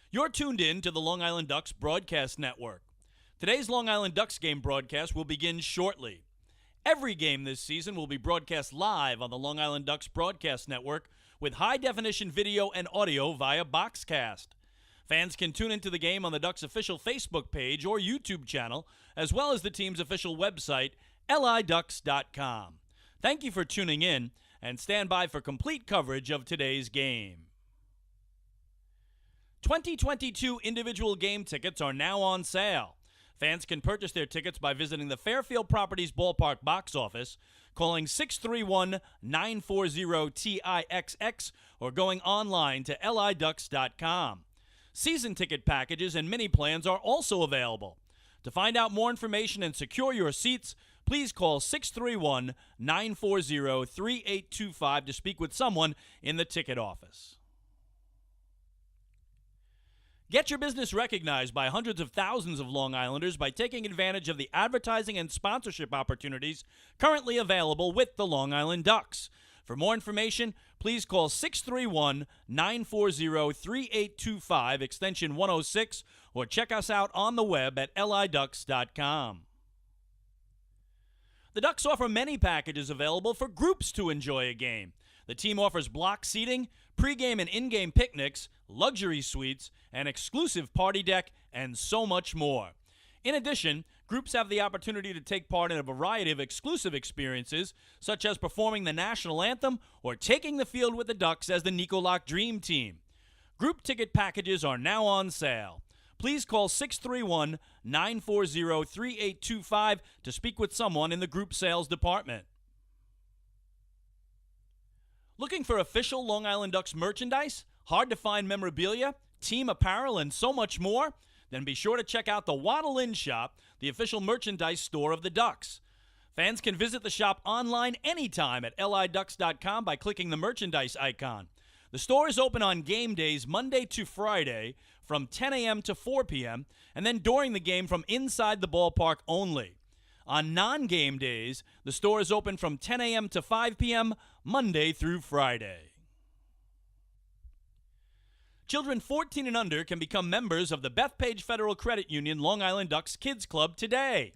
You're tuned in to the Long Island Ducks Broadcast Network. Today's Long Island Ducks game broadcast will begin shortly. Every game this season will be broadcast live on the Long Island Ducks Broadcast Network with high-definition video and audio via Boxcast. Fans can tune into the game on the Ducks' official Facebook page or YouTube channel, as well as the team's official website, liducks.com. Thank you for tuning in, and stand by for complete coverage of today's game. 2022 individual game tickets are now on sale. Fans can purchase their tickets by visiting the Fairfield Properties Ballpark box office, calling 631-940-TIXX, or going online to liducks.com. Season ticket packages and mini plans are also available. To find out more information and secure your seats, please call 631-940-3825 to speak with someone in the ticket office. Get your business recognized by hundreds of thousands of Long Islanders by taking advantage of the advertising and sponsorship opportunities currently available with the Long Island Ducks. For more information, please call 631-940-3825, extension 106, or check us out on the web at liducks.com. The Ducks offer many packages available for groups to enjoy a game. The team offers block seating, pregame and in-game picnics, luxury suites, an exclusive party deck, and so much more. In addition, groups have the opportunity to take part in a variety of exclusive experiences, such as performing the national anthem or taking the field with the Ducks as the Nicolak Dream Team. Group ticket packages are now on sale. Please call 631-940-3825 to speak with someone in the group sales department. Looking for official Long Island Ducks merchandise, hard-to-find memorabilia, team apparel, and so much more? Then be sure to check out the Waddle Inn Shop, the official merchandise store of the Ducks. Fans can visit the shop online anytime at liducks.com by clicking the merchandise icon. The store is open on game days Monday to Friday from 10 a.m. to 4 p.m., and then during the game from inside the ballpark only. On non-game days, the store is open from 10 a.m. to 5 p.m. Monday through Friday. Children 14 and under can become members of the Bethpage Federal Credit Union Long Island Ducks Kids Club today.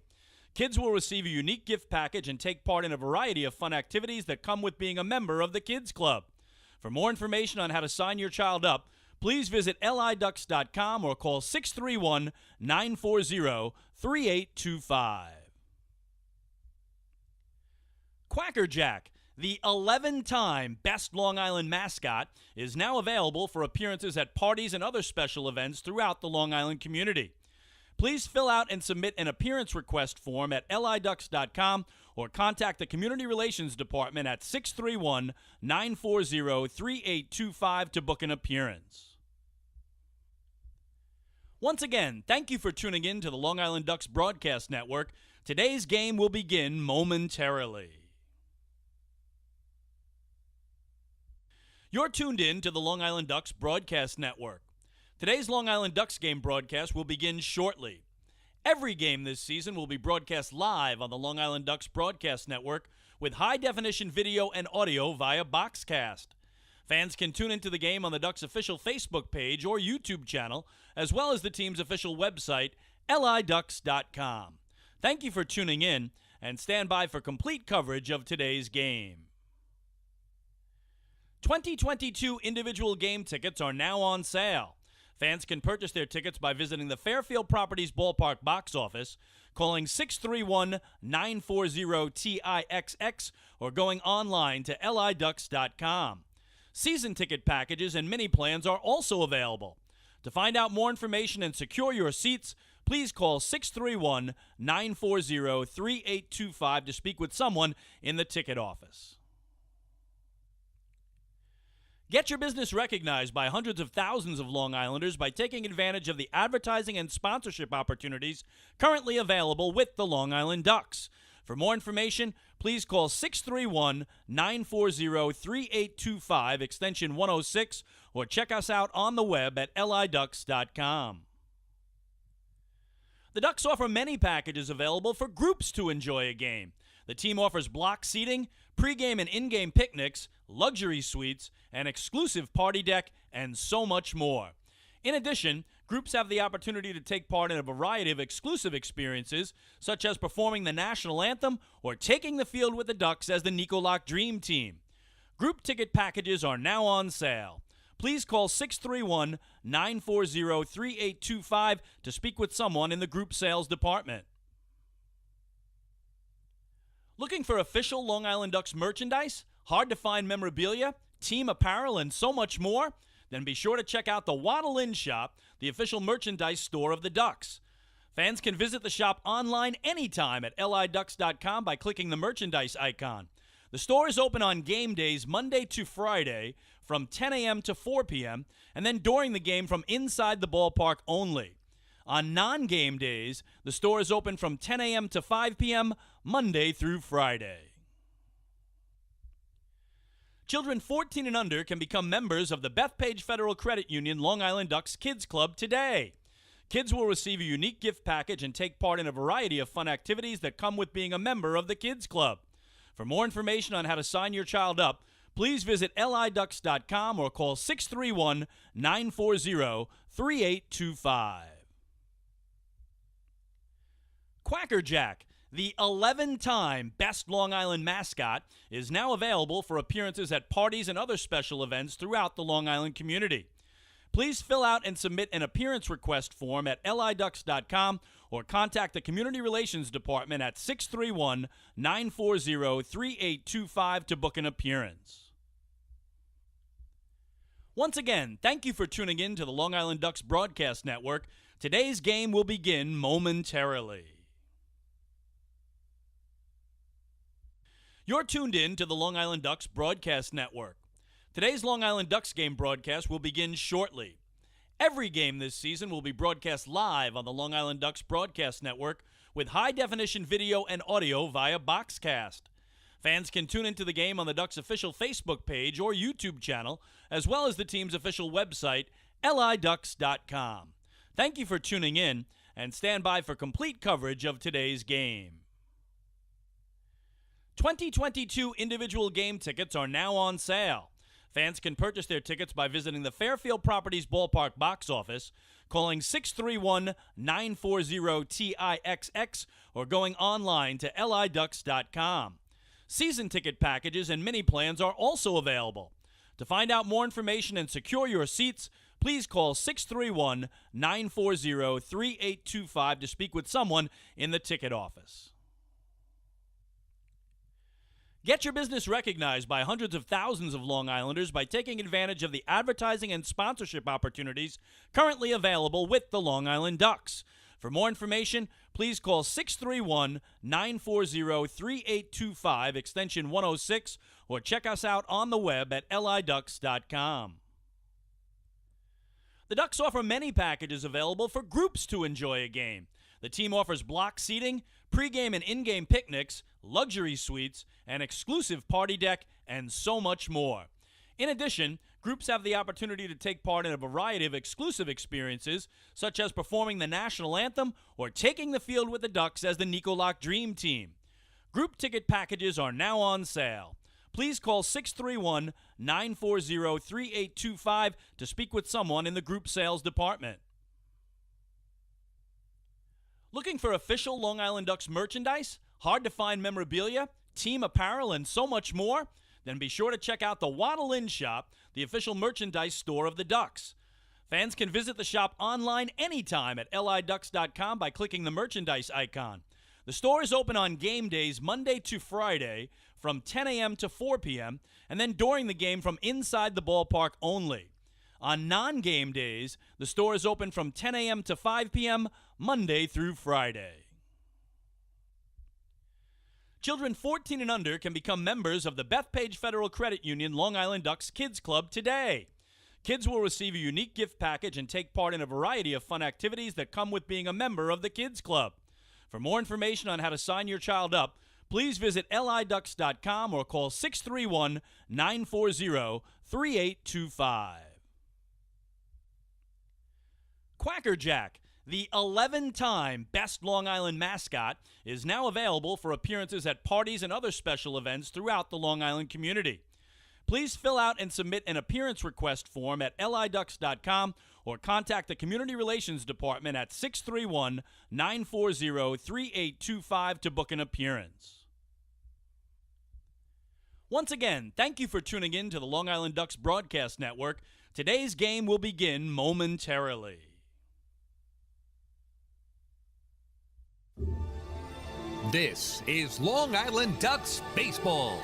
Kids will receive a unique gift package and take part in a variety of fun activities that come with being a member of the Kids Club. For more information on how to sign your child up, please visit liducks.com or call 631-940-3825. Quacker Jack, the 11-time Best Long Island mascot, is now available for appearances at parties and other special events throughout the Long Island community. Please fill out and submit an appearance request form at liducks.com or contact the Community Relations Department at 631-940-3825 to book an appearance. Once again, thank you for tuning in to the Long Island Ducks Broadcast Network. Today's game will begin momentarily. You're tuned in to the Long Island Ducks Broadcast Network. Today's Long Island Ducks game broadcast will begin shortly. Every game this season will be broadcast live on the Long Island Ducks Broadcast Network with high-definition video and audio via Boxcast. Fans can tune into the game on the Ducks' official Facebook page or YouTube channel, as well as the team's official website, liducks.com. Thank you for tuning in, and stand by for complete coverage of today's game. 2022 individual game tickets are now on sale. Fans can purchase their tickets by visiting the Fairfield Properties Ballpark box office, calling 631-940-TIXX, or going online to liducks.com. Season ticket packages and mini plans are also available. To find out more information and secure your seats, please call 631-940-3825 to speak with someone in the ticket office. Get your business recognized by hundreds of thousands of Long Islanders by taking advantage of the advertising and sponsorship opportunities currently available with the Long Island Ducks. For more information, please call 631-940-3825, extension 106, or check us out on the web at liducks.com. The Ducks offer many packages available for groups to enjoy a game. The team offers block seating, pregame and in-game picnics, luxury suites, an exclusive party deck, and so much more. In addition, groups have the opportunity to take part in a variety of exclusive experiences, such as performing the national anthem or taking the field with the Ducks as the Nicolak Dream Team. Group ticket packages are now on sale. Please call 631-940-3825 to speak with someone in the group sales department. Looking for official Long Island Ducks merchandise, hard-to-find memorabilia, team apparel, and so much more? Then be sure to check out the Waddle Inn Shop, the official merchandise store of the Ducks. Fans can visit the shop online anytime at liducks.com by clicking the merchandise icon. The store is open on game days Monday to Friday from 10 a.m. to 4 p.m. and then during the game from inside the ballpark only. On non-game days, the store is open from 10 a.m. to 5 p.m. Monday through Friday. Children 14 and under can become members of the Bethpage Federal Credit Union Long Island Ducks Kids Club today. Kids will receive a unique gift package and take part in a variety of fun activities that come with being a member of the Kids Club. For more information on how to sign your child up, please visit liducks.com or call 631-940-3825. Quacker Jack, the 11-time Best Long Island mascot, is now available for appearances at parties and other special events throughout the Long Island community. Please fill out and submit an appearance request form at liducks.com or contact the Community Relations Department at 631-940-3825 to book an appearance. Once again, thank you for tuning in to the Long Island Ducks Broadcast Network. Today's game will begin momentarily. You're tuned in to the Long Island Ducks Broadcast Network. Today's Long Island Ducks game broadcast will begin shortly. Every game this season will be broadcast live on the Long Island Ducks Broadcast Network with high-definition video and audio via Boxcast. Fans can tune into the game on the Ducks' official Facebook page or YouTube channel, as well as the team's official website, liducks.com. Thank you for tuning in, and stand by for complete coverage of today's game. 2022 individual game tickets are now on sale. Fans can purchase their tickets by visiting the Fairfield Properties Ballpark box office, calling 631-940-TIXX, or going online to liducks.com. Season ticket packages and mini plans are also available. To find out more information and secure your seats, please call 631-940-3825 to speak with someone in the ticket office. Get your business recognized by hundreds of thousands of Long Islanders by taking advantage of the advertising and sponsorship opportunities currently available with the Long Island Ducks. For more information, please call 631-940-3825, extension 106, or check us out on the web at liducks.com. The Ducks offer many packages available for groups to enjoy a game. The team offers block seating, pregame and in-game picnics, luxury suites, an exclusive party deck, and so much more. In addition, groups have the opportunity to take part in a variety of exclusive experiences, such as performing the national anthem or taking the field with the Ducks as the Nicolak Dream Team. Group ticket packages are now on sale. Please call 631-940-3825 to speak with someone in the group sales department. Looking for official Long Island Ducks merchandise, hard-to-find memorabilia, team apparel, and so much more? Then be sure to check out the Waddle Inn Shop, the official merchandise store of the Ducks. Fans can visit the shop online anytime at liducks.com by clicking the merchandise icon. The store is open on game days Monday to Friday from 10 a.m. to 4 p.m. and then during the game from inside the ballpark only. On non-game days, the store is open from 10 a.m. to 5 p.m. Monday through Friday. Children 14 and under can become members of the Bethpage Federal Credit Union Long Island Ducks Kids Club today. Kids will receive a unique gift package and take part in a variety of fun activities that come with being a member of the Kids Club. For more information on how to sign your child up, please visit liducks.com or call 631-940-3825. Quacker Jack, the 11-time Best Long Island mascot, is now available for appearances at parties and other special events throughout the Long Island community. Please fill out and submit an appearance request form at liducks.com or contact the Community Relations Department at 631-940-3825 to book an appearance. Once again, thank you for tuning in to the Long Island Ducks Broadcast Network. Today's game will begin momentarily. This is Long Island Ducks baseball.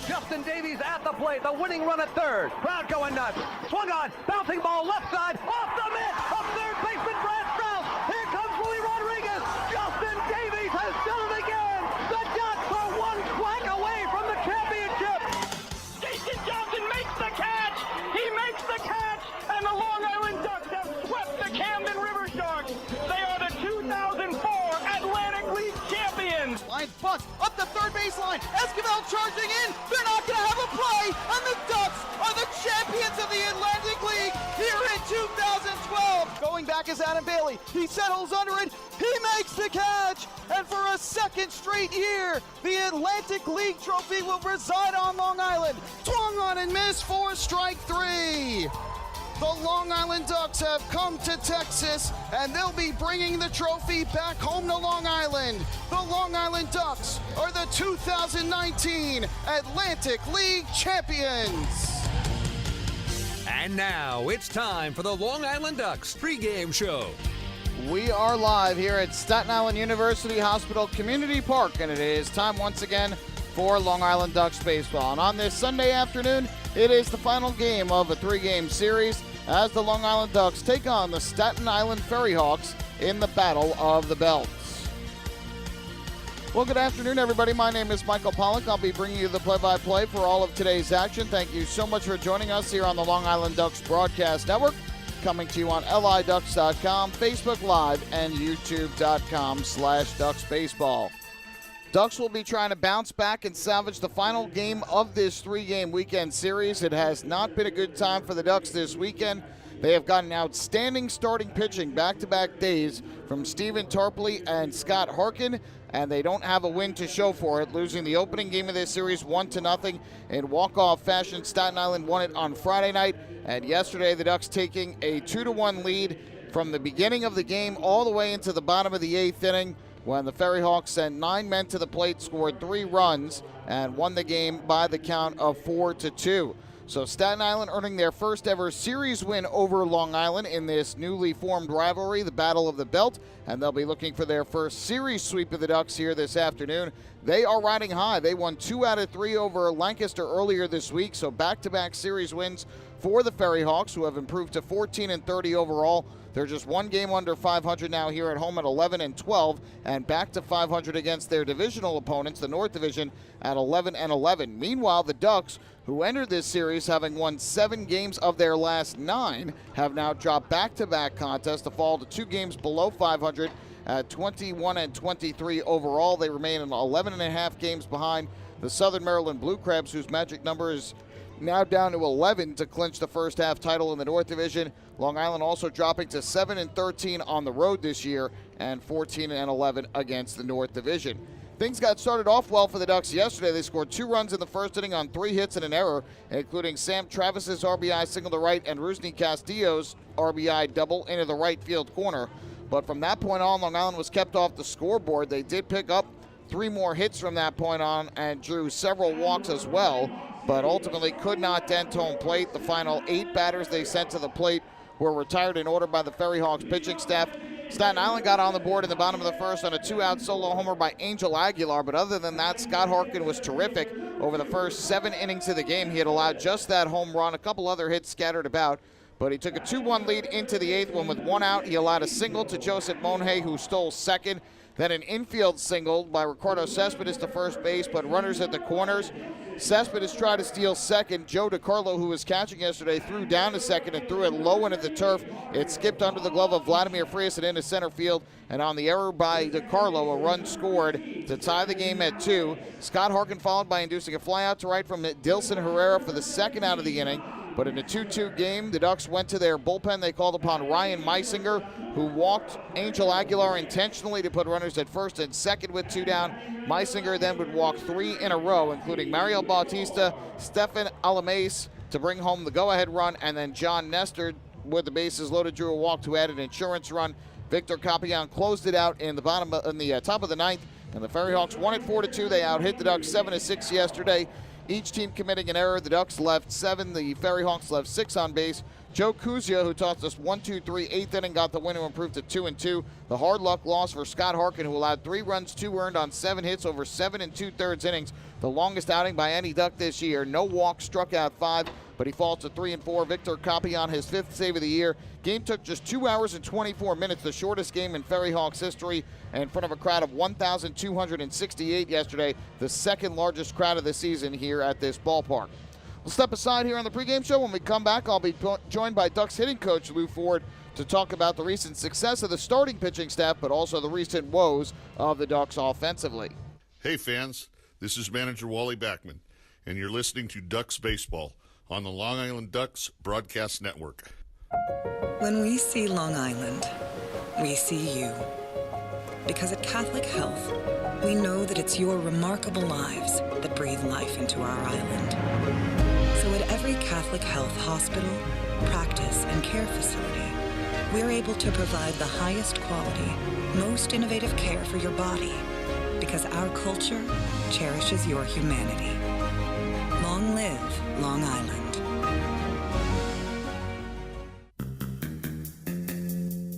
Justin Davies at the plate, the winning run at third. Crowd going nuts. Swung on, bouncing ball left side, off the mitt, up third baseman Brad Strauss. Here comes Willie Rodriguez. Justin Davies has done it again. The Ducks are one quack away from the championship. Jason Johnson makes the catch. He makes the catch, and the Long Island Ducks have swept the Camden River Sharks. They are the 2004 Atlantic League champions. Line bunt up the third baseline. Esquivel charging in. They're not going to have a play, and the Ducks are the champions of the Atlantic League here in 2012. Going back is Adam Bailey. He settles under it. He makes the catch, and for a second straight year, the Atlantic League trophy will reside on Long Island. Swung on and missed for strike three. The Long Island Ducks have come to Texas, and they'll be bringing the trophy back home to Long Island. The Long Island Ducks are the 2019 Atlantic League champions. And now it's time for the Long Island Ducks pregame show. We are live here at Staten Island University Hospital Community Park, and it is time once again for Long Island Ducks baseball. And on this Sunday afternoon, it is the final game of a three-game series as the Long Island Ducks take on the Staten Island FerryHawks in the Battle of the Belts. Well, good afternoon, everybody. My name is Michael Pollack. I'll be bringing you the play-by-play for all of today's action. Thank you so much for joining us here on the Long Island Ducks Broadcast Network, coming to you on liducks.com, Facebook Live, and youtube.com/DucksBaseball. Ducks will be trying to bounce back and salvage the final game of this three-game weekend series. It has not been a good time for the Ducks this weekend. They have gotten outstanding starting pitching back-to-back days from Stephen Tarpley and Scott Harkin, and they don't have a win to show for it, losing the opening game of this series 1-0 in walk-off fashion. Staten Island won it on Friday night, and yesterday the Ducks taking a 2-1 lead from the beginning of the game all the way into the bottom of the eighth inning, when the FerryHawks sent 9 men to the plate, scored 3 runs, and won the game by the count of 4-2. So Staten Island earning their first ever series win over Long Island in this newly formed rivalry, the Battle of the Belt, and they'll be looking for their first series sweep of the Ducks here this afternoon. They are riding high. They won 2 out of 3 over Lancaster earlier this week, so back-to-back series wins for the FerryHawks, who have improved to 14-30 overall. They're just 1 game under 500 now here at home at 11-12, and back to 500 against their divisional opponents, the North Division, at 11-11. Meanwhile, the Ducks, who entered this series having won 7 games of their last 9, have now dropped back-to-back contests to fall to 2 games below 500 at 21-23 overall. They remain in 11.5 games behind the Southern Maryland Blue Crabs, whose magic number is now down to 11 to clinch the first half title in the North Division. Long Island also dropping to 7-13 on the road this year and 14-11 against the North Division. Things got started off well for the Ducks yesterday. They scored 2 runs in the first inning on 3 hits and an error, including Sam Travis's RBI single to right and Rusney Castillo's RBI double into the right field corner. But from that point on, Long Island was kept off the scoreboard. They did pick up 3 more hits from that point on and drew several walks as well, but ultimately could not dent home plate. The final 8 batters they sent to the plate were retired in order by the FerryHawks pitching staff. Staten Island got on the board in the bottom of the first on a 2-out solo homer by Angel Aguilar, but other than that, Scott Harkin was terrific over the first 7 innings of the game. He had allowed just that home run, a couple other hits scattered about, but he took a 2-1 lead into the 8th when with 1 out, he allowed a single to Joseph Monhay, who stole second. Then an infield single by Ricardo Cespedes to first base, but runners at the corners. Cespedes tried to steal second. Joe DiCarlo, who was catching yesterday, threw down to second and threw it low into the turf. It skipped under the glove of Vladimir Frias and into center field. And on the error by DiCarlo, a run scored to tie the game at 2. Scott Harkin followed by inducing a flyout to right from Dilson Herrera for the second out of the inning. But in a 2-2 game, the Ducks went to their bullpen. They called upon Ryan Meisinger, who walked Angel Aguilar intentionally to put runners at first and second with 2 down. Meisinger then would walk 3 in a row, including Mario Bautista, Stefan Alamais to bring home the go-ahead run, and then John Nestor with the bases loaded drew a walk to add an insurance run. Victor Capian closed it out in the top of the ninth, and the FerryHawks won it 4-2. They out-hit the Ducks 7-6 yesterday. Each team committing an error. The Ducks left 7. The FerryHawks left 6 on base. Joe Kuzia, who tossed us 1-2-3 8th inning, got the win to improve to 2-2. The hard luck loss for Scott Harkin, who allowed 3 runs, 2 earned on 7 hits over 7 2/3 innings. The longest outing by any Duck this year. No walks, struck out 5, but he falls to 3-4. Victor Capian, his 5th save of the year. Game took just 2 hours and 24 minutes, the shortest game in FerryHawks history, and in front of a crowd of 1,268 yesterday, the second largest crowd of the season here at this ballpark. We'll step aside here on the pregame show. When we come back, I'll be joined by Ducks hitting coach Lou Ford to talk about the recent success of the starting pitching staff, but also the recent woes of the Ducks offensively. Hey fans, this is manager Wally Backman, and you're listening to Ducks Baseball on the Long Island Ducks Broadcast Network. When we see Long Island, we see you. Because at Catholic Health, we know that it's your remarkable lives that breathe life into our island. So at every Catholic Health hospital, practice, and care facility, we're able to provide the highest quality, most innovative care for your body, because our culture cherishes your humanity. Long live Long Island.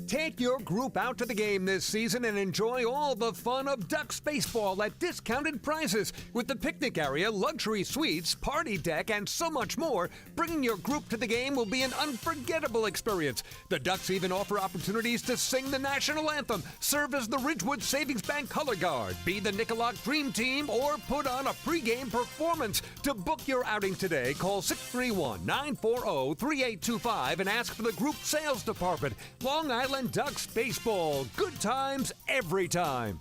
Take your group out to the game this season and enjoy all the fun of Ducks baseball at discounted prices with the picnic area, luxury suites, party deck, and so much more. Bringing your group to the game will be an unforgettable experience. The Ducks even offer opportunities to sing the national anthem, serve as the Ridgewood Savings Bank color guard, be the Nicolak Dream Team, or put on a pregame performance. To book your outing today, call 631-940-3825 and ask for the group sales department. Long Island Ducks baseball. Good times every time.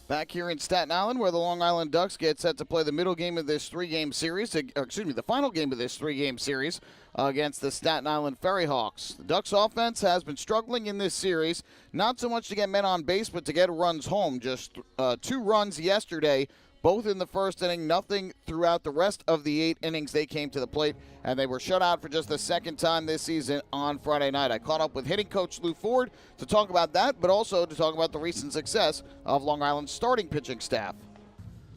Back here in Staten Island, where the Long Island Ducks get set to play the middle game of this 3-game series, the final game of this 3-game series against the Staten Island FerryHawks. The Ducks offense has been struggling in this series, not so much to get men on base, but to get runs home. Just 2 runs yesterday, both in the first inning, nothing throughout the rest of the 8 innings they came to the plate, and they were shut out for just the second time this season on Friday night. I caught up with hitting coach Lou Ford to talk about that, but also to talk about the recent success of Long Island's starting pitching staff.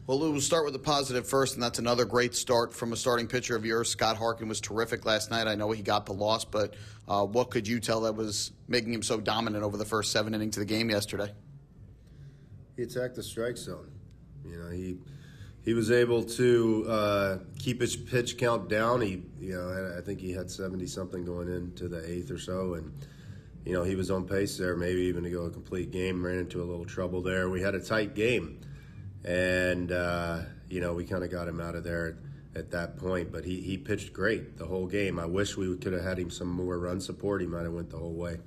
Well, Lou, we'll start with the positive first, and that's another great start from a starting pitcher of yours. Scott Harkin was terrific last night. I know he got the loss, but what could you tell that was making him so dominant over the first 7 innings of the game yesterday? He attacked the strike zone. You know, he was able to keep his pitch count down. I think he had 70-something going into the 8th or so, and he was on pace there, maybe even to go a complete game. Ran into a little trouble there. We had a tight game, and we kind of got him out of there at that point. But he pitched great the whole game. I wish we could have had him some more run support. He might have went the whole way.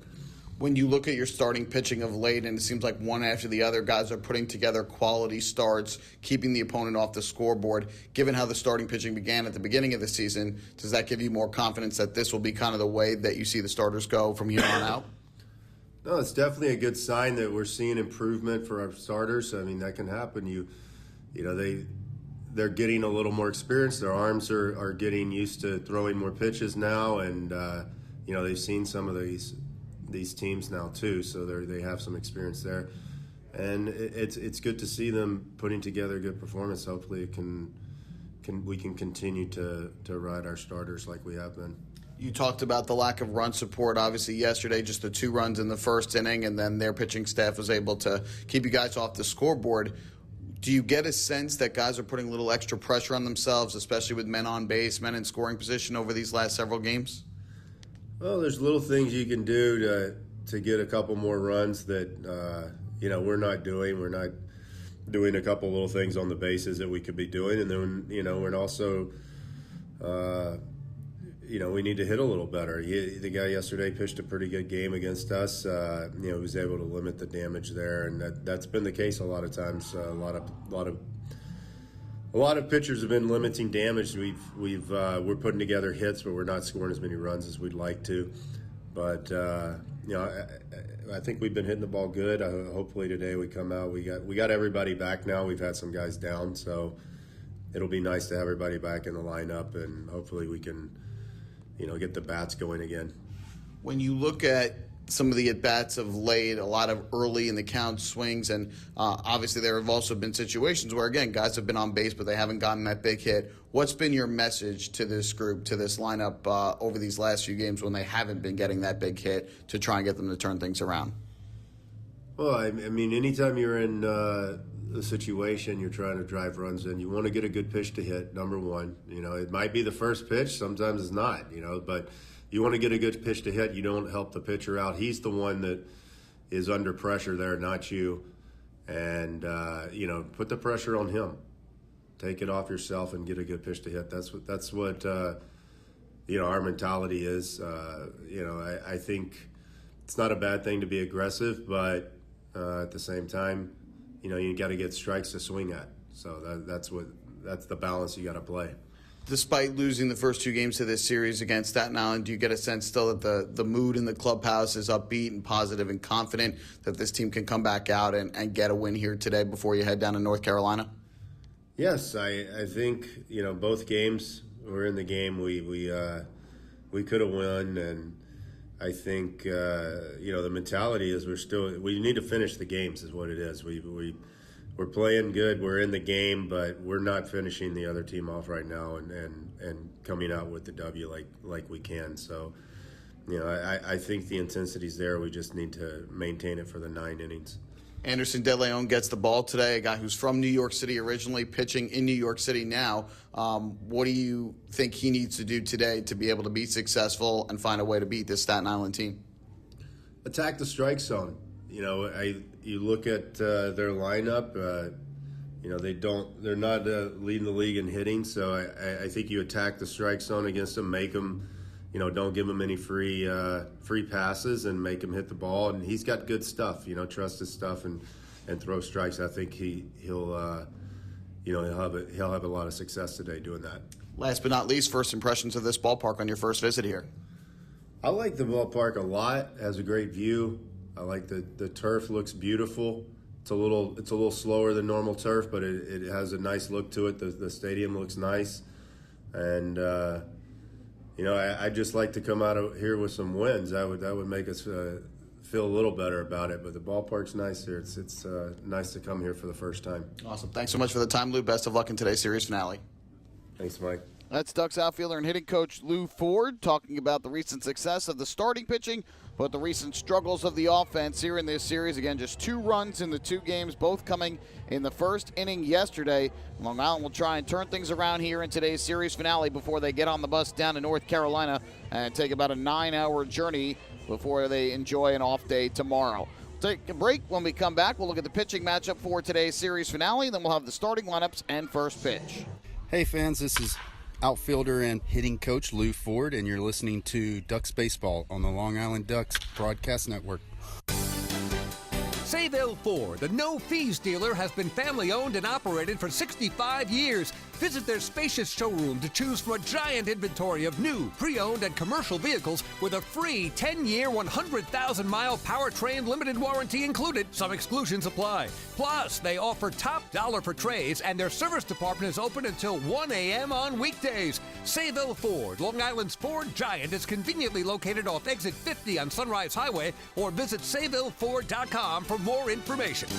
When you look at your starting pitching of late, and it seems like one after the other, guys are putting together quality starts, keeping the opponent off the scoreboard. Given how the starting pitching began at the beginning of the season, does that give you more confidence that this will be kind of the way that you see the starters go from here on out? No, it's definitely a good sign that we're seeing improvement for our starters. I mean, that can happen. They're getting a little more experience. Their arms are getting used to throwing more pitches now, and they've seen some of these teams now too, so they have some experience there, and it's good to see them putting together a good performance. Hopefully, we can continue to ride our starters like we have been. You talked about the lack of run support, obviously, yesterday, just the 2 runs in the first inning, and then their pitching staff was able to keep you guys off the scoreboard. Do you get a sense that guys are putting a little extra pressure on themselves, especially with men on base, men in scoring position over these last several games? Well, there's little things you can do to get a couple more runs that we're not doing. We're not doing a couple little things on the bases that we could be doing, and then we're also we need to hit a little better. The guy yesterday pitched a pretty good game against us. He was able to limit the damage there, and that's been the case a lot of times. A lot of pitchers have been limiting damage. We're putting together hits, but we're not scoring as many runs as we'd like to. But I think we've been hitting the ball good. Hopefully today we come out. We got everybody back now. We've had some guys down, so it'll be nice to have everybody back in the lineup, and hopefully we can, get the bats going again. When you look at some of the at-bats of late, a lot of early in the count swings, and obviously there have also been situations where, again, guys have been on base, but they haven't gotten that big hit. What's been your message to this group, to this lineup over these last few games when they haven't been getting that big hit to try and get them to turn things around? Well, I mean, anytime you're in a situation you're trying to drive runs in, you want to get a good pitch to hit, number one. It might be the first pitch, sometimes it's not, but you want to get a good pitch to hit. You don't help the pitcher out. He's the one that is under pressure there, not you. And, put the pressure on him. Take it off yourself and get a good pitch to hit. That's what our mentality is. I think it's not a bad thing to be aggressive, but at the same time, you got to get strikes to swing at. So that's the balance you got to play. Despite losing the first two games of this series against Staten Island, do you get a sense still that the mood in the clubhouse is upbeat and positive and confident that this team can come back out and get a win here today before you head down to North Carolina? Yes, I think both games were in the game. We could have won, and I think the mentality is we need to finish the games is what it is. We're playing good. We're in the game, but we're not finishing the other team off right now and coming out with the W like we can. So, I think the intensity's there. We just need to maintain it for the 9 innings. Anderson De Leon gets the ball today, a guy who's from New York City originally, pitching in New York City now. What do you think he needs to do today to be able to be successful and find a way to beat this Staten Island team? Attack the strike zone. You look at their lineup. They're not leading the league in hitting. So I think you attack the strike zone against them, make them, don't give them any free passes, and make him hit the ball. And he's got good stuff. Trust his stuff and throw strikes. I think he'll have a lot of success today doing that. Last but not least, first impressions of this ballpark on your first visit here. I like the ballpark a lot. It has a great view. I like the turf looks beautiful. It's a little slower than normal turf, but it has a nice look to it. The stadium looks nice, and I just like to come out of here with some wins. That would make us feel a little better about it. But the ballpark's nice here. It's nice to come here for the first time. Awesome. Thanks so much for the time, Lou. Best of luck in today's series finale. Thanks, Mike. That's Ducks outfielder and hitting coach Lou Ford talking about the recent success of the starting pitching, but the recent struggles of the offense here in this series. Again, just 2 runs in the 2 games, both coming in the first inning yesterday. Long Island will try and turn things around here in today's series finale before they get on the bus down to North Carolina and take about a 9-hour journey before they enjoy an off day tomorrow. Take a break. When we come back, we'll look at the pitching matchup for today's series finale, then we'll have the starting lineups and first pitch. Hey fans, this is outfielder and hitting coach Lou Ford, and you're listening to Ducks Baseball on the Long Island Ducks Broadcast Network. Sayville Ford, the no-fees dealer, has been family-owned and operated for 65 years. Visit their spacious showroom to choose from a giant inventory of new, pre-owned, and commercial vehicles with a free 10-year, 100,000-mile powertrain limited warranty included. Some exclusions apply. Plus, they offer top dollar for trades, and their service department is open until 1 a.m. on weekdays. Sayville Ford, Long Island's Ford giant, is conveniently located off Exit 50 on Sunrise Highway, or visit SayvilleFord.com for more information.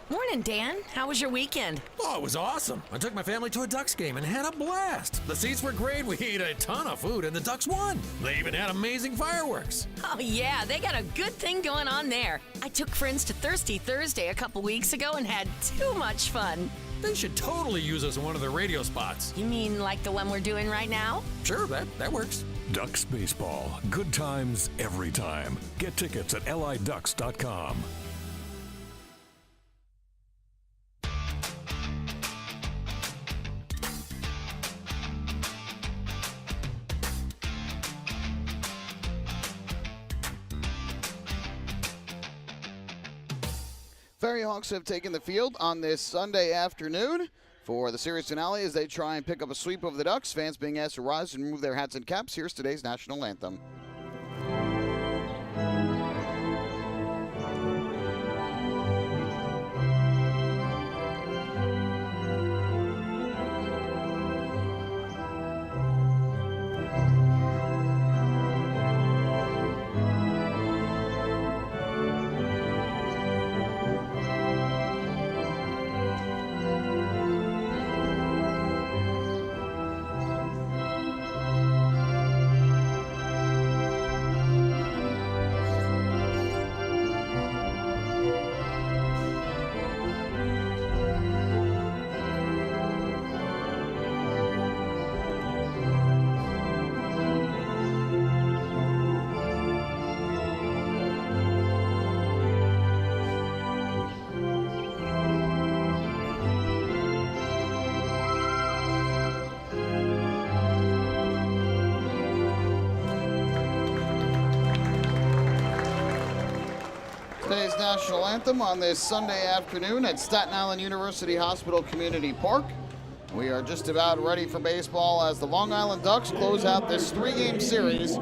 Morning, Dan. How was your weekend? Oh, it was awesome. I took my family to a Ducks game and had a blast. The seats were great. We ate a ton of food, and the Ducks won. They even had amazing fireworks. Oh, yeah. They got a good thing going on there. I took friends to Thirsty Thursday a couple weeks ago and had too much fun. They should totally use us in one of their radio spots. You mean like the one we're doing right now? Sure, that works. Ducks Baseball. Good times every time. Get tickets at liducks.com. FerryHawks have taken the field on this Sunday afternoon for the series finale as they try and pick up a sweep over the Ducks. Fans being asked to rise and remove their hats and caps. Here's today's national anthem. Today's national anthem on this Sunday afternoon at Staten Island University Hospital Community Park. We are just about ready for baseball as the Long Island Ducks close out this three-game series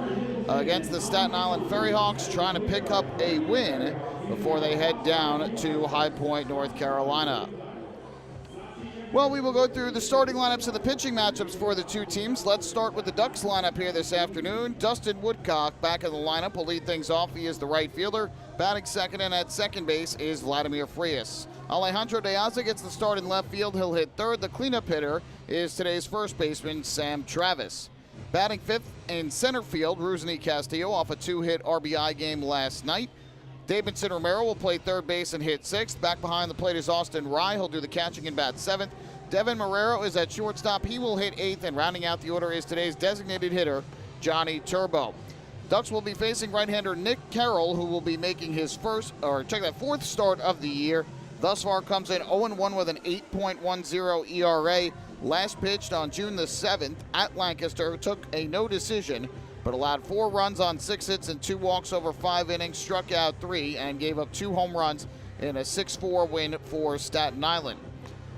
against the Staten Island FerryHawks, trying to pick up a win before they head down to High Point, North Carolina. Well, we will go through the starting lineups and the pitching matchups for the two teams. Let's start with the Ducks lineup here this afternoon. Dustin Woodcock back in the lineup will lead things off. He is the right fielder. Batting second and at second base is Vladimir Frias. Alejandro De Aza gets the start in left field. He'll hit third. The cleanup hitter is today's first baseman, Sam Travis. Batting fifth in center field, Rusney Castillo off a two-hit RBI game last night. Davidson Romero will play third base and hit sixth. Back behind the plate is Austin Rye. He'll do the catching and bat seventh. Devin Marrero is at shortstop. He will hit eighth, and rounding out the order is today's designated hitter, Johnny Turbo. Ducks will be facing right-hander Nick Carroll, who will be making his fourth start of the year. Thus far comes in 0-1 with an 8.10 ERA. Last pitched on June the 7th at Lancaster, took a no decision, but allowed 4 runs on 6 hits and 2 walks over 5 innings, struck out 3, and gave up 2 home runs in a 6-4 win for Staten Island.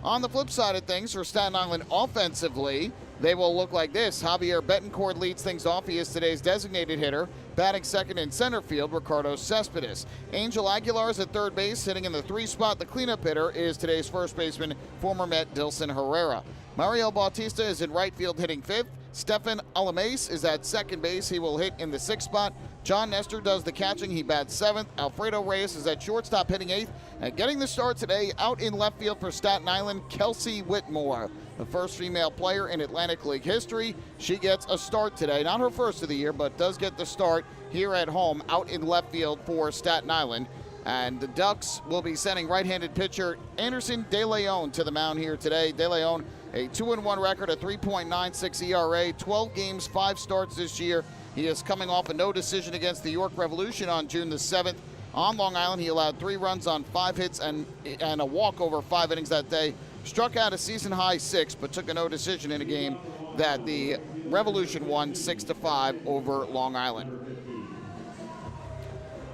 On the flip side of things, for Staten Island offensively, they will look like this. Javier Betancourt leads things off. He is today's designated hitter. Batting second in center field, Ricardo Cespedes. Angel Aguilar is at third base, sitting in the 3 spot. The cleanup hitter is today's first baseman, former Met Dilson Herrera. Mario Bautista is in right field, hitting fifth. Stefan Alames is at second base. He will hit in the 6th spot. John Nestor does the catching. He bats 7th. Alfredo Reyes is at shortstop, hitting 8th. And getting the start today out in left field for Staten Island, Kelsey Whitmore, the first female player in Atlantic League history. She gets a start today. Not her first of the year, but does get the start here at home out in left field for Staten Island. And the Ducks will be sending right-handed pitcher Anderson De Leon to the mound here today. De Leon, a 2-1 record, a 3.96 ERA, 12 games, 5 starts this year. He is coming off a no decision against the York Revolution on June the 7th. On Long Island, he allowed 3 runs on 5 hits and a walk over 5 innings that day. Struck out a season-high 6, but took a no decision in a game that the Revolution won 6-5 over Long Island.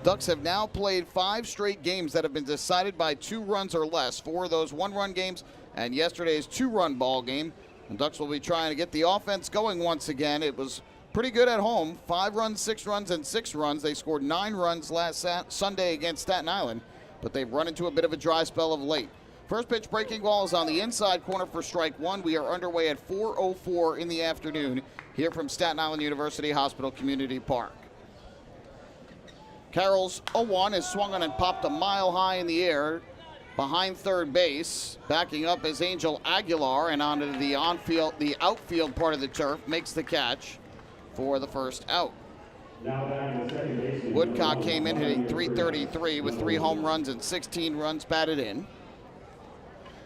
Ducks have now played 5 straight games that have been decided by 2 runs or less. 4 of those 1-run games and yesterday's 2-run ball game. And Ducks will be trying to get the offense going once again. It was pretty good at home. 5 runs, 6 runs, and 6 runs. They scored 9 runs last Sunday against Staten Island, but they've run into a bit of a dry spell of late. First pitch breaking ball is on the inside corner for strike 1. We are underway at 4:04 in the afternoon here from Staten Island University Hospital Community Park. Carroll's 0-1 is swung on and popped a mile high in the air behind third base. Backing up is Angel Aguilar, and onto the outfield part of the turf, makes the catch for the first out. Woodcock came in hitting .333 with 3 home runs and 16 runs batted in.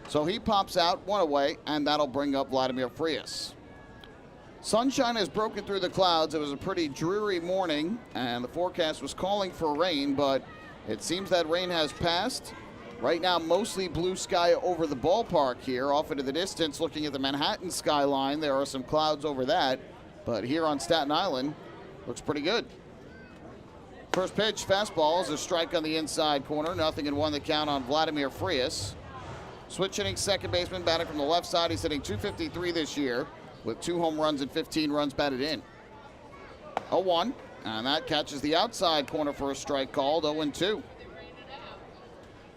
So he pops out 1 away, and that'll bring up Vladimir Frias. Sunshine has broken through the clouds. It was a pretty dreary morning, and the forecast was calling for rain, but it seems that rain has passed. Right now, mostly blue sky over the ballpark here. Off into the distance, looking at the Manhattan skyline, there are some clouds over that. But here on Staten Island, looks pretty good. First pitch, fastball is a strike on the inside corner. 0-1 the count on Vladimir Frias. Switch hitting second baseman, batting from the left side. He's hitting .253 this year with 2 home runs and 15 runs batted in. 0-1, and that catches the outside corner for a strike called. 0-2.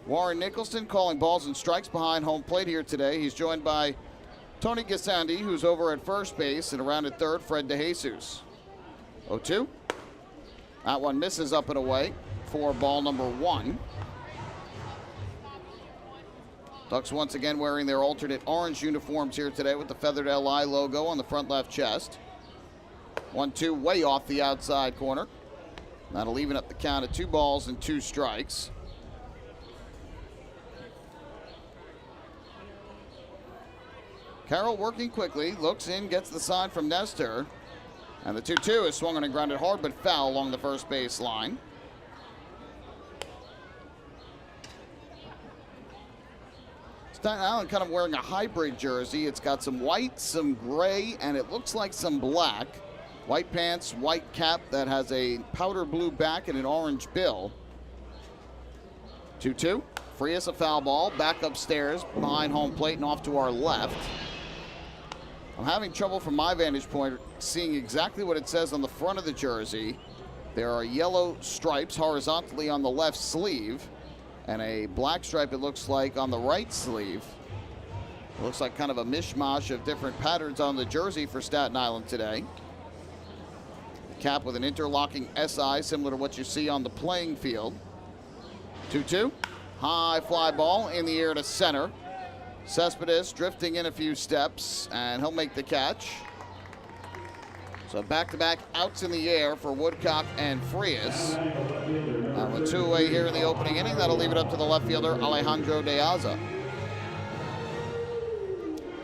Warren Nicholson calling balls and strikes behind home plate here today. He's joined by Tony Gasandi, who's over at first base, and around at third, Fred DeJesus. 0-2. That one misses up and away for ball number 1. Ducks once again wearing their alternate orange uniforms here today with the feathered LI logo on the front left chest. 1-2 way off the outside corner. That'll even up the count at 2 balls and 2 strikes. Carroll working quickly, looks in, gets the sign from Nestor. And the 2-2 is swung on and grounded hard but foul along the first base line. Staten Island kind of wearing a hybrid jersey. It's got some white, some gray, and it looks like some black. White pants, white cap that has a powder blue back and an orange bill. 2-2. Frias a foul ball, back upstairs behind home plate and off to our left. I'm having trouble from my vantage point seeing exactly what it says on the front of the jersey. There are yellow stripes horizontally on the left sleeve and a black stripe, it looks like, on the right sleeve. It looks like kind of a mishmash of different patterns on the jersey for Staten Island today. The cap with an interlocking SI similar to what you see on the playing field. 2-2. High fly ball in the air to center. Cespedes drifting in a few steps, and he'll make the catch. So back-to-back outs in the air for Woodcock and Frias. With 2 away here in the opening inning, that'll leave it up to the left fielder, Alejandro De Aza.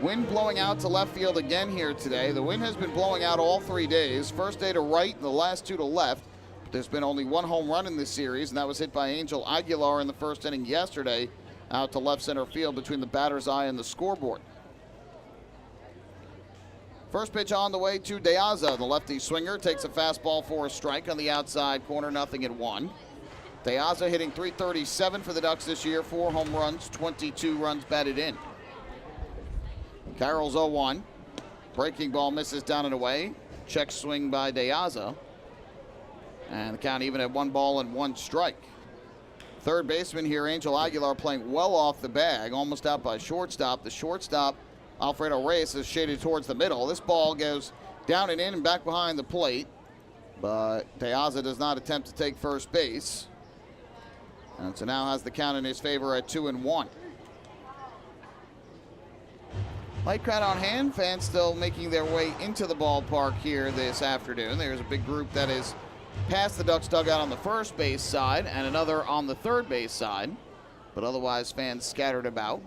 Wind blowing out to left field again here today. The wind has been blowing out all 3 days. First day to right and the last 2 to left. But there's been only 1 home run in this series, and that was hit by Angel Aguilar in the first inning yesterday, out to left center field between the batter's eye and the scoreboard. First pitch on the way to De Aza. The lefty swinger takes a fastball for a strike on the outside corner, 0-1. De Aza hitting .337 for the Ducks this year, 4 home runs, 22 runs batted in. Carroll's 0-1. Breaking ball misses down and away. Check swing by De Aza. And the count even at 1 ball and 1 strike. Third baseman here, Angel Aguilar, playing well off the bag, almost out by shortstop. The shortstop, Alfredo Reyes, is shaded towards the middle. This ball goes down and in and back behind the plate, but De Aza does not attempt to take first base. And so now has the count in his favor at 2-1. Light crowd on hand, fans still making their way into the ballpark here this afternoon. There's a big group that is past the Ducks dugout on the first base side and another on the third base side, but otherwise fans scattered about.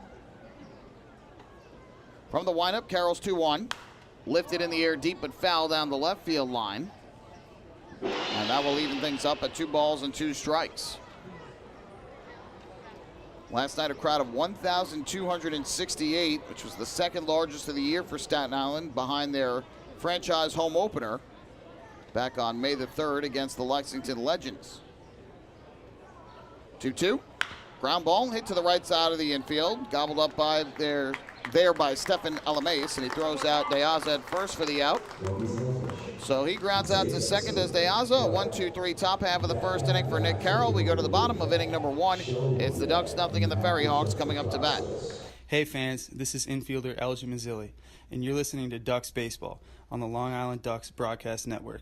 From the windup, Carroll's 2-1. Lifted in the air deep but foul down the left field line. And that will even things up at 2 balls and 2 strikes. Last night, a crowd of 1,268, which was the second largest of the year for Staten Island, behind their franchise home opener back on May the 3rd against the Lexington Legends. 2-2. Ground ball hit to the right side of the infield, gobbled up by by Stefan Alamais, and he throws out De Aza at first for the out. So he grounds out to second as De Aza. 1-2-3 top half of the first inning for Nick Carroll. We go to the bottom of inning number 1. It's the Ducks 0 and the FerryHawks coming up to bat. Hey fans, this is infielder Elgin Mazzilli, and you're listening to Ducks Baseball on the Long Island Ducks Broadcast Network.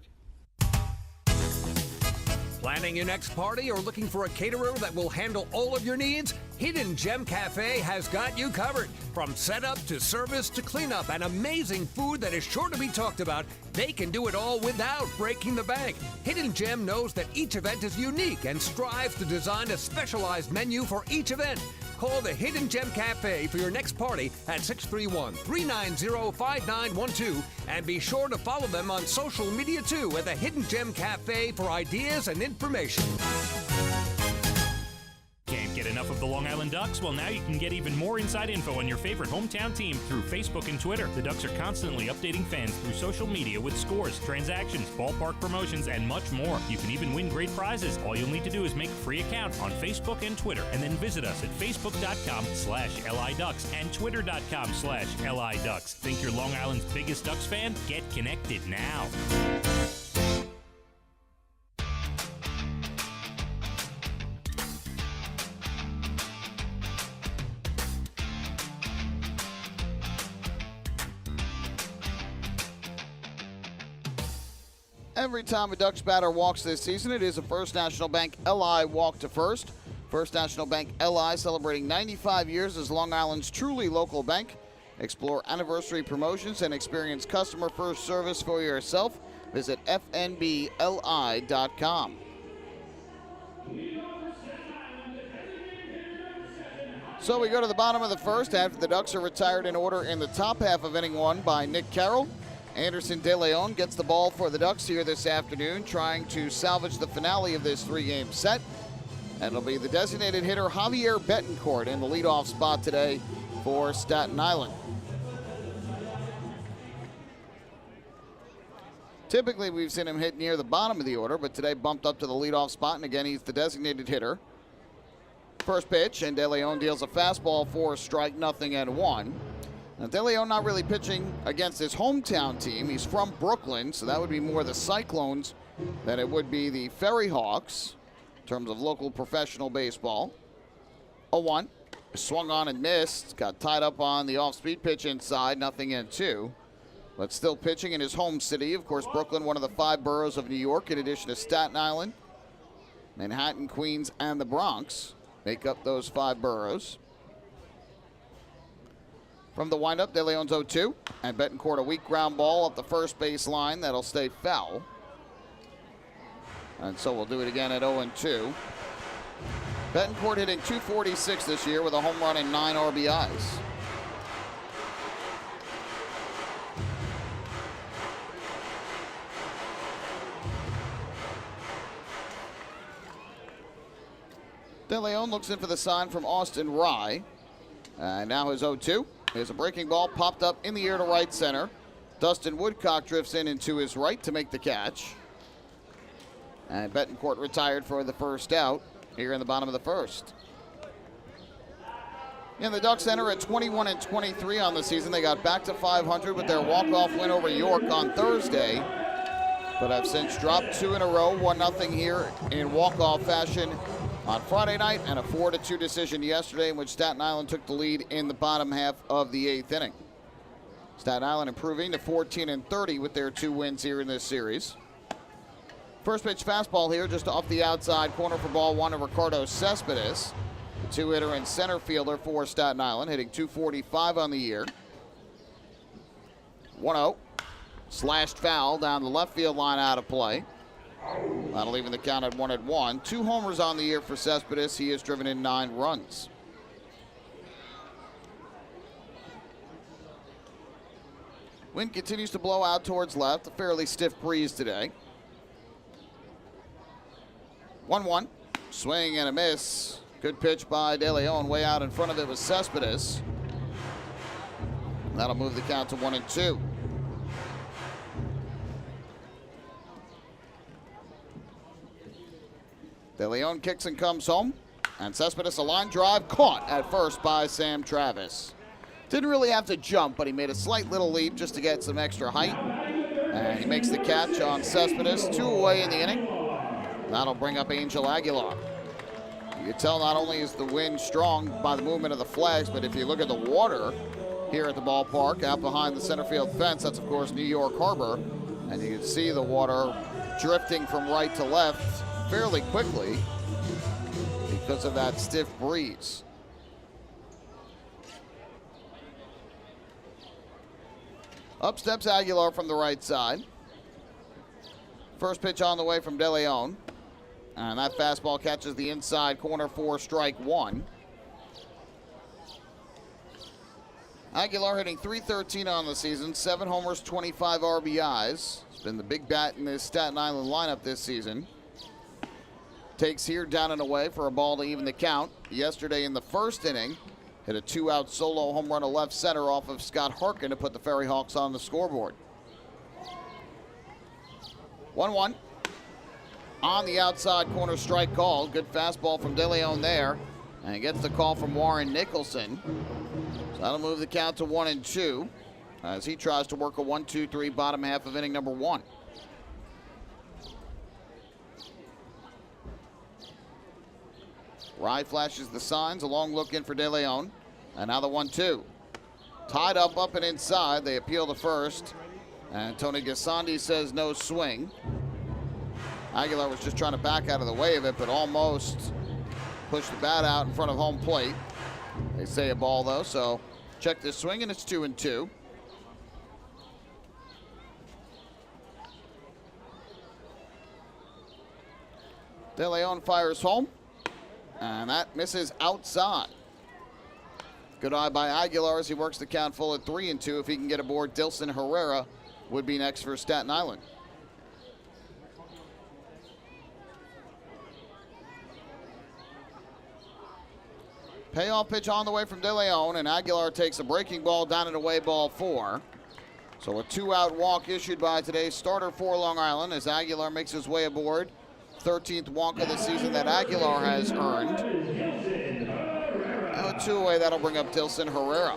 Planning your next party or looking for a caterer that will handle all of your needs? Hidden Gem Cafe has got you covered. From setup to service to cleanup and amazing food that is sure to be talked about, they can do it all without breaking the bank. Hidden Gem knows that each event is unique and strives to design a specialized menu for each event. Call the Hidden Gem Cafe for your next party at 631-390-5912 and be sure to follow them on social media too at the Hidden Gem Cafe for ideas and information. Game Get enough of the Long Island Ducks? Well, now you can get even more inside info on your favorite hometown team through Facebook and Twitter. The Ducks are constantly updating fans through social media with scores, transactions, ballpark promotions, and much more. You can even win great prizes. All you'll need to do is make a free account on Facebook and Twitter, and then visit us at facebook.com/LIDucks and twitter.com/LIDucks. Think you're Long Island's biggest Ducks fan? Get connected now. Every time a Ducks batter walks this season, it is a First National Bank LI walk to first. First National Bank LI celebrating 95 years as Long Island's truly local bank. Explore anniversary promotions and experience customer-first service for yourself. Visit fnbli.com. So we go to the bottom of the first after the Ducks are retired in order in the top half of inning one by Nick Carroll. Anderson De Leon gets the ball for the Ducks here this afternoon, trying to salvage the finale of this three-game set. And it'll be the designated hitter Javier Betancourt in the leadoff spot today for Staten Island. Typically, we've seen him hit near the bottom of the order, but today bumped up to the leadoff spot, and again, he's the designated hitter. First pitch, and De Leon deals a fastball for a strike, 0-1. Now, De Leon not really pitching against his hometown team. He's from Brooklyn, so that would be more the Cyclones than it would be the FerryHawks in terms of local professional baseball. 0-1. Swung on and missed. Got tied up on the off-speed pitch inside, 0-2. But still pitching in his home city. Of course, Brooklyn, one of the 5 boroughs of New York, in addition to Staten Island, Manhattan, Queens, and the Bronx, make up those 5 boroughs. From the windup, De Leon's 0-2, and Betancourt a weak ground ball up the first base line. That'll stay foul. And so we'll do it again at 0-2. Betancourt hitting .246 this year with a home run and 9 RBIs. De Leon looks in for the sign from Austin Rye. And now his 0-2. There's a breaking ball popped up in the air to right center. Dustin Woodcock drifts in and to his right to make the catch. And Betancourt retired for the first out here in the bottom of the first. And the Ducks enter at 21-23 on the season. They got back to 500 with their walk-off win over York on Thursday, but have since dropped 2 in a row, 1-0 here in walk-off fashion on Friday night, and a 4-2 decision yesterday in which Staten Island took the lead in the bottom half of the 8th inning. Staten Island improving to 14-30 with their 2 wins here in this series. First pitch fastball here just off the outside corner for ball 1 to Ricardo Cespedes, the 2-hitter and center fielder for Staten Island, hitting .245 on the year. 1-0. Slashed foul down the left field line out of play. That'll even the count at 1-1. 2 homers on the year for Cespedes. He has driven in 9 runs. Wind continues to blow out towards left. A fairly stiff breeze today. 1-1. Swing and a miss. Good pitch by De Leon. Way out in front of it was Cespedes. That'll move the count to 1-2. De Leon kicks and comes home, and Cespedes a line drive caught at first by Sam Travis. Didn't really have to jump, but he made a slight little leap just to get some extra height, and he makes the catch on Cespedes. 2 away in the inning. That'll bring up Angel Aguilar. You can tell not only is the wind strong by the movement of the flags, but if you look at the water here at the ballpark out behind the center field fence, that's of course New York Harbor, and you can see the water drifting from right to left fairly quickly because of that stiff breeze. Up steps Aguilar from the right side. First pitch on the way from De Leon. And that fastball catches the inside corner for strike 1. Aguilar hitting .313 on the season, 7 homers, 25 RBIs. He's been the big bat in this Staten Island lineup this season. takes here down and away for a ball to even the count. Yesterday in the first inning, hit a 2-out solo home run to left center off of Scott Harkin to put the FerryHawks on the scoreboard. 1-1. On the outside corner strike call. Good fastball from De Leon there. And gets the call from Warren Nicholson. So that'll move the count to 1-2 as he tries to work a 1-2-3 bottom half of inning number 1. Rye flashes the signs. A long look in for De Leon. And now the 1-2. Tied up and inside. They appeal to first. And Tony Gasandi says no swing. Aguilar was just trying to back out of the way of it, but almost pushed the bat out in front of home plate. They say a ball, though, so check this swing, and it's 2-2. De Leon fires home, and that misses outside. Good eye by Aguilar as he works the count full at 3-2. If he can get aboard, Dilson Herrera would be next for Staten Island. Payoff pitch on the way from De Leon, and Aguilar takes a breaking ball down and away, ball 4. So a 2-out walk issued by today's starter for Long Island as Aguilar makes his way aboard. 13th walk of the season that Aguilar has earned. And with 2 away, that'll bring up Dilson Herrera.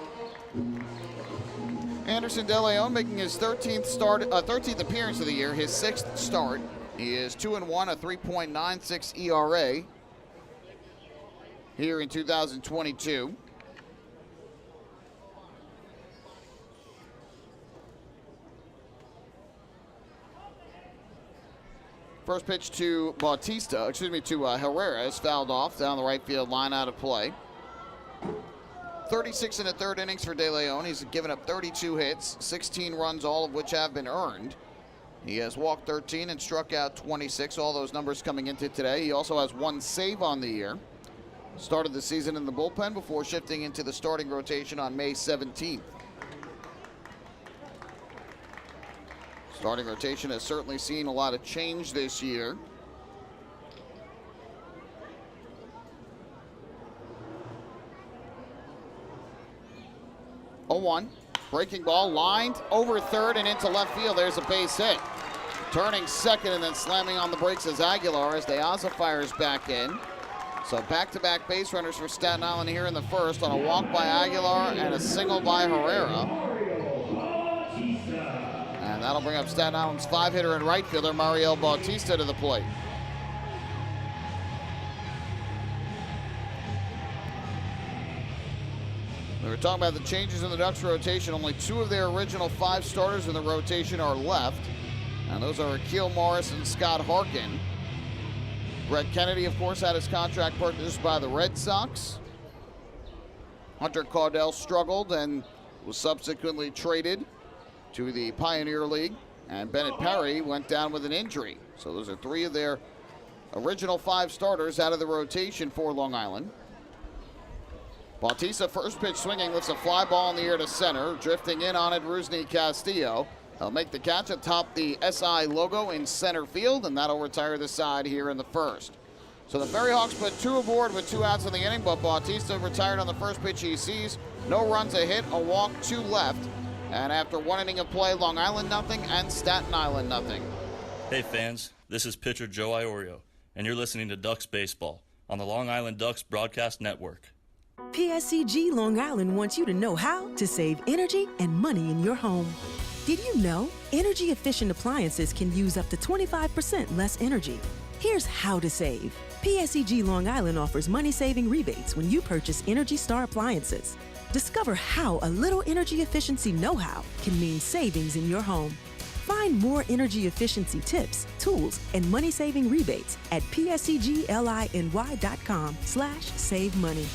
Anderson De Leon making his 13th appearance of the year, his 6th start. He is 2-1, a 3.96 ERA. Here in 2022. First pitch to Herrera is fouled off down the right field line, out of play. 36 and a third innings for De Leon. He's given up 32 hits, 16 runs, all of which have been earned. He has walked 13 and struck out 26, all those numbers coming into today. He also has 1 save on the year. Started the season in the bullpen before shifting into the starting rotation on May 17th. Starting rotation has certainly seen a lot of change this year. Oh, 1. Breaking ball lined over third and into left field. There's a base hit. Turning second and then slamming on the brakes is Aguilar as De Aza fires back in. So back-to-back base runners for Staten Island here in the first on a walk by Aguilar and a single by Herrera. And that'll bring up Staten Island's 5-hitter and right fielder Mariel Bautista to the plate. We were talking about the changes in the Ducks rotation. Only 2 of their original 5 starters in the rotation are left. And those are Akil Morris and Scott Harkin. Brett Kennedy, of course, had his contract purchased by the Red Sox. Hunter Caudell struggled and was subsequently traded to the Pioneer League. And Bennett Perry went down with an injury. So those are 3 of their original 5 starters out of the rotation for Long Island. Bautista, first pitch swinging, lifts a fly ball in the air to center. Drifting in on it, Rusney Castillo. They'll make the catch atop the SI logo in center field, and that'll retire the side here in the first. So the FerryHawks put 2 aboard with 2 outs in the inning, but Bautista retired on the first pitch he sees. No runs, a hit, a walk, 2 left. And after 1 inning of play, Long Island nothing and Staten Island nothing. Hey fans, this is pitcher Joe Iorio, and you're listening to Ducks Baseball on the Long Island Ducks Broadcast Network. PSCG Long Island wants you to know how to save energy and money in your home. Did you know energy-efficient appliances can use up to 25% less energy? Here's how to save. PSEG Long Island offers money-saving rebates when you purchase Energy Star appliances. Discover how a little energy efficiency know-how can mean savings in your home. Find more energy efficiency tips, tools, and money-saving rebates at pscgliny.com/save money.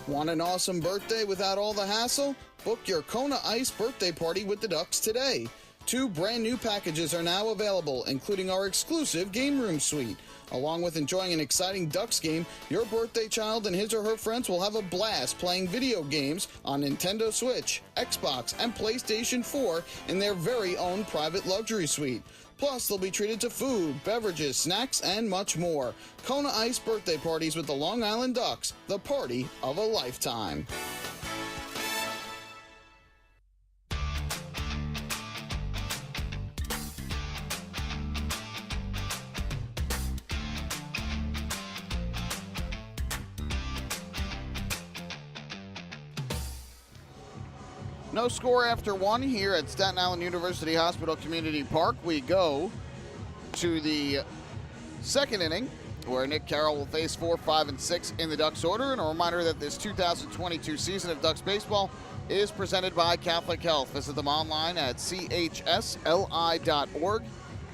Want an awesome birthday without all the hassle? Book your Kona Ice birthday party with the Ducks today. 2 brand new packages are now available, including our exclusive game room suite. Along with enjoying an exciting Ducks game, your birthday child and his or her friends will have a blast playing video games on Nintendo Switch, Xbox, and PlayStation 4 in their very own private luxury suite. Plus, they'll be treated to food, beverages, snacks, and much more. Kona Ice birthday parties with the Long Island Ducks, the party of a lifetime. No score after one here at Staten Island University Hospital Community Park. We go to the second inning, where Nick Carroll will face 4, 5, and 6 in the Ducks order. And a reminder that this 2022 season of Ducks baseball is presented by Catholic Health. Visit them online at chsli.org.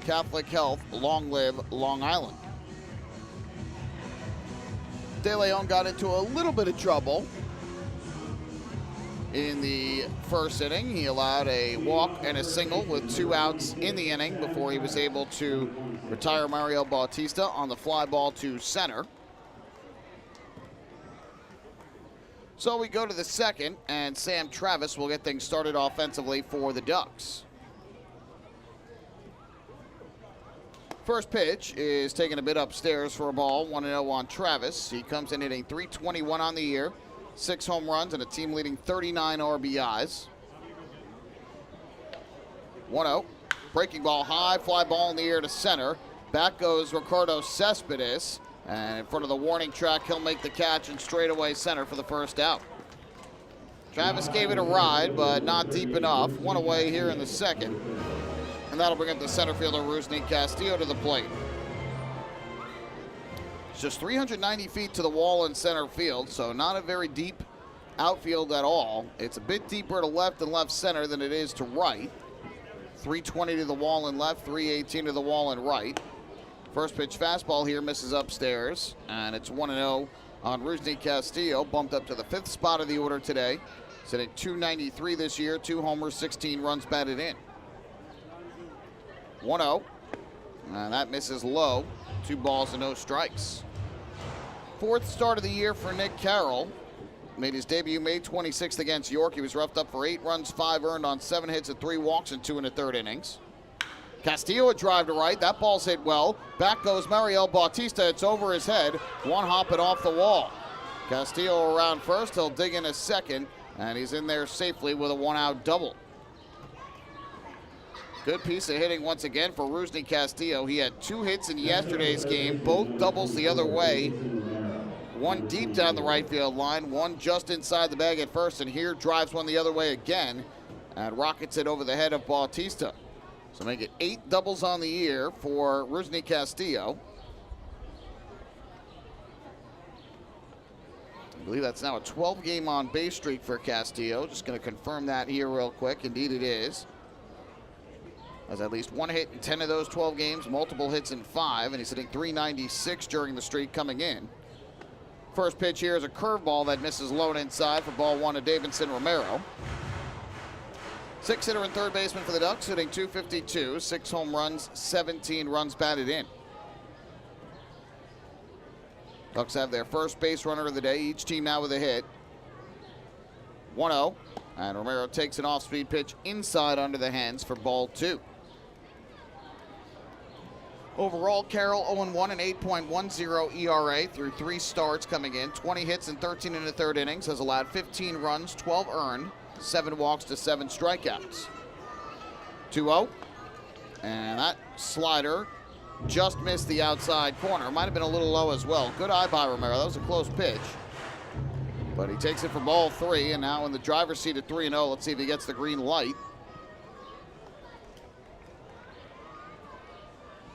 Catholic Health, long live Long Island. De Leon got into a little bit of trouble in the first inning. He allowed a walk and a single with 2 outs in the inning before he was able to retire Mario Bautista on the fly ball to center. So we go to the second, and Sam Travis will get things started offensively for the Ducks. First pitch is taken a bit upstairs for a ball, 1-0 on Travis. He comes in hitting .321 on the year, 6 home runs, and a team-leading 39 RBIs. 1-0. Breaking ball high, fly ball in the air to center. Back goes Ricardo Cespedes, and in front of the warning track, he'll make the catch and straightaway center for the first out. Travis gave it a ride, but not deep enough. 1 away here in the second, and that'll bring up the center fielder, Rusney Castillo, to the plate. It's just 390 feet to the wall in center field, so not a very deep outfield at all. It's a bit deeper to left and left center than it is to right. 320 to the wall in left, 318 to the wall in right. First pitch fastball here misses upstairs, and it's 1-0 on Rusney Castillo, bumped up to the 5th spot of the order today. Sitting .293 this year, 2 homers, 16 runs batted in. 1-0, and that misses low. 2 balls and no strikes. 4th start of the year for Nick Carroll. Made his debut May 26th against York. He was roughed up for 8 runs, 5 earned on 7 hits and 3 walks in 2 1/3 innings. Castillo a drive to right. That ball's hit well. Back goes Mario Bautista. It's over his head. 1 hop it off the wall. Castillo around first. He'll dig in a second, and he's in there safely with a 1-out double. Good piece of hitting once again for Rusney Castillo. He had 2 hits in yesterday's game, both doubles the other way. 1 deep down the right field line, 1 just inside the bag at first, and here drives 1 the other way again and rockets it over the head of Bautista. So make it 8 doubles on the year for Rusney Castillo. I believe that's now a 12-game on-base streak for Castillo. Just going to confirm that here real quick. Indeed it is. Has at least 1 hit in 10 of those 12 games, multiple hits in 5, and he's hitting .396 during the streak coming in. First pitch here is a curveball that misses low and inside for ball 1 to Davidson Romero. 6-hitter and third baseman for the Ducks, hitting .252, 6 home runs, 17 runs batted in. Ducks have their first base runner of the day, each team now with a hit. 1-0, and Romero takes an off-speed pitch inside under the hands for ball 2. Overall, Carroll 0-1, an 8.10 ERA through 3 starts coming in. 20 hits and 13 1/3 innings, has allowed 15 runs, 12 earned, 7 walks to 7 strikeouts. 2-0, and that slider just missed the outside corner. Might have been a little low as well. Good eye by Romero. That was a close pitch, but he takes it for ball 3, and now in the driver's seat at 3-0. Let's see if he gets the green light.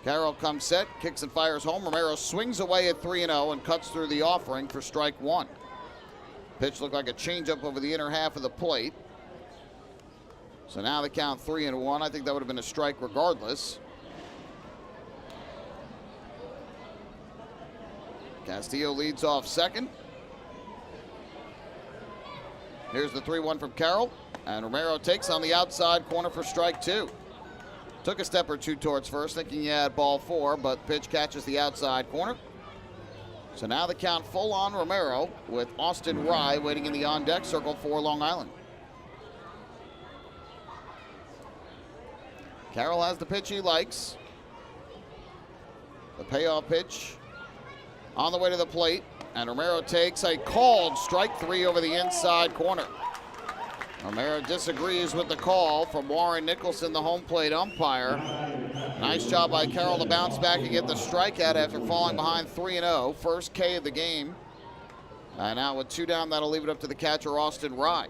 Carroll comes set, kicks and fires home. Romero swings away at 3-0 and cuts through the offering for strike 1. Pitch looked like a changeup over the inner half of the plate. So now the count 3-1. I think that would have been a strike regardless. Castillo leads off second. Here's the 3-1 from Carroll, and Romero takes on the outside corner for strike 2. Took a step or 2 towards first, thinking he had ball 4, but pitch catches the outside corner. So now the count full on Romero with Austin Rye waiting in the on-deck circle for Long Island. Carroll has the pitch he likes. The payoff pitch on the way to the plate, and Romero takes a called strike three over the inside corner. Romero disagrees with the call from Warren Nicholson, the home plate umpire. Nice job by Carroll to bounce back and get the strikeout after falling behind 3-0. First K of the game. And now with 2 down, that'll leave it up to the catcher, Austin Rye.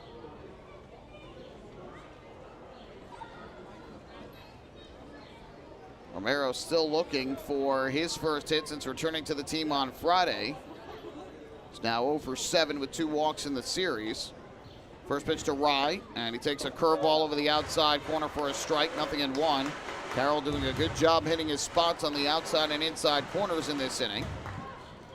Romero still looking for his first hit since returning to the team on Friday. He's now 0 for 7 with 2 walks in the series. First pitch to Rye, and he takes a curveball over the outside corner for a strike, 0-1. Carroll doing a good job hitting his spots on the outside and inside corners in this inning.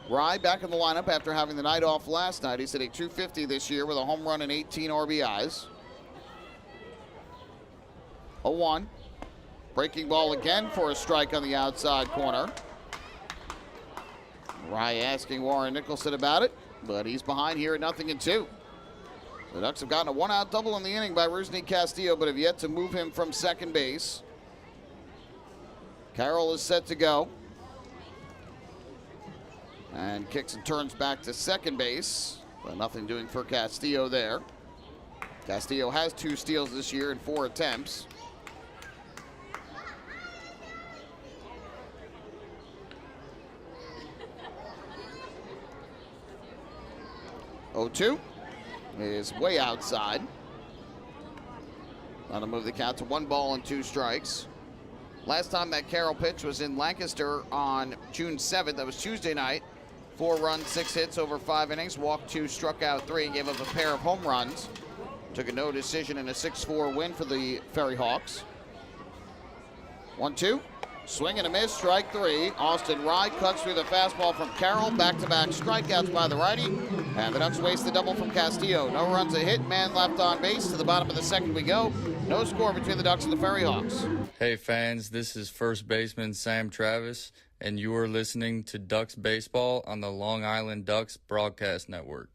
Rye back in the lineup after having the night off last night. He's hit a .250 this year with a home run and 18 RBIs. 0-1. Breaking ball again for a strike on the outside corner. Rye asking Warren Nicholson about it, but he's behind here at 0-2. The Ducks have gotten a 1-out double in the inning by Rusney Castillo, but have yet to move him from second base. Carroll is set to go. And kicks and turns back to second base, but nothing doing for Castillo there. Castillo has 2 steals this year in 4 attempts. (0-2) is way outside. That'll move the count to 1 ball and 2 strikes. Last time that Carroll pitch was in Lancaster on June 7th. That was Tuesday night. 4 runs, 6 hits over 5 innings. Walked 2, struck out 3, gave up a pair of home runs. Took a no decision in a 6-4 win for the FerryHawks. 1-2. Swing and a miss, strike 3. Austin Rye cuts through the fastball from Carroll. Back-to-back strikeouts by the righty. And the Ducks waste the double from Castillo. No runs, a hit, man left on base. To the bottom of the second we go. No score between the Ducks and the FerryHawks. Hey fans, this is first baseman Sam Travis, and you are listening to Ducks Baseball on the Long Island Ducks Broadcast Network.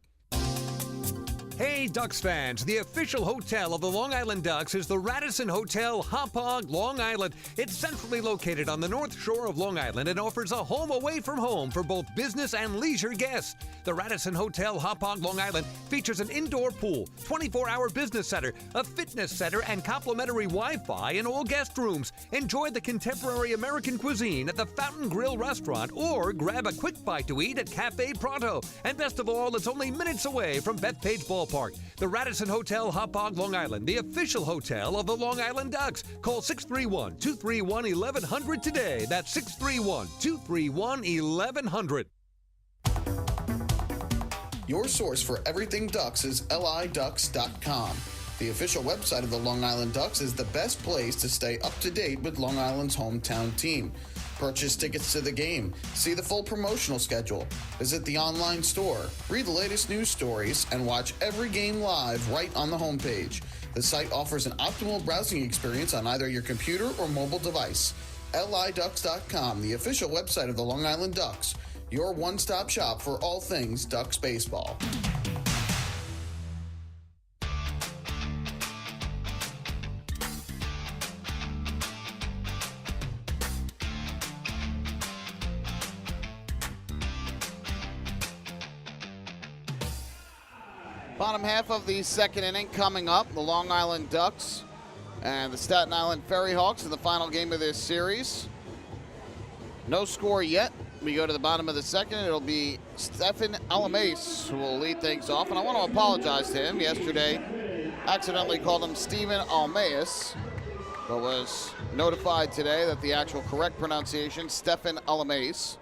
Hey, Ducks fans, the official hotel of the Long Island Ducks is the Radisson Hotel, Hauppauge, Long Island. It's centrally located on the North Shore of Long Island and offers a home away from home for both business and leisure guests. The Radisson Hotel, Hauppauge, Long Island features an indoor pool, 24-hour business center, a fitness center, and complimentary Wi-Fi in all guest rooms. Enjoy the contemporary American cuisine at the Fountain Grill restaurant or grab a quick bite to eat at Cafe Pronto. And best of all, it's only minutes away from Bethpage Ballpark. The Radisson Hotel, Hauppauge, Long Island, the official hotel of the Long Island Ducks. Call 631-231-1100 today. That's 631-231-1100. Your source for everything Ducks is liducks.com. The official website of the Long Island Ducks is the best place to stay up to date with Long Island's hometown team. Purchase tickets to the game, see the full promotional schedule, visit the online store, read the latest news stories, and watch every game live right on the homepage. The site offers an optimal browsing experience on either your computer or mobile device. liducks.com, the official website of the Long Island Ducks, your one-stop shop for all things Ducks baseball. Bottom half of the second inning coming up. The Long Island Ducks and the Staten Island FerryHawks in the final game of this series. No score yet. We go to the bottom of the second. It'll be Stephen Alamace who will lead things off. And I want to apologize to him. Yesterday, accidentally called him Stephen Almaeus, but was notified today that the actual correct pronunciation, Stephen Alamace.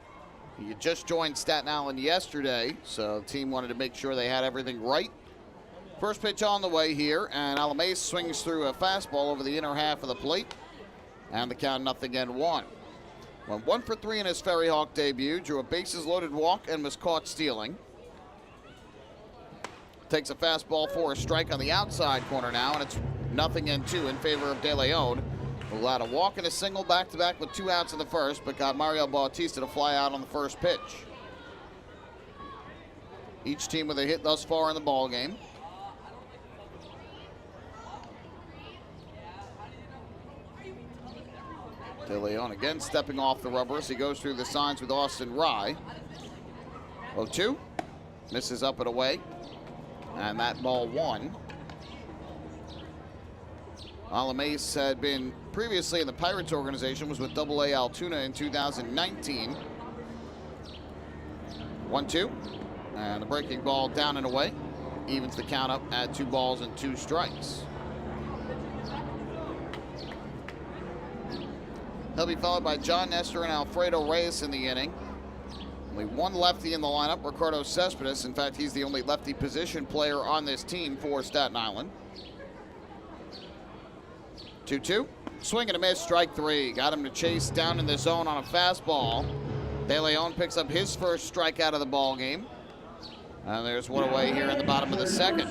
He just joined Staten Island yesterday, so the team wanted to make sure they had everything right. First pitch on the way here, and Alamace swings through a fastball over the inner half of the plate, and the count 0-1. Went 1 for 3 in his FerryHawk debut, drew a bases-loaded walk, and was caught stealing. Takes a fastball for a strike on the outside corner now, and it's 0-2 in favor of De Leon. Allowed a walk and a single back-to-back with 2 outs in the first, but got Mario Bautista to fly out on the first pitch. Each team with a hit thus far in the ballgame. De Leon again stepping off the rubber as he goes through the signs with Austin Rye. 0-2. Misses up and away. And that ball 1. Alamace had been previously in the Pirates organization, was with AA Altoona in 2019. 1-2. And the breaking ball down and away. Evens the count up at 2 balls and 2 strikes. He'll be followed by John Nestor and Alfredo Reyes in the inning. Only one lefty in the lineup, Ricardo Cespedes. In fact, he's the only lefty position player on this team for Staten Island. 2-2. Swing and a miss, strike 3. Got him to chase down in the zone on a fastball. De Leon picks up his first strikeout of the ball game. And there's one away here in the bottom of the second.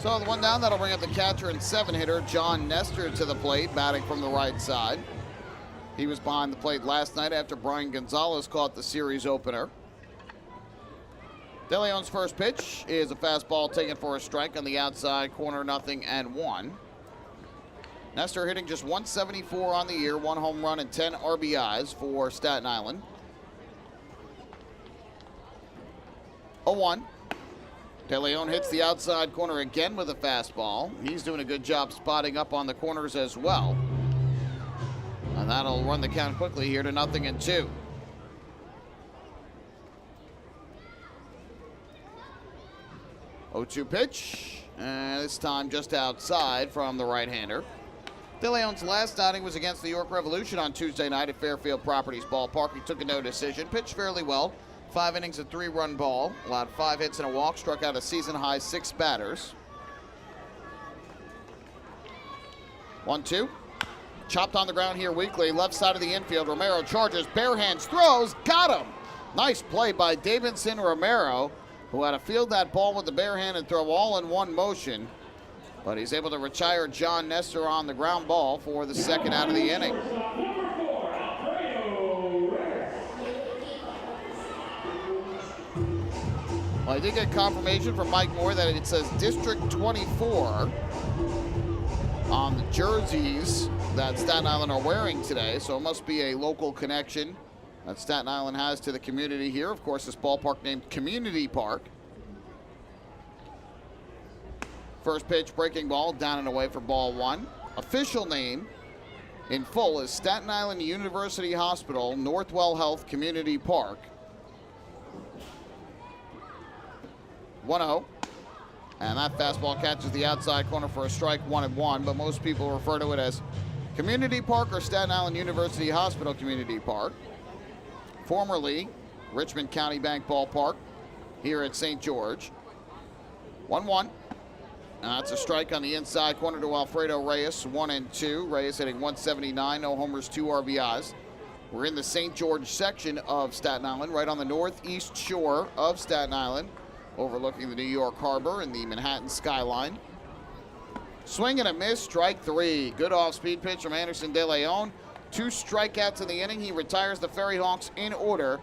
So the one down, that'll bring up the catcher and 7-hitter, John Nestor, to the plate, batting from the right side. He was behind the plate last night after Brian Gonzalez caught the series opener. De Leon's first pitch is a fastball taken for a strike on the outside corner, 0-1. Nestor hitting just 174 on the year, 1 home run and 10 RBIs for Staten Island. 0-1. De Leon hits the outside corner again with a fastball. He's doing a good job spotting up on the corners as well. And that'll run the count quickly here to 0-2. Oh-2 pitch, and this time just outside from the right-hander. De Leon's last outing was against the York Revolution on Tuesday night at Fairfield Properties Ballpark. He took a no decision, pitched fairly well. 5 innings, a 3-run ball, allowed 5 hits and a walk, struck out a season-high 6 batters. 1-2. Chopped on the ground here weakly, left side of the infield. Romero charges, bare hands, throws, got him! Nice play by Davidson Romero, who had to field that ball with the bare hand and throw all in one motion. But he's able to retire John Nestor on the ground ball for the second out of the inning. Well, I did get confirmation from Mike Moore that it says District 24 on the jerseys that Staten Island are wearing today, so it must be a local connection that Staten Island has to the community here. Of course, this ballpark named Community Park. First pitch, breaking ball, down and away for ball 1. Official name in full is Staten Island University Hospital, Northwell Health Community Park. 1-0. And that fastball catches the outside corner for a strike, 1-1, but most people refer to it as Community Park or Staten Island University Hospital Community Park. Formerly Richmond County Bank Ballpark here at St. George. 1-1. That's a strike on the inside corner to Alfredo Reyes, 1-2. Reyes hitting 179, no homers, 2 RBIs. We're in the St. George section of Staten Island, right on the northeast shore of Staten Island, overlooking the New York Harbor and the Manhattan skyline. Swing and a miss, strike 3. Good off-speed pitch from Anderson De Leon. 2 strikeouts in the inning. He retires the FerryHawks in order,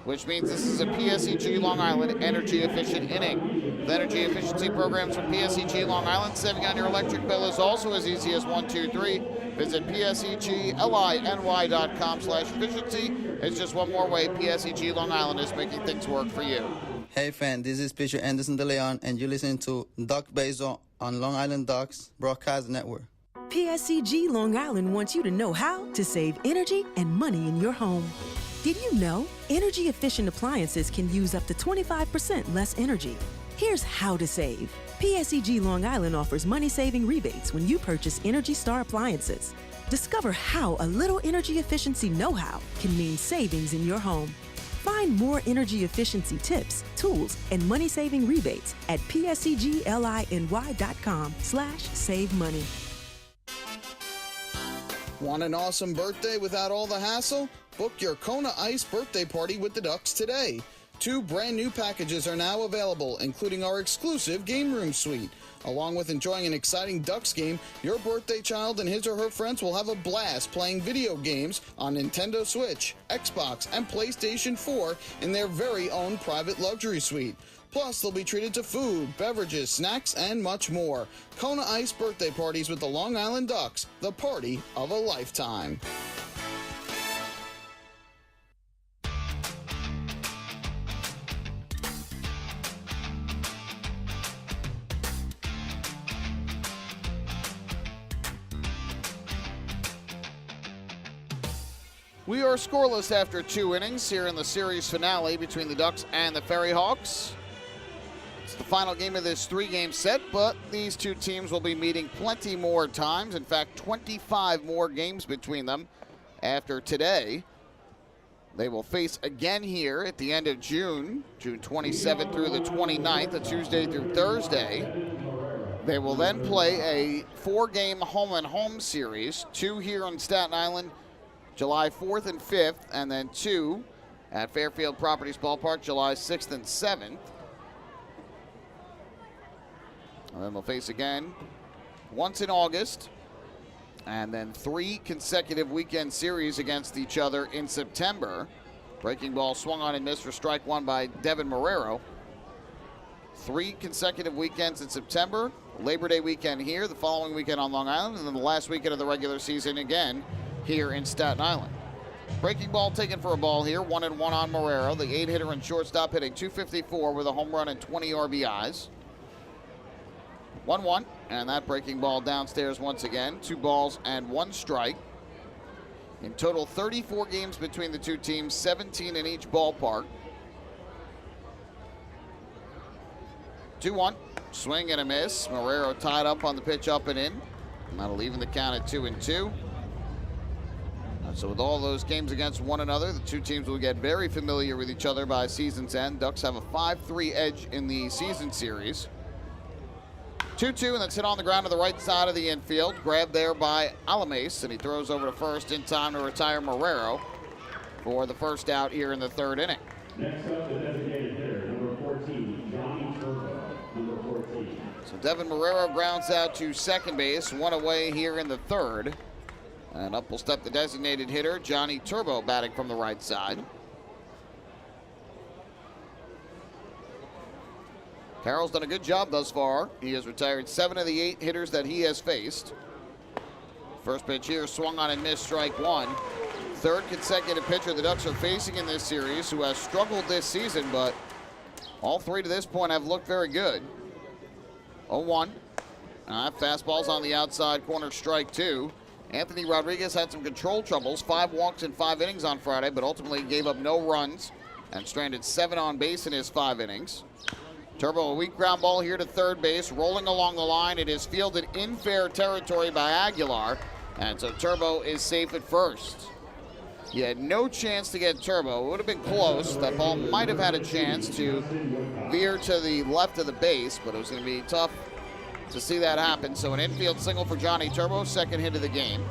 which means this is a PSEG Long Island energy-efficient inning. With energy efficiency programs from PSEG Long Island, saving on your electric bill is also as easy as 1, 2, 3. Visit PSEGLINY.com/efficiency. It's just one more way PSEG Long Island is making things work for you. Hey fan, this is pitcher Anderson De Leon, and you're listening to Duck Baseball on Long Island Ducks Broadcast Network. PSCG Long Island wants you to know how to save energy and money in your home. Did you know energy-efficient appliances can use up to 25% less energy? Here's how to save. PSEG Long Island offers money-saving rebates when you purchase Energy Star appliances. Discover how a little energy efficiency know-how can mean savings in your home. Find more energy efficiency tips, tools, and money-saving rebates at pscgliny.com/save money. Want an awesome birthday without all the hassle? Book your Kona Ice birthday party with the Ducks today. 2 brand new packages are now available, including our exclusive Game Room Suite. Along with enjoying an exciting Ducks game, your birthday child and his or her friends will have a blast playing video games on Nintendo Switch, Xbox, and PlayStation 4 in their very own private luxury suite. Plus, they'll be treated to food, beverages, snacks, and much more. Kona Ice birthday parties with the Long Island Ducks, the party of a lifetime. We are scoreless after 2 innings here in the series finale between the Ducks and the FerryHawks. It's the final game of this 3-game set, but these two teams will be meeting plenty more times. In fact, 25 more games between them after today. They will face again here at the end of June 27th through the 29th, a Tuesday through Thursday. They will then play a 4-game home-and-home series, 2 here on Staten Island, July 4th and 5th, and then 2 at Fairfield Properties Ballpark, July 6th and 7th. And then they'll face again once in August, and then 3 consecutive weekend series against each other in September. Breaking ball swung on and missed for strike 1 by Devin Marrero. 3 consecutive weekends in September, Labor Day weekend here, the following weekend on Long Island, and then the last weekend of the regular season again here in Staten Island. Breaking ball taken for a ball here, 1-1 on Marrero. The 8-hitter and shortstop hitting .254 with a home run and 20 RBIs. 1-1, and that breaking ball downstairs once again. 2 balls and 1 strike. In total, 34 games between the two teams, 17 in each ballpark. 2-1, swing and a miss. Marrero tied up on the pitch up and in. And that'll even the count at 2-2. So with all those games against one another, the two teams will get very familiar with each other by season's end. Ducks have a 5-3 edge in the season series. 2-2, and that's hit on the ground to the right side of the infield. Grabbed there by Alames, and he throws over to first in time to retire Marrero for the first out here in the 3rd inning. Next up, the designated hitter, number 14, Johnny Turbo, number 14. So Devin Marrero grounds out to second base, 1 away here in the 3rd. And up will step the designated hitter, Johnny Turbo, batting from the right side. Carroll's done a good job thus far. He has retired 7 of the 8 hitters that he has faced. First pitch here, swung on and missed, strike 1. 3rd consecutive pitcher the Ducks are facing in this series, who has struggled this season, but all 3 to this point have looked very good. 0-1. Fastball's on the outside corner, strike 2. Anthony Rodriguez had some control troubles, 5 walks in 5 innings on Friday, but ultimately gave up no runs and stranded 7 on base in his 5 innings. Turbo, a weak ground ball here to third base, rolling along the line. It is fielded in fair territory by Aguilar, and so Turbo is safe at first. He had no chance to get Turbo. It would have been close. That ball might have had a chance to veer to the left of the base, but it was going to be tough to see that happen. So an infield single for Johnny Turbo, 2nd hit of the game.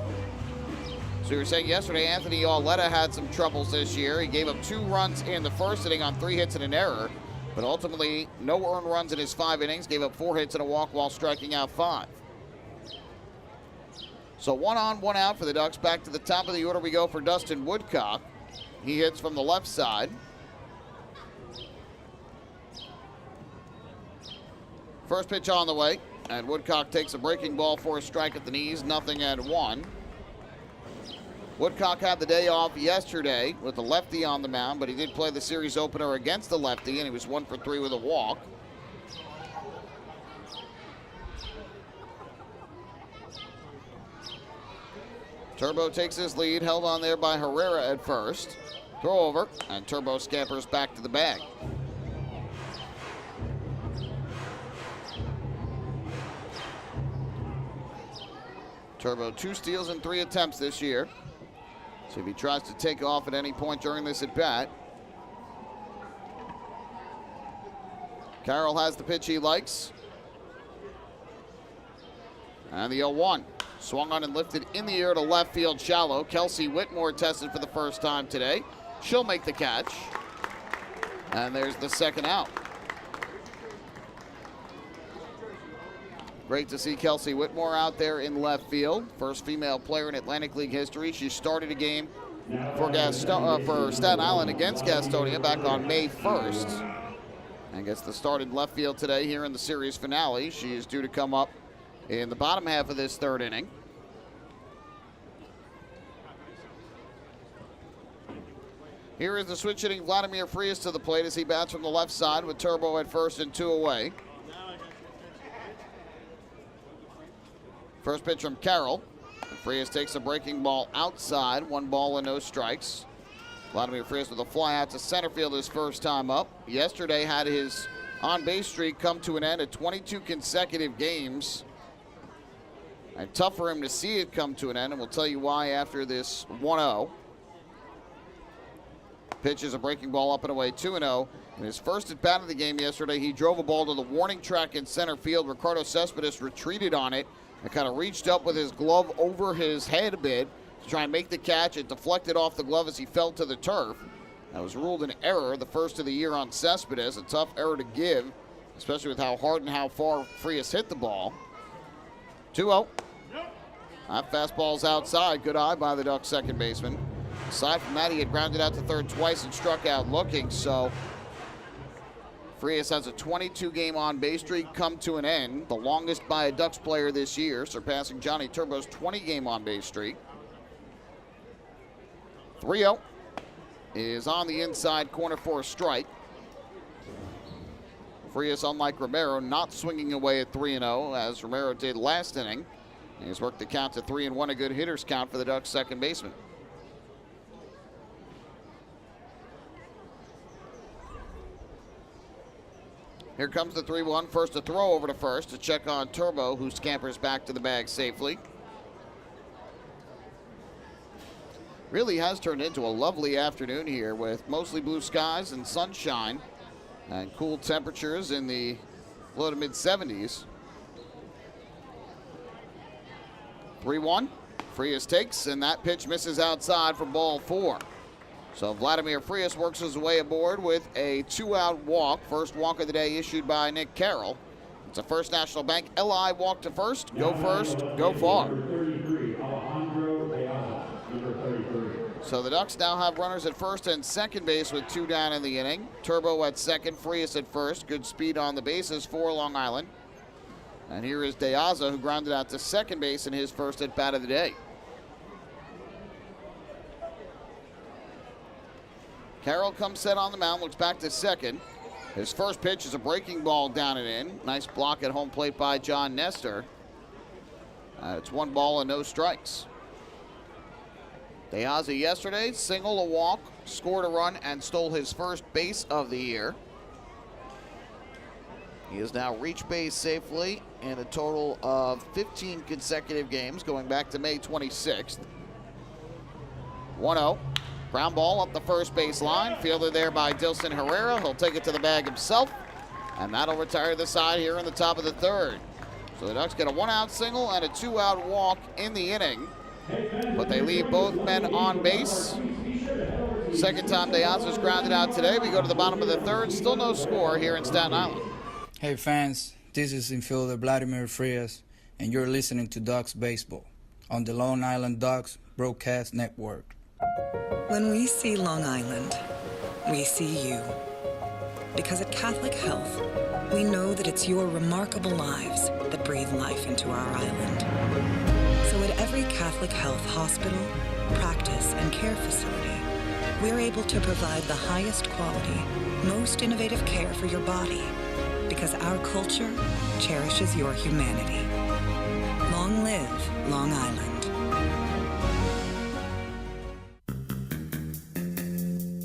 So we were saying yesterday, Anthony Auletta had some troubles this year. He gave up 2 runs in the 1st inning on 3 hits and an error, but ultimately no earned runs in his 5 innings, gave up 4 hits and a walk while striking out 5. So 1 on, 1 out for the Ducks. Back to the top of the order we go for Dustin Woodcock. He hits from the left side. First pitch on the way. And Woodcock takes a breaking ball for a strike at the knees, 0-1. Woodcock had the day off yesterday with the lefty on the mound, but he did play the series opener against the lefty, and he was 1 for 3 with a walk. Turbo takes his lead, held on there by Herrera at first. Throw over, and Turbo scampers back to the bag. Turbo 2 steals in 3 attempts this year. So if he tries to take off at any point during this at bat. Carroll has the pitch he likes. And the 0-1. Swung on and lifted in the air to left field shallow. Kelsey Whitmore tested for the first time today. She'll make the catch. And there's the second out. Great to see Kelsey Whitmore out there in left field. First female player in Atlantic League history. She started a game for Staten Island against Gastonia back on May 1st. And gets the start in left field today here in the series finale. She is due to come up in the bottom half of this third inning. Here is the switch hitting Vladimir Frias to the plate as he bats from the left side with Turbo at first and 2 away. First pitch from Carroll. Frias takes a breaking ball outside, 1 ball and no strikes. Vladimir Frias with a fly out to center field his first time up. Yesterday had his on-base streak come to an end at 22 consecutive games. And tough for him to see it come to an end, and we'll tell you why after this 1-0. Pitch is a breaking ball up and away, 2-0. In his first at bat of the game yesterday, he drove a ball to the warning track in center field. Ricardo Cespedes retreated on it and kind of reached up with his glove over his head a bit to try and make the catch. It deflected off the glove as he fell to the turf. That was ruled an error, the first of the year on Cespedes. A tough error to give, especially with how hard and how far Frias hit the ball. 2-0. That fastball's outside. Good eye by the Ducks second baseman. Aside from that, he had grounded out to third twice and struck out looking, so Frias has a 22-game on-base streak come to an end, the longest by a Ducks player this year, surpassing Johnny Turbo's 20-game on-base streak. 3-0 is on the inside corner for a strike. Frias, unlike Romero, not swinging away at 3-0 as Romero did last inning. He's worked the count to 3-1, a good hitter's count for the Ducks second baseman. Here comes the 3-1. First to throw over to first to check on Turbo, who scampers back to the bag safely. Really has turned into a lovely afternoon here with mostly blue skies and sunshine and cool temperatures in the low to mid 70s. 3-1. Frias takes, and that pitch misses outside for ball 4. So Vladimir Frias works his way aboard with a 2-out walk. First walk of the day issued by Nick Carroll. It's a First National Bank LI walk to first. Go first, go far. So the Ducks now have runners at first and second base with 2 down in the inning. Turbo at second, Frias at first. Good speed on the bases for Long Island. And here is De Aza, who grounded out to second base in his first at bat of the day. Carroll comes set on the mound, looks back to second. His first pitch is a breaking ball down and in. Nice block at home plate by John Nestor. It's 1 ball and no strikes. De Aza yesterday, single, a walk, scored a run, and stole his first base of the year. He has now reached base safely in a total of 15 consecutive games, going back to May 26th. 1-0. Ground ball up the first base line. Fielded there by Dilson Herrera. He'll take it to the bag himself. And that'll retire the side here in the top of the third. So the Ducks get a 1-out single and a 2-out walk in the inning. But they leave both men on base. Second time De Aza's grounded out today. We go to the bottom of the third. Still no score here in Staten Island. Hey fans, this is infielder Vladimir Frias, and you're listening to Ducks Baseball on the Long Island Ducks Broadcast Network. When we see Long Island, we see you. Because at Catholic Health, we know that it's your remarkable lives that breathe life into our island. So at every Catholic Health hospital, practice, and care facility, we're able to provide the highest quality, most innovative care for your body. Because our culture cherishes your humanity. Long live Long Island.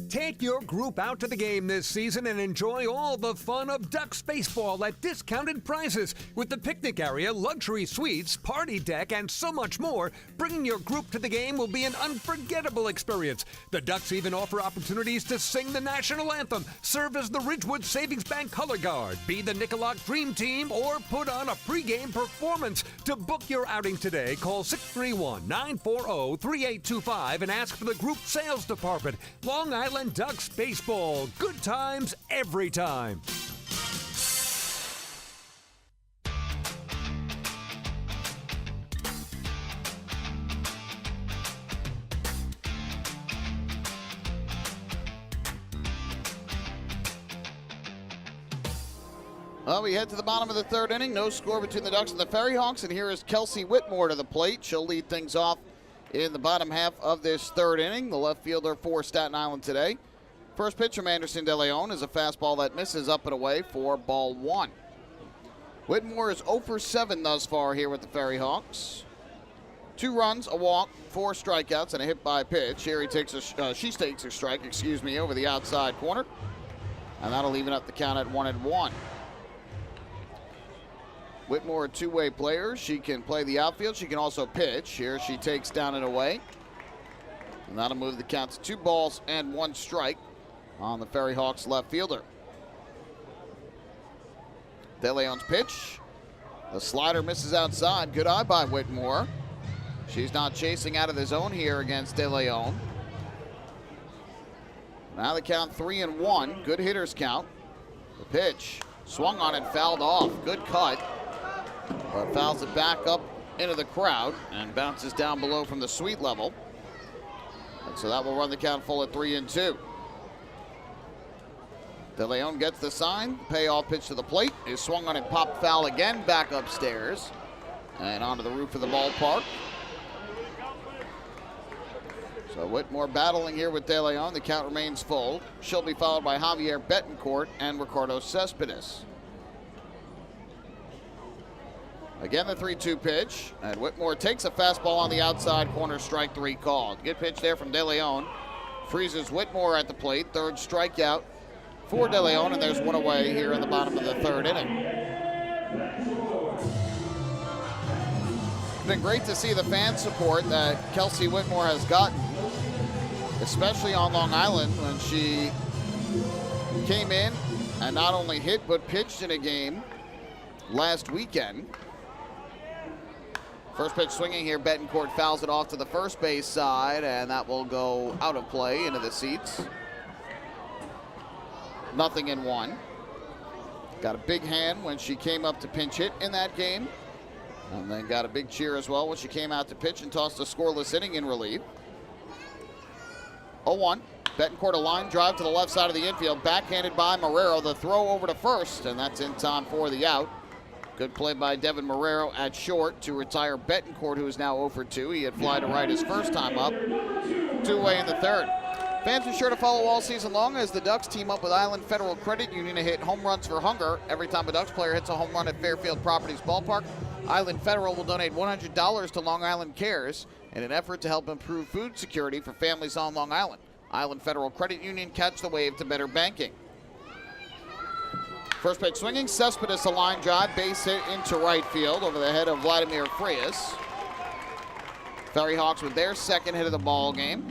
Take your group out to the game this season and enjoy all the fun of Ducks baseball at discounted prices with the picnic area, luxury suites, party deck, and so much more. Bringing your group to the game will be an unforgettable experience. The Ducks even offer opportunities to sing the national anthem, serve as the Ridgewood Savings Bank color guard, be the Nicolak Dream Team, or put on a pregame performance. To book your outing today, call 631-940-3825 and ask for the group sales department. Long Island Island Ducks baseball. Good times every time. Well, we head to the bottom of the third inning. No score between the Ducks and the FerryHawks, and here is Kelsey Whitmore to the plate. She'll lead things off in the bottom half of this third inning. The left fielder for Staten Island today. First pitch from Anderson De Leon is a fastball that misses up and away for ball one. Whitmore is 0 for 7 thus far here with the FerryHawks. 2 runs, a walk, 4 strikeouts, and a hit by pitch. Here she takes a strike, over the outside corner, and that'll even up the count at 1-1. Whitmore, a two-way player. She can play the outfield. She can also pitch. Here she takes down and away. And that'll move the count to 2 balls and 1 strike on the FerryHawks left fielder. De Leon's pitch. The slider misses outside. Good eye by Whitmore. She's not chasing out of the zone here against De Leon. Now the count 3-1. Good hitter's count. The pitch. Swung on and fouled off. Good cut. But fouls it back up into the crowd and bounces down below from the suite level. And so that will run the count full at 3-2. De Leon gets the sign. Payoff pitch to the plate is swung on and popped foul again back upstairs and onto the roof of the ballpark. So Whitmore battling here with De Leon. The count remains full. She'll be followed by Javier Betancourt and Ricardo Cespedes. Again, the 3-2 pitch, and Whitmore takes a fastball on the outside corner, strike 3 called. Good pitch there from De Leon. Freezes Whitmore at the plate. Third strikeout for De Leon, and there's one away here in the bottom of the third inning. It's been great to see the fan support that Kelsey Whitmore has gotten, especially on Long Island when she came in and not only hit but pitched in a game last weekend. First pitch swinging here, Betancourt fouls it off to the first base side, and that will go out of play into the seats. 0-1. Got a big hand when she came up to pinch hit in that game, and then got a big cheer as well when she came out to pitch and tossed a scoreless inning in relief. 0-1. Betancourt a line drive to the left side of the infield, backhanded by Marrero. The throw over to first, and that's in time for the out. Good play by Devin Marrero at short to retire Betancourt, who is now 0 for 2. He had fly to right his first time up. 2 away in the third. Fans are sure to follow all season long as the Ducks team up with Island Federal Credit Union to hit home runs for hunger. Every time a Ducks player hits a home run at Fairfield Properties Ballpark, Island Federal will donate $100 to Long Island Cares in an effort to help improve food security for families on Long Island. Island Federal Credit Union, catch the wave to better banking. First pitch swinging, Cespedes a line drive, base hit into right field over the head of Vladimir Frias. FerryHawks with their second hit of the ball game.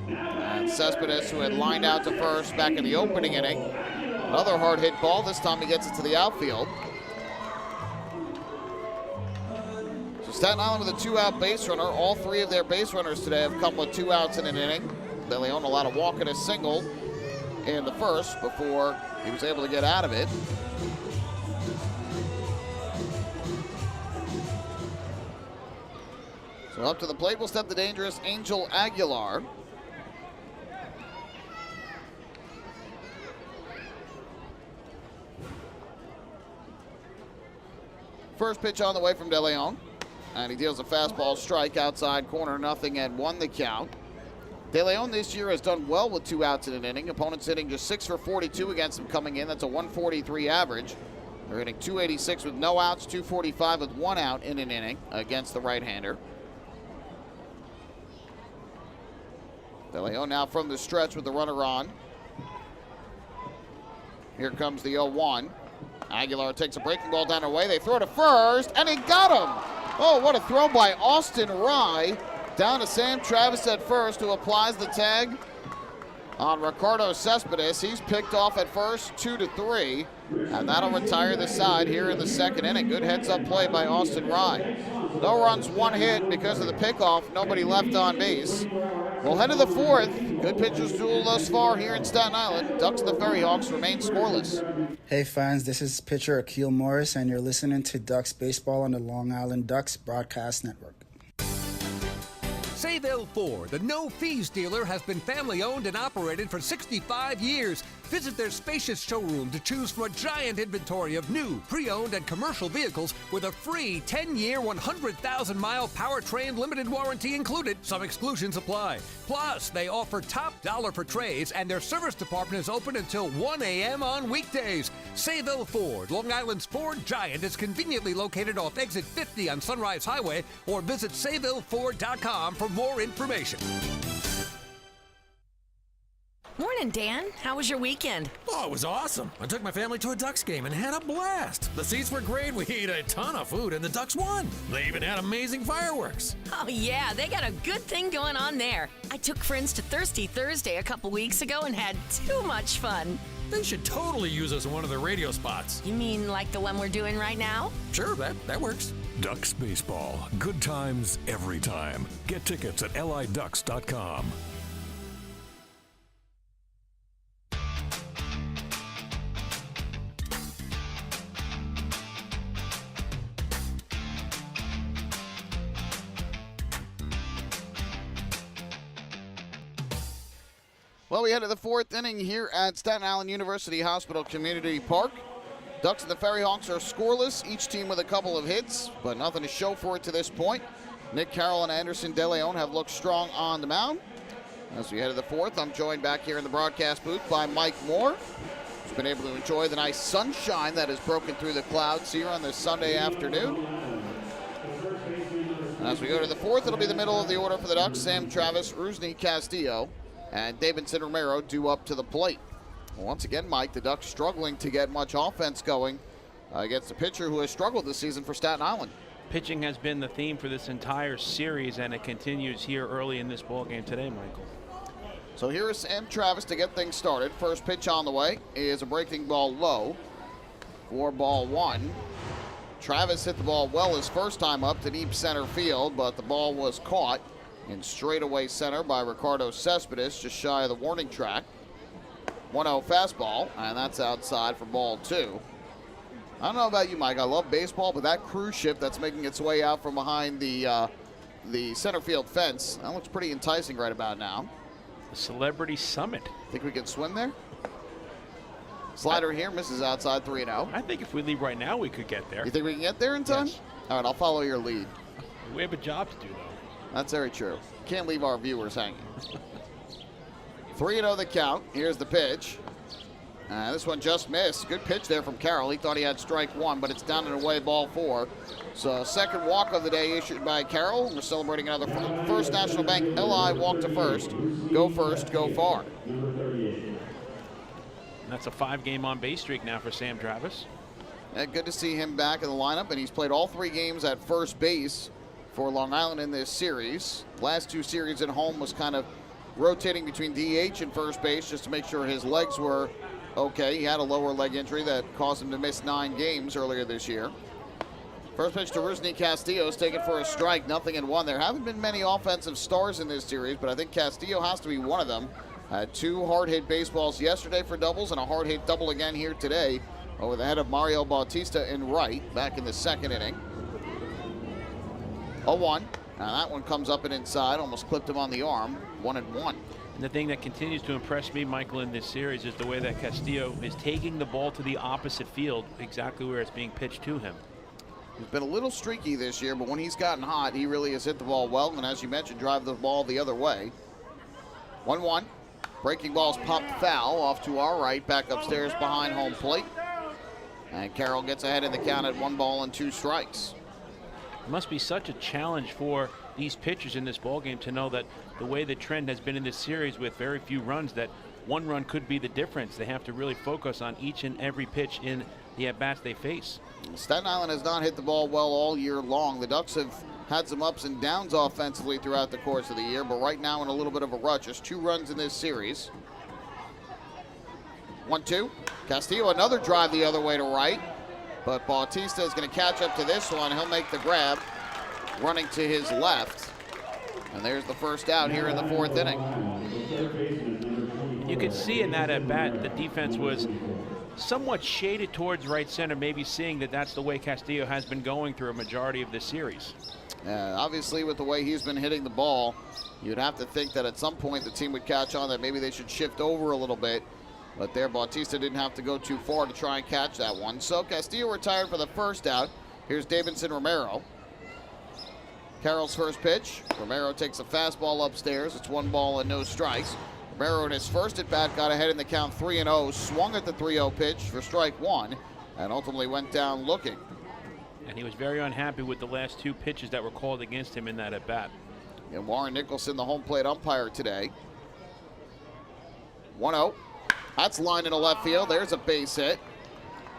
And Cespedes, who had lined out to first back in the opening inning. Another hard hit ball, this time he gets it to the outfield. So Staten Island with a 2-out base runner. All 3 of their base runners today have come with 2 outs in an inning. De Leon allowed a walk and a single in the first before he was able to get out of it. So up to the plate will step the dangerous Angel Aguilar. First pitch on the way from De Leon, and he deals a fastball strike outside corner, 0-1 the count. De Leon this year has done well with 2 outs in an inning. Opponents hitting just 6 for 42 against him coming in. That's a 143 average. They're hitting 286 with no outs, 245 with 1 out in an inning against the right-hander. De Leon now from the stretch with the runner on. Here comes the 0-1. Aguilar takes a breaking ball down her way. They throw to first, and he got him. Oh, what a throw by Austin Rye. Down to Sam Travis at first, who applies the tag on Ricardo Cespedes. He's picked off at first, 2-3, and that'll retire the side here in the second inning. Good heads-up play by Austin Rye. No runs, 1 hit because of the pickoff. Nobody left on base. We'll head to the fourth. Good pitchers duel thus far here in Staten Island. Ducks and the FerryHawks remain scoreless. Hey fans, this is pitcher Akil Morris, and you're listening to Ducks Baseball on the Long Island Ducks Broadcast Network. Sayville Ford, the no-fees dealer, has been family-owned and operated for 65 years. Visit their spacious showroom to choose from a giant inventory of new, pre-owned, and commercial vehicles with a free 10-year, 100,000-mile powertrain limited warranty included. Some exclusions apply. Plus, they offer top dollar for trades, and their service department is open until 1 a.m. on weekdays. Sayville Ford, Long Island's Ford giant, is conveniently located off Exit 50 on Sunrise Highway, or visit SayvilleFord.com for more information. Morning, Dan. How was your weekend? Oh, it was awesome. I took my family to a Ducks game and had a blast. The seats were great. We ate a ton of food, and the Ducks won. They even had amazing fireworks. Oh, yeah, they got a good thing going on there. I took friends to Thirsty Thursday a couple weeks ago and had too much fun. They should totally use us in one of their radio spots. You mean like the one we're doing right now? Sure, that works. Ducks Baseball. Good times every time. Get tickets at liducks.com. Well, we head to the fourth inning here at Staten Island University Hospital Community Park. Ducks and the FerryHawks are scoreless, each team with a couple of hits, but nothing to show for it to this point. Nick Carroll and Anderson De Leon have looked strong on the mound. As we head to the fourth, I'm joined back here in the broadcast booth by Mike Moore, who's been able to enjoy the nice sunshine that has broken through the clouds here on this Sunday afternoon. As we go to the fourth, it'll be the middle of the order for the Ducks. Sam Travis, Rusney Castillo, and Davidson Romero due up to the plate. Once again, Mike, the Ducks struggling to get much offense going against a pitcher who has struggled this season for Staten Island. Pitching has been the theme for this entire series, and it continues here early in this ballgame today, Michael. So here is Sam Travis to get things started. First pitch on the way is a breaking ball low for ball one. Travis hit the ball well his first time up to deep center field, but the ball was caught in straightaway center by Ricardo Cespedes, just shy of the warning track. 1-0 fastball, and that's outside for ball two. I don't know about you, Mike. I love baseball, but that cruise ship that's making its way out from behind the center field fence, that looks pretty enticing right about now. The Celebrity Summit. Think we can swim there? Slider here, misses outside, 3-0. I think if we leave right now, we could get there. You think we can get there in time? Yes. All right, I'll follow your lead. We have a job to do, though. That's very true. Can't leave our viewers hanging. 3-0 the count. Here's the pitch. This one just missed. Good pitch there from Carroll. He thought he had strike one, but it's down and away, ball four. So second walk of the day issued by Carroll. We're celebrating another First National Bank LI walk to first. Go first, go far. And that's a 5-game on-base streak now for Sam Travis. Yeah, good to see him back in the lineup, and he's played all 3 games at first base for Long Island in this series. Last 2 series at home was kind of rotating between DH and first base just to make sure his legs were okay. He had a lower leg injury that caused him to miss 9 games earlier this year. First pitch to Rusney Castillo is taken for a strike, 0-1. There haven't been many offensive stars in this series, but I think Castillo has to be one of them. Had 2 hard-hit baseballs yesterday for doubles and a hard-hit double again here today over the head of Mario Bautista in right back in the second inning. 0-1. Now that one comes up and inside, almost clipped him on the arm. 1-1. And the thing that continues to impress me, Michael, in this series is the way that Castillo is taking the ball to the opposite field, exactly where it's being pitched to him. He's been a little streaky this year, but when he's gotten hot, he really has hit the ball well, and as you mentioned, drive the ball the other way. 1-1. Breaking ball's popped foul off to our right, back upstairs behind home plate. And Carroll gets ahead in the count at 1 ball and 2 strikes. It must be such a challenge for these pitchers in this ballgame to know that the way the trend has been in this series with very few runs, that 1 run could be the difference. They have to really focus on each and every pitch in the at-bats they face. Staten Island has not hit the ball well all year long. The Ducks have had some ups and downs offensively throughout the course of the year, but right now in a little bit of a rut. Just 2 runs in this series. 1-2. Castillo, another drive the other way to right, but Bautista is going to catch up to this one. He'll make the grab, running to his left. And there's the first out here in the 4th inning. You could see in that at-bat the defense was somewhat shaded towards right center, maybe seeing that that's the way Castillo has been going through a majority of this series. Obviously, with the way he's been hitting the ball, you'd have to think that at some point the team would catch on that maybe they should shift over a little bit. But there, Bautista didn't have to go too far to try and catch that one. So Castillo retired for the first out. Here's Davidson Romero. Carroll's first pitch. Romero takes a fastball upstairs. It's 1 ball and no strikes. Romero in his first at-bat got ahead in the count 3-0, swung at the 3-0 pitch for strike 1, and ultimately went down looking. And he was very unhappy with the last 2 pitches that were called against him in that at-bat. And Warren Nicholson, the home plate umpire today. 1-0. That's lined into left field. There's a base hit.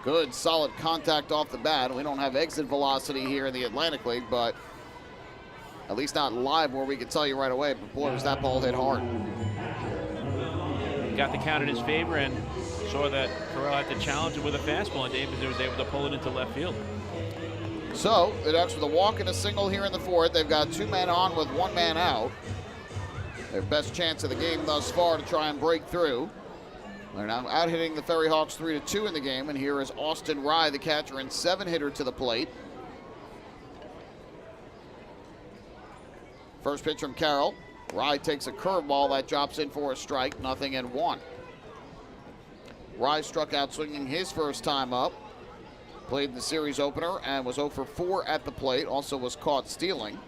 Good, solid contact off the bat. We don't have exit velocity here in the Atlantic League, but at least not live where we could tell you right away. But boy, was that ball hit hard. He got the count in his favor and saw that Farrell had to challenge him with a fastball, and Davis was able to pull it into left field. So the Ducks with a walk and a single here in the 4th. They've got 2 men on with 1 man out. Their best chance of the game thus far to try and break through. They're now out hitting the FerryHawks 3-2 in the game, and here is Austin Rye, the catcher and 7-hitter, to the plate. First pitch from Carroll. Rye takes a curveball that drops in for a strike, 0-1. Rye struck out swinging his first time up. Played the series opener and was 0 for 4 at the plate. Also was caught stealing.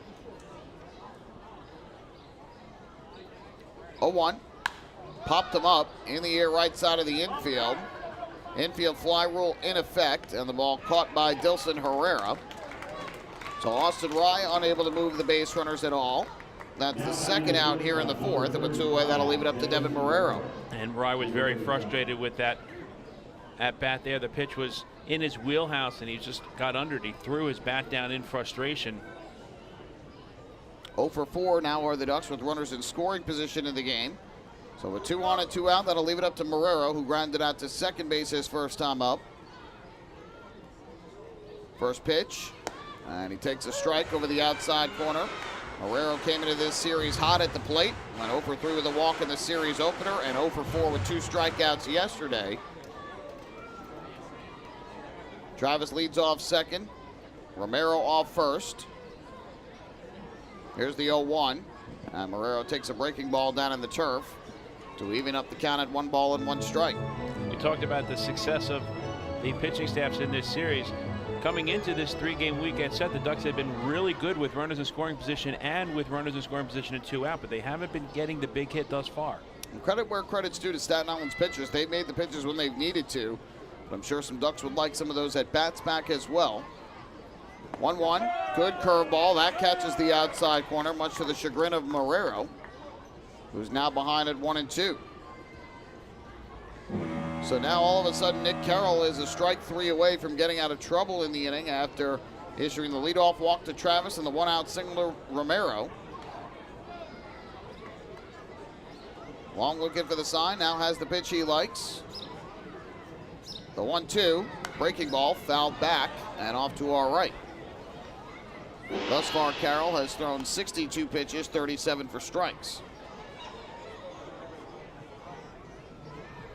0-1. Popped him up in the air right side of the infield. Infield fly rule in effect, and the ball caught by Dilson Herrera. So Austin Rye unable to move the base runners at all. That's the second out here in the 4th, and with 2 away, that'll leave it up to Devin Marrero. And Rye was very frustrated with that at-bat there. The pitch was in his wheelhouse, and he just got under it. He threw his bat down in frustration. 0 for 4 now are the Ducks with runners in scoring position in the game. So with 2 on and 2 out, that'll leave it up to Marrero, who grounded out to second base his first time up. First pitch, and he takes a strike over the outside corner. Marrero came into this series hot at the plate, went 0 for 3 with a walk in the series opener, and 0 for 4 with 2 strikeouts yesterday. Travis leads off second, Romero off first. Here's the 0-1, and Marrero takes a breaking ball down in the turf to even up the count at 1 ball and 1 strike. We talked about the success of the pitching staffs in this series. Coming into this 3-game weekend set, the Ducks have been really good with runners in scoring position and with runners in scoring position and 2 out, but they haven't been getting the big hit thus far. And credit where credit's due to Staten Island's pitchers. They've made the pitches when they've needed to, but I'm sure some Ducks would like some of those at-bats back as well. 1-1, good curveball. That catches the outside corner, much to the chagrin of Marrero, who's now behind at 1-2. So now all of a sudden Nick Carroll is a strike 3 away from getting out of trouble in the inning after issuing the leadoff walk to Travis and the 1-out single to Romero. Long looking for the sign, now has the pitch he likes. The 1-2, breaking ball, fouled back and off to our right. Thus far, Carroll has thrown 62 pitches, 37 for strikes.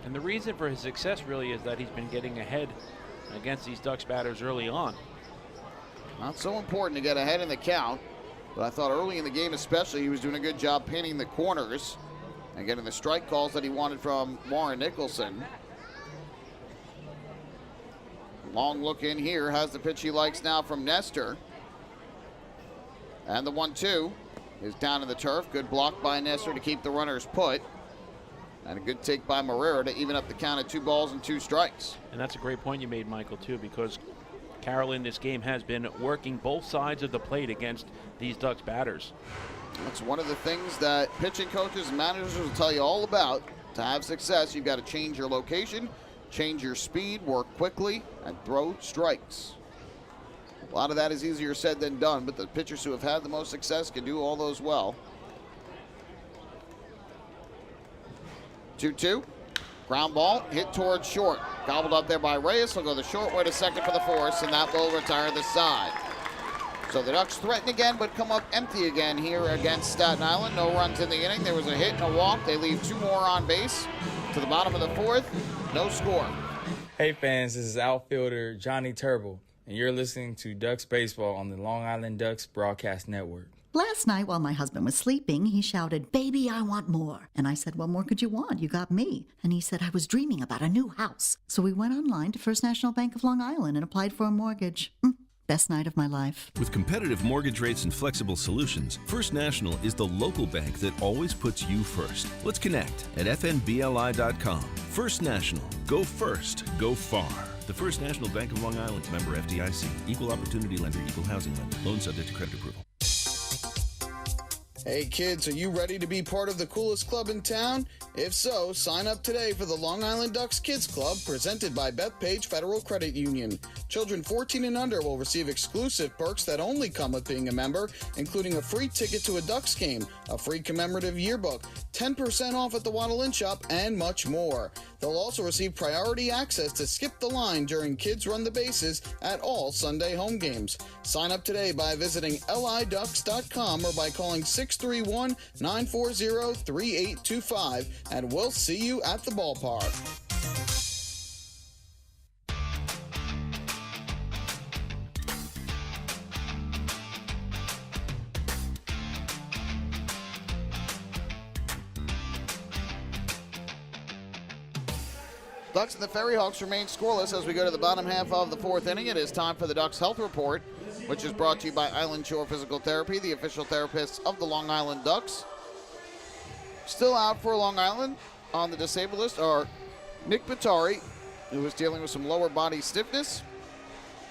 And the reason for his success really is that he's been getting ahead against these Ducks batters early on. Not so important to get ahead in the count, but I thought early in the game especially he was doing a good job pinning the corners and getting the strike calls that he wanted from Warren Nicholson. Long look in here, has the pitch he likes now from Nestor. And the 1-2 is down in the turf. Good block by Nestor to keep the runners put. And a good take by Marrero to even up the count at 2 balls and 2 strikes. And that's a great point you made, Michael, too, because Carroll in this game has been working both sides of the plate against these Ducks batters. That's one of the things that pitching coaches and managers will tell you all about. To have success, you've got to change your location, change your speed, work quickly, and throw strikes. A lot of that is easier said than done, but the pitchers who have had the most success can do all those well. 2-2, ground ball, hit towards short. Gobbled up there by Reyes. He'll go the short way to second for the force, and that will retire the side. So the Ducks threaten again, but come up empty again here against Staten Island. No runs in the inning. There was a hit and a walk. They leave 2 more on base. To the bottom of the 4th, no score. Hey fans, this is outfielder Johnny Turble, and you're listening to Ducks Baseball on the Long Island Ducks Broadcast Network. Last night while my husband was sleeping, he shouted, "Baby, I want more." And I said, "What more could you want? You got me." And he said, "I was dreaming about a new house." So we went online to First National Bank of Long Island and applied for a mortgage. Best night of my life. With competitive mortgage rates and flexible solutions, First National is the local bank that always puts you first. Let's connect at fnbli.com. First National. Go first. Go far. The First National Bank of Long Island. Member FDIC. Equal opportunity lender. Equal housing lender. Loan subject to credit approval. Hey kids, are you ready to be part of the coolest club in town? If so, sign up today for the Long Island Ducks Kids Club presented by Bethpage Federal Credit Union. Children 14 and under will receive exclusive perks that only come with being a member, including a free ticket to a Ducks game, a free commemorative yearbook, 10% off at the Waddle Inn Shop, and much more. They'll also receive priority access to skip the line during Kids Run the Bases at all Sunday home games. Sign up today by visiting liducks.com or by calling 631-940-3825, and we'll see you at the ballpark. Ducks and the FerryHawks remain scoreless as we go to the bottom half of the 4th inning. It is time for the Ducks Health Report, which is brought to you by Island Shore Physical Therapy, the official therapists of the Long Island Ducks. Still out for Long Island on the disabled list are Nick Batari, who is dealing with some lower body stiffness,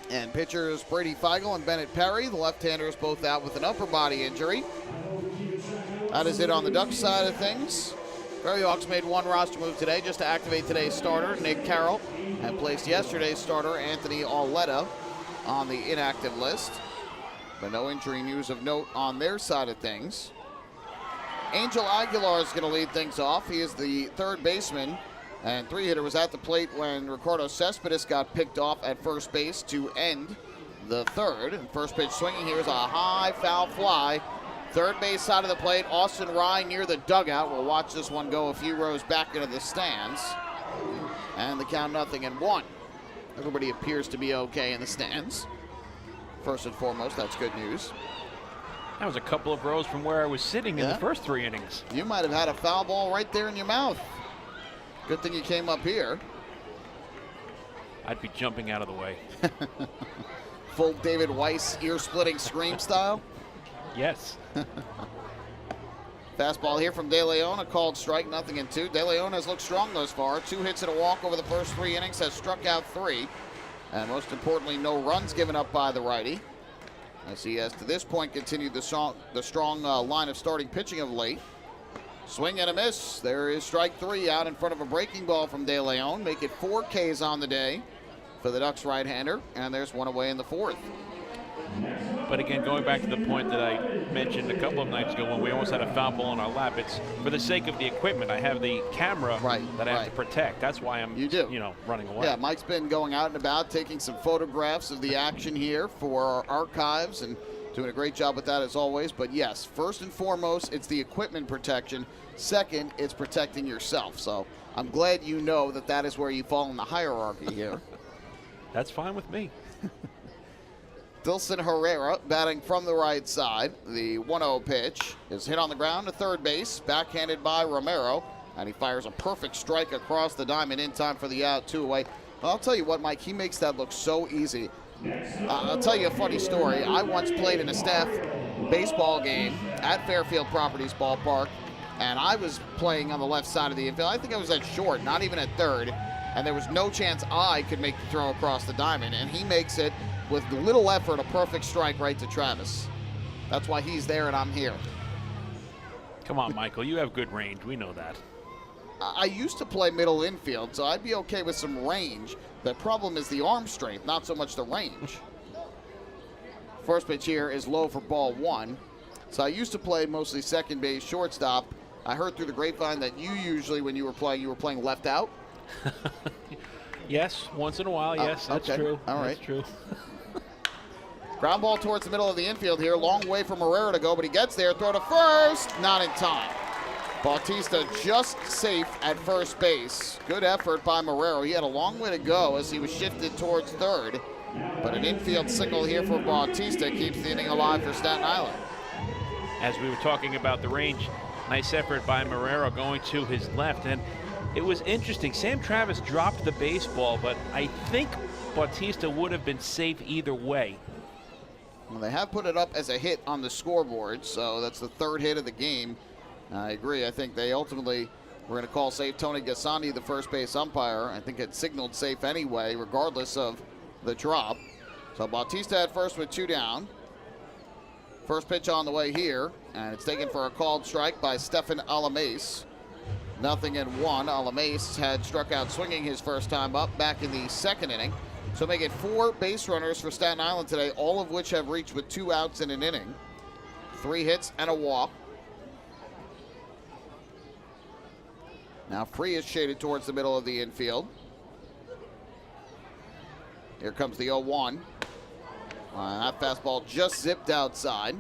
and pitchers Brady Feigl and Bennett Perry. The left-handers both out with an upper body injury. That is it on the Ducks side of things. FerryHawks made one roster move today just to activate today's starter, Nick Carroll, and placed yesterday's starter, Anthony Auletta, on the inactive list. But no injury news of note on their side of things. Angel Aguilar is going to lead things off. He is the third baseman and 3-hitter, was at the plate when Ricardo Cespedes got picked off at first base to end the third. And first pitch swinging here is a high foul fly. Third base side of the plate, Austin Rye near the dugout. We'll watch this one go a few rows back into the stands. And the count 0-1. Everybody appears to be okay in the stands. First and foremost, that's good news. That was a couple of rows from where I was sitting in the first 3 innings. You might have had a foul ball right there in your mouth. Good thing you came up here. I'd be jumping out of the way. Full David Weiss ear-splitting scream style? Yes. Fastball here from De Leon, a called strike, 0-2. De Leon has looked strong thus far. 2 hits and a walk over the first 3 innings, has struck out 3. And most importantly, no runs given up by the righty, as he has to this point continued the strong line of starting pitching of late. Swing and a miss. There is strike 3 out in front of a breaking ball from De Leon. Make it 4 Ks on the day for the Ducks right-hander, and there's one away in the 4th. But again, going back to the point that I mentioned a couple of nights ago when we almost had a foul ball on our lap, it's for the sake of the equipment. I have the camera that I have to protect. That's why I'm running away. Yeah, Mike's been going out and about, taking some photographs of the action here for our archives and doing a great job with that as always. But yes, first and foremost, it's the equipment protection. Second, it's protecting yourself. So I'm glad you know that that is where you fall in the hierarchy here. That's fine with me. Dilson Herrera batting from the right side. The 1-0 pitch is hit on the ground to third base, backhanded by Romero, and he fires a perfect strike across the diamond in time for the out, 2 away. Well, I'll tell you what, Mike, he makes that look so easy. I'll tell you a funny story. I once played in a staff baseball game at Fairfield Properties Ballpark, and I was playing on the left side of the infield. I think I was at short, not even at third, and there was no chance I could make the throw across the diamond, and he makes it with little effort, a perfect strike right to Travis. That's why he's there and I'm here. Come on, Michael, you have good range. We know that. I used to play middle infield, so I'd be okay with some range. The problem is the arm strength, not so much the range. First pitch here is low for ball 1. So I used to play mostly second base, shortstop. I heard through the grapevine that you usually, when you were playing left out. Yes, once in a while, yes, that's okay. true. All right. That's true. Ground ball towards the middle of the infield here. Long way for Marrero to go, but he gets there. Throw to first. Not in time. Bautista just safe at first base. Good effort by Marrero. He had a long way to go as he was shifted towards third. But an infield single here for Bautista keeps the inning alive for Staten Island. As we were talking about the range, nice effort by Marrero going to his left. And it was interesting. Sam Travis dropped the baseball, but I think Bautista would have been safe either way. Well, they have put it up as a hit on the scoreboard, so that's the third hit of the game. I agree. I think they ultimately were going to call safe. Tony Gasandi, the first base umpire, I think had signaled safe anyway, regardless of the drop. So Bautista at first with 2 down. First pitch on the way here, and it's taken for a called strike by Stefan Alamace. 0-1. Alamace had struck out swinging his first time up back in the second inning. So make it 4 base runners for Staten Island today, all of which have reached with 2 outs in an inning. 3 hits and a walk. Now Free is shaded towards the middle of the infield. Here comes the 0-1. That fastball just zipped outside.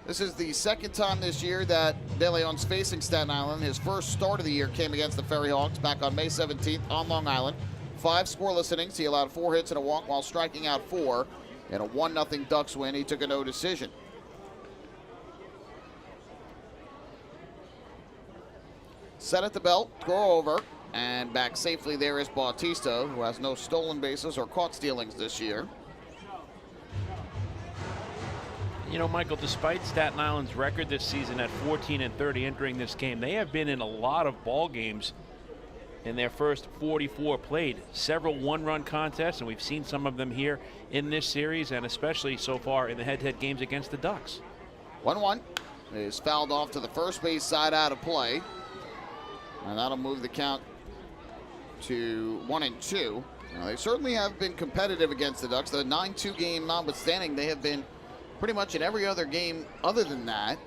This is the second time this year that De Leon's facing Staten Island. His first start of the year came against the FerryHawks back on May 17th on Long Island. 5 scoreless innings. He allowed 4 hits and a walk while striking out 4. In a 1-0 Ducks win, he took a no decision. Set at the belt, throw over, and back safely there is Bautista, who has no stolen bases or caught stealings this year. You know, Michael, despite Staten Island's record this season at 14-30 entering this game, they have been in a lot of ball games in their first 44 played. Several one-run contests, and we've seen some of them here in this series, and especially so far in the head-to-head games against the Ducks. 1-1 is fouled off to the first base side out of play. And that'll move the count to 1-2. Now, they certainly have been competitive against the Ducks. The 9-2 game notwithstanding, they have been pretty much in every other game other than that,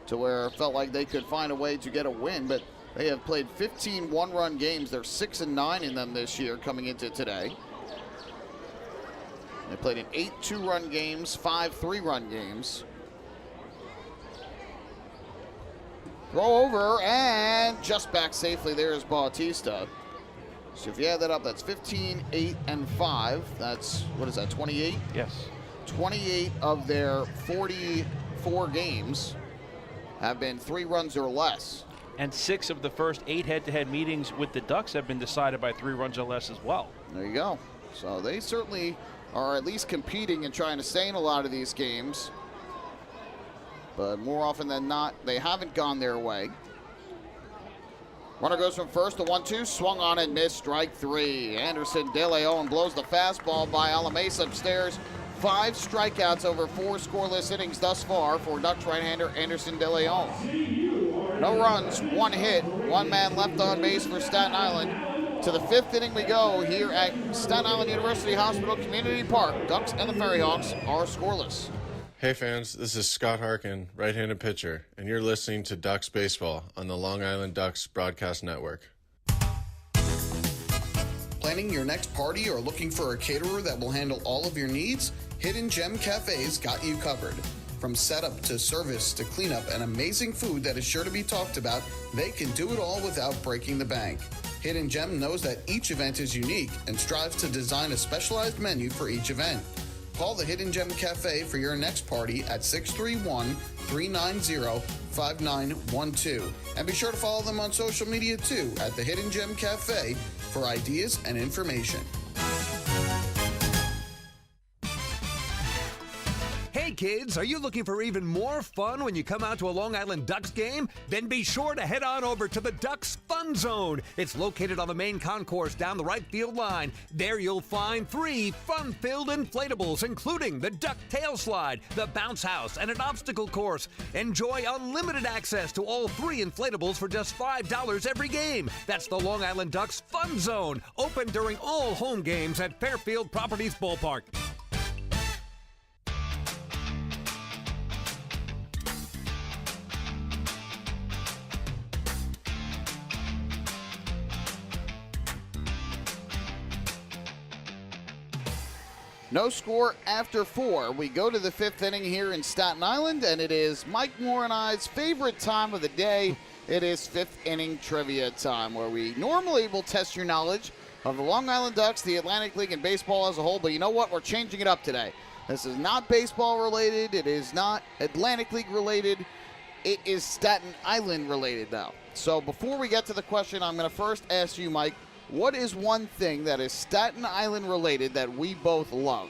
to where it felt like they could find a way to get a win. But they have played 15 one-run games. They're 6-9 in them this year coming into today. They played in 8 two-run games, 5 three-run games. Throw over, and just back safely there is Bautista. So if you add that up, that's 15, 8, and 5. That's, what is that, 28? Yes. 28 of their 44 games have been 3 runs or less. And 6 of the first 8 head-to-head meetings with the Ducks have been decided by 3 runs or less as well. There you go. So they certainly are at least competing and trying to stay in a lot of these games. But more often than not, they haven't gone their way. Runner goes from first to 1-2, swung on and missed, strike 3. Anderson De Leon blows the fastball by Alamace upstairs. 5 strikeouts over 4 scoreless innings thus far for Ducks right-hander Anderson De Leon. No runs, 1 hit, 1 man left on base for Staten Island. To the 5th inning we go here at Staten Island University Hospital Community Park. Ducks and the FerryHawks are scoreless. Hey fans, this is Scott Harkin, right-handed pitcher, and you're listening to Ducks Baseball on the Long Island Ducks Broadcast Network. Planning your next party or looking for a caterer that will handle all of your needs? Hidden Gem Cafe's got you covered. From setup to service to cleanup and amazing food that is sure to be talked about, they can do it all without breaking the bank. Hidden Gem knows that each event is unique and strives to design a specialized menu for each event. Call the Hidden Gem Cafe for your next party at 631-390-5912. And be sure to follow them on social media too at the Hidden Gem Cafe for ideas and information. Hey kids, are you looking for even more fun when you come out to a Long Island Ducks game? Then be sure to head on over to the Ducks Fun Zone. It's located on the main concourse down the right field line. There you'll find 3 fun-filled inflatables, including the Duck Tail Slide, the Bounce House, and an obstacle course. Enjoy unlimited access to all 3 inflatables for just $5 every game. That's the Long Island Ducks Fun Zone, open during all home games at Fairfield Properties Ballpark. No score after 4. We go to the 5th inning here in Staten Island, and it is Mike Moore and I's favorite time of the day. It is 5th inning trivia time, where we normally will test your knowledge of the Long Island Ducks, the Atlantic League, and baseball as a whole. But you know what? We're changing it up today. This is not baseball related. It is not Atlantic League related. It is Staten Island related, though. So before we get to the question, I'm going to first ask you, Mike, what is one thing that is Staten Island related that we both love?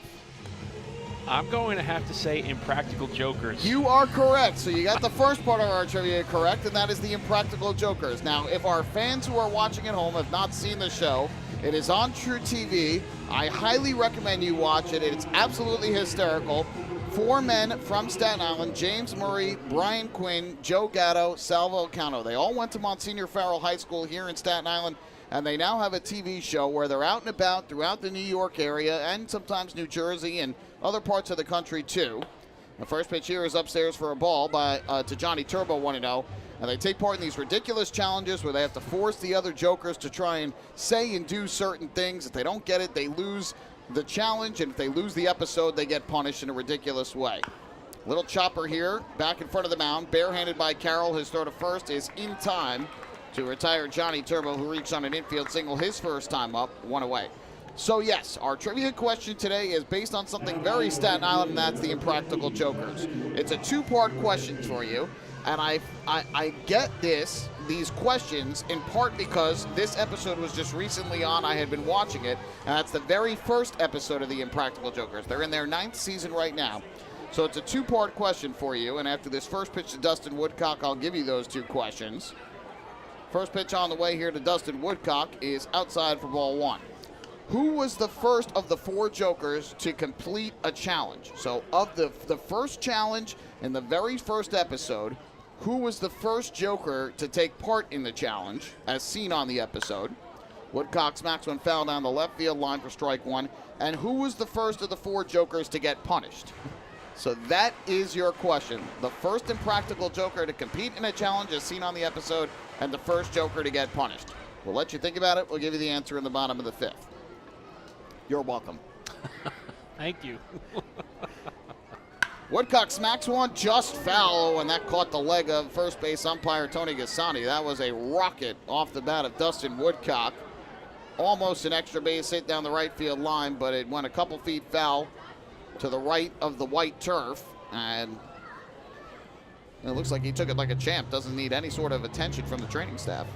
I'm going to have to say Impractical Jokers. You are correct. So you got the first part of our trivia correct, and that is the Impractical Jokers. Now, if our fans who are watching at home have not seen the show, it is on True TV. I highly recommend you watch it. It's absolutely hysterical. 4 men from Staten Island: James Murray, Brian Quinn, Joe Gatto, Salvo Cano. They all went to Monsignor Farrell High School here in Staten Island, and they now have a TV show where they're out and about throughout the New York area and sometimes New Jersey and other parts of the country too. The first pitch here is upstairs for a ball to Johnny Turbo, 1-0. And they take part in these ridiculous challenges where they have to force the other jokers to try and say and do certain things. If they don't get it, they lose the challenge, and if they lose the episode, they get punished in a ridiculous way. Little chopper here, back in front of the mound, barehanded by Carroll. His throw to first is in time to retire Johnny Turbo, who reached on an infield single his first time up, 1 away. So yes, our trivia question today is based on something very Staten Island, and that's the Impractical Jokers. It's a 2-part question for you, and I get these questions in part because this episode was just recently on. I had been watching it, and that's the very first episode of the Impractical Jokers. They're in their 9th season right now. So it's a 2-part question for you, and after this first pitch to Dustin Woodcock, I'll give you those 2 questions. First pitch on the way here to Dustin Woodcock is outside for ball 1. Who was the first of the 4 jokers to complete a challenge? So of the first challenge in the very first episode, who was the first joker to take part in the challenge, as seen on the episode? Woodcock smacks one foul down the left field line for strike 1. And who was the first of the 4 jokers to get punished? So that is your question. The first Impractical Joker to compete in a challenge, as seen on the episode, and the first joker to get punished. We'll let you think about it. We'll give you the answer in the bottom of the 5th. You're welcome. Thank you. Woodcock smacks one just foul, and that caught the leg of first base umpire Tony Gassani. That was a rocket off the bat of Dustin Woodcock. Almost an extra base hit down the right field line, but it went a couple feet foul to the right of the white turf, and it looks like he took it like a champ. Doesn't need any sort of attention from the training staff.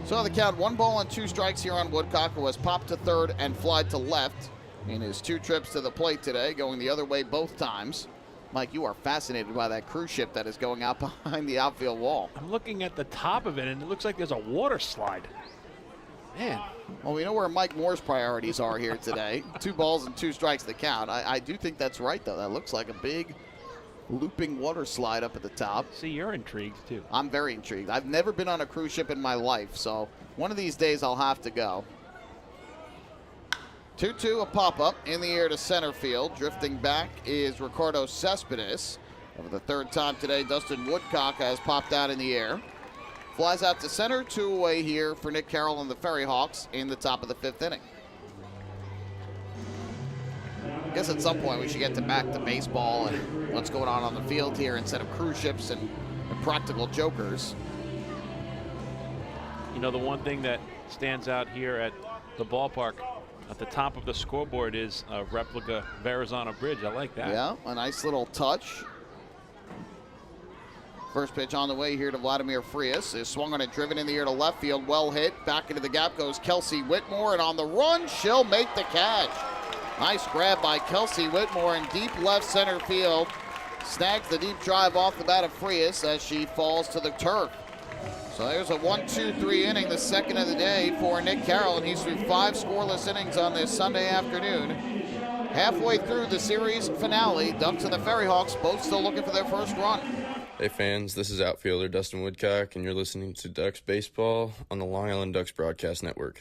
So the count, 1 ball and 2 strikes here on Woodcock, who was popped to third and flied to left in his 2 trips to the plate today, going the other way both times. Mike, you are fascinated by that cruise ship that is going out behind the outfield wall. I'm looking at the top of it, and it looks like there's a water slide. Man. Well, we know where Mike Moore's priorities are here today. 2 balls and 2 strikes the count. I do think that's right, though. That looks like a big looping water slide up at the top. See, you're intrigued, too. I'm very intrigued. I've never been on a cruise ship in my life, so one of these days I'll have to go. 2-2, a pop-up in the air to center field. Drifting back is Ricardo Cespedes. For the 3rd time today, Dustin Woodcock has popped out in the air. Flies out to center, 2 away here for Nick Carroll and the FerryHawks in the top of the 5th inning. I guess at some point we should get back to baseball and what's going on the field here instead of cruise ships and Impractical Jokers. You know, the one thing that stands out here at the ballpark at the top of the scoreboard is a replica Verrazano Bridge. I like that. Yeah, a nice little touch. First pitch on the way here to Vladimir Frias is swung on and driven in the air to left field. Well hit. Back into the gap goes Kelsey Whitmore, and on the run, she'll make the catch. Nice grab by Kelsey Whitmore in deep left center field. Snags the deep drive off the bat of Frias as she falls to the turf. So there's a 1-2-3 inning, the 2nd of the day for Nick Carroll, and he's through 5 scoreless innings on this Sunday afternoon. Halfway through the series finale, Ducks and the FerryHawks both still looking for their first run. Hey fans, this is outfielder Dustin Woodcock, and you're listening to Ducks Baseball on the Long Island Ducks Broadcast Network.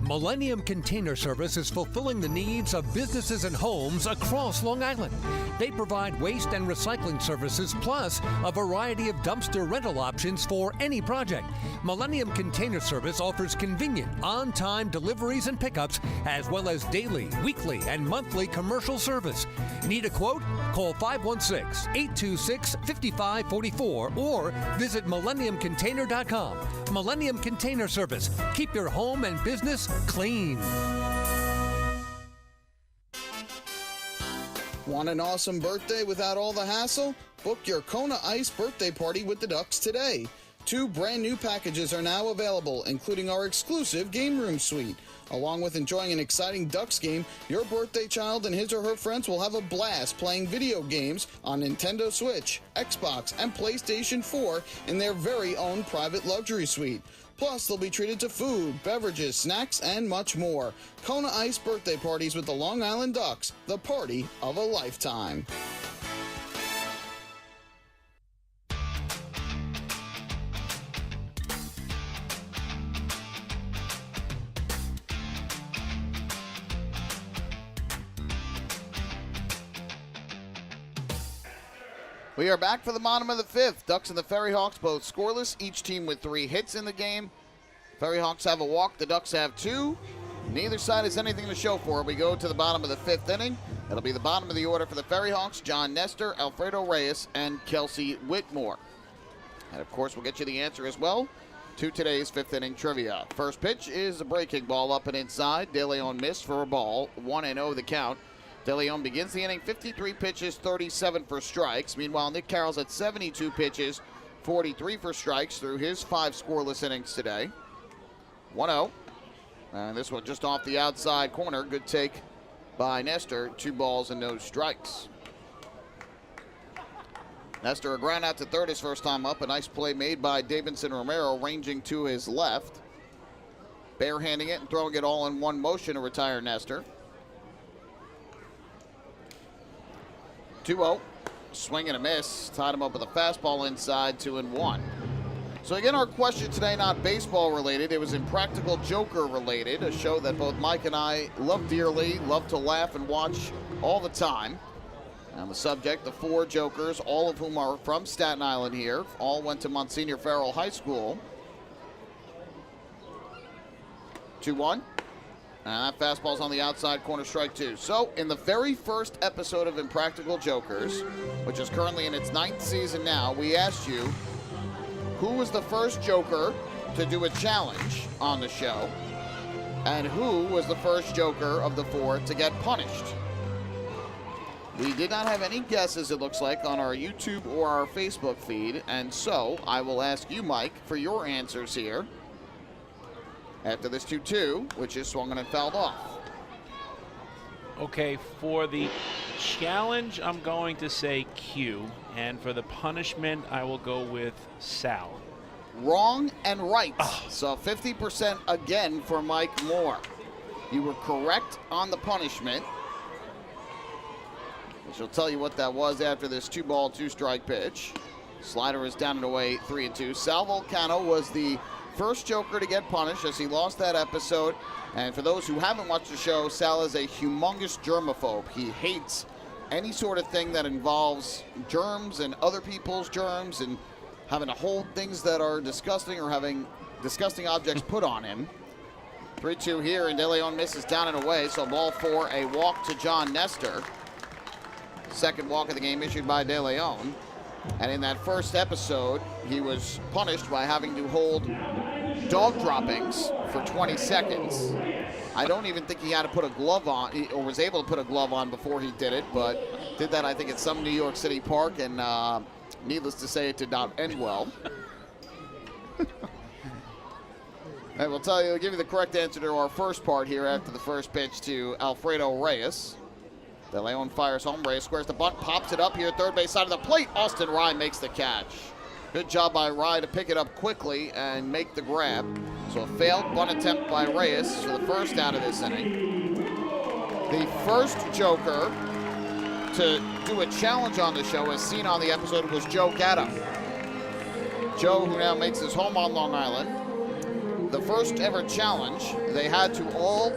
Millennium Container Service is fulfilling the needs of businesses and homes across Long Island. They provide waste and recycling services plus a variety of dumpster rental options for any project. Millennium Container Service offers convenient, on-time deliveries and pickups, as well as daily, weekly, and monthly commercial service. Need a quote? Call 516-826-5544 or visit millenniumcontainer.com. Millennium Container Service. Keep your home and business clean. Want an awesome birthday without all the hassle? Book your Kona Ice birthday party with the Ducks today. 2 brand new packages are now available, including our exclusive game room suite. Along with enjoying an exciting Ducks game, your birthday child and his or her friends will have a blast playing video games on Nintendo Switch, Xbox, and PlayStation 4 in their very own private luxury suite. Plus, they'll be treated to food, beverages, snacks, and much more. Kona Ice birthday parties with the Long Island Ducks, the party of a lifetime. We are back for the bottom of the 5th. Ducks and the FerryHawks both scoreless, each team with 3 hits in the game. FerryHawks have a walk, the Ducks have 2. Neither side has anything to show for it. We go to the bottom of the 5th inning. It'll be the bottom of the order for the FerryHawks: John Nestor, Alfredo Reyes, and Kelsey Whitmore. And of course, we'll get you the answer as well to today's 5th inning trivia. First pitch is a breaking ball up and inside. De Leon missed for a ball, 1-0 the count. De Leon begins the inning, 53 pitches, 37 for strikes. Meanwhile, Nick Carroll's at 72 pitches, 43 for strikes through his 5 scoreless innings today. 1-0. And this one just off the outside corner. Good take by Nestor. 2 balls and no strikes. Nestor, a ground out to third his first time up. A nice play made by Davidson Romero, ranging to his left. Barehanding it and throwing it all in one motion to retire Nestor. 2-0, swing and a miss, tied him up with a fastball inside, 2-1. So again, our question today, not baseball related, it was Impractical Joker related, a show that both Mike and I love dearly, love to laugh and watch all the time. And the subject, the 4 Jokers, all of whom are from Staten Island here, all went to Monsignor Farrell High School. 2-1. And that fastball's on the outside corner, strike 2. So, in the very first episode of Impractical Jokers, which is currently in its 9th season now, we asked you, who was the first Joker to do a challenge on the show? And who was the first Joker of the 4 to get punished? We did not have any guesses, it looks like, on our YouTube or our Facebook feed. And so, I will ask you, Mike, for your answers here. After this 2-2, which is swung and fouled off. Okay, for the challenge, I'm going to say Q. And for the punishment, I will go with Sal. Wrong and right. So 50% again for Mike Moore. You were correct on the punishment. Which will tell you what that was after this 2-ball, 2-strike pitch. Slider is down and away, 3-2. Sal Volcano was the first Joker to get punished as he lost that episode. And for those who haven't watched the show, Sal is a humongous germaphobe. He hates any sort of thing that involves germs and other people's germs and having to hold things that are disgusting or having disgusting objects put on him. 3-2 here, and De Leon misses down and away, so ball 4, a walk to John Nestor. Second walk of the game issued by De Leon. And in that first episode, he was punished by having to hold dog droppings for 20 seconds. I don't even think he had to put a glove on, or was able to put a glove on before he did it, but did that, I think, at some New York City park, and needless to say, it did not end well. And we'll give you the correct answer to our first part here after the first pitch to Alfredo Reyes. De Leon fires home. Reyes squares the bunt, pops it up here, third base side of the plate. Austin Rye makes the catch. Good job by Rye to pick it up quickly and make the grab. So a failed bunt attempt by Reyes for the first out of this inning. The first Joker to do a challenge on the show, as seen on the episode, was Joe Gatto. Joe, who now makes his home on Long Island. the first ever challenge, they had to all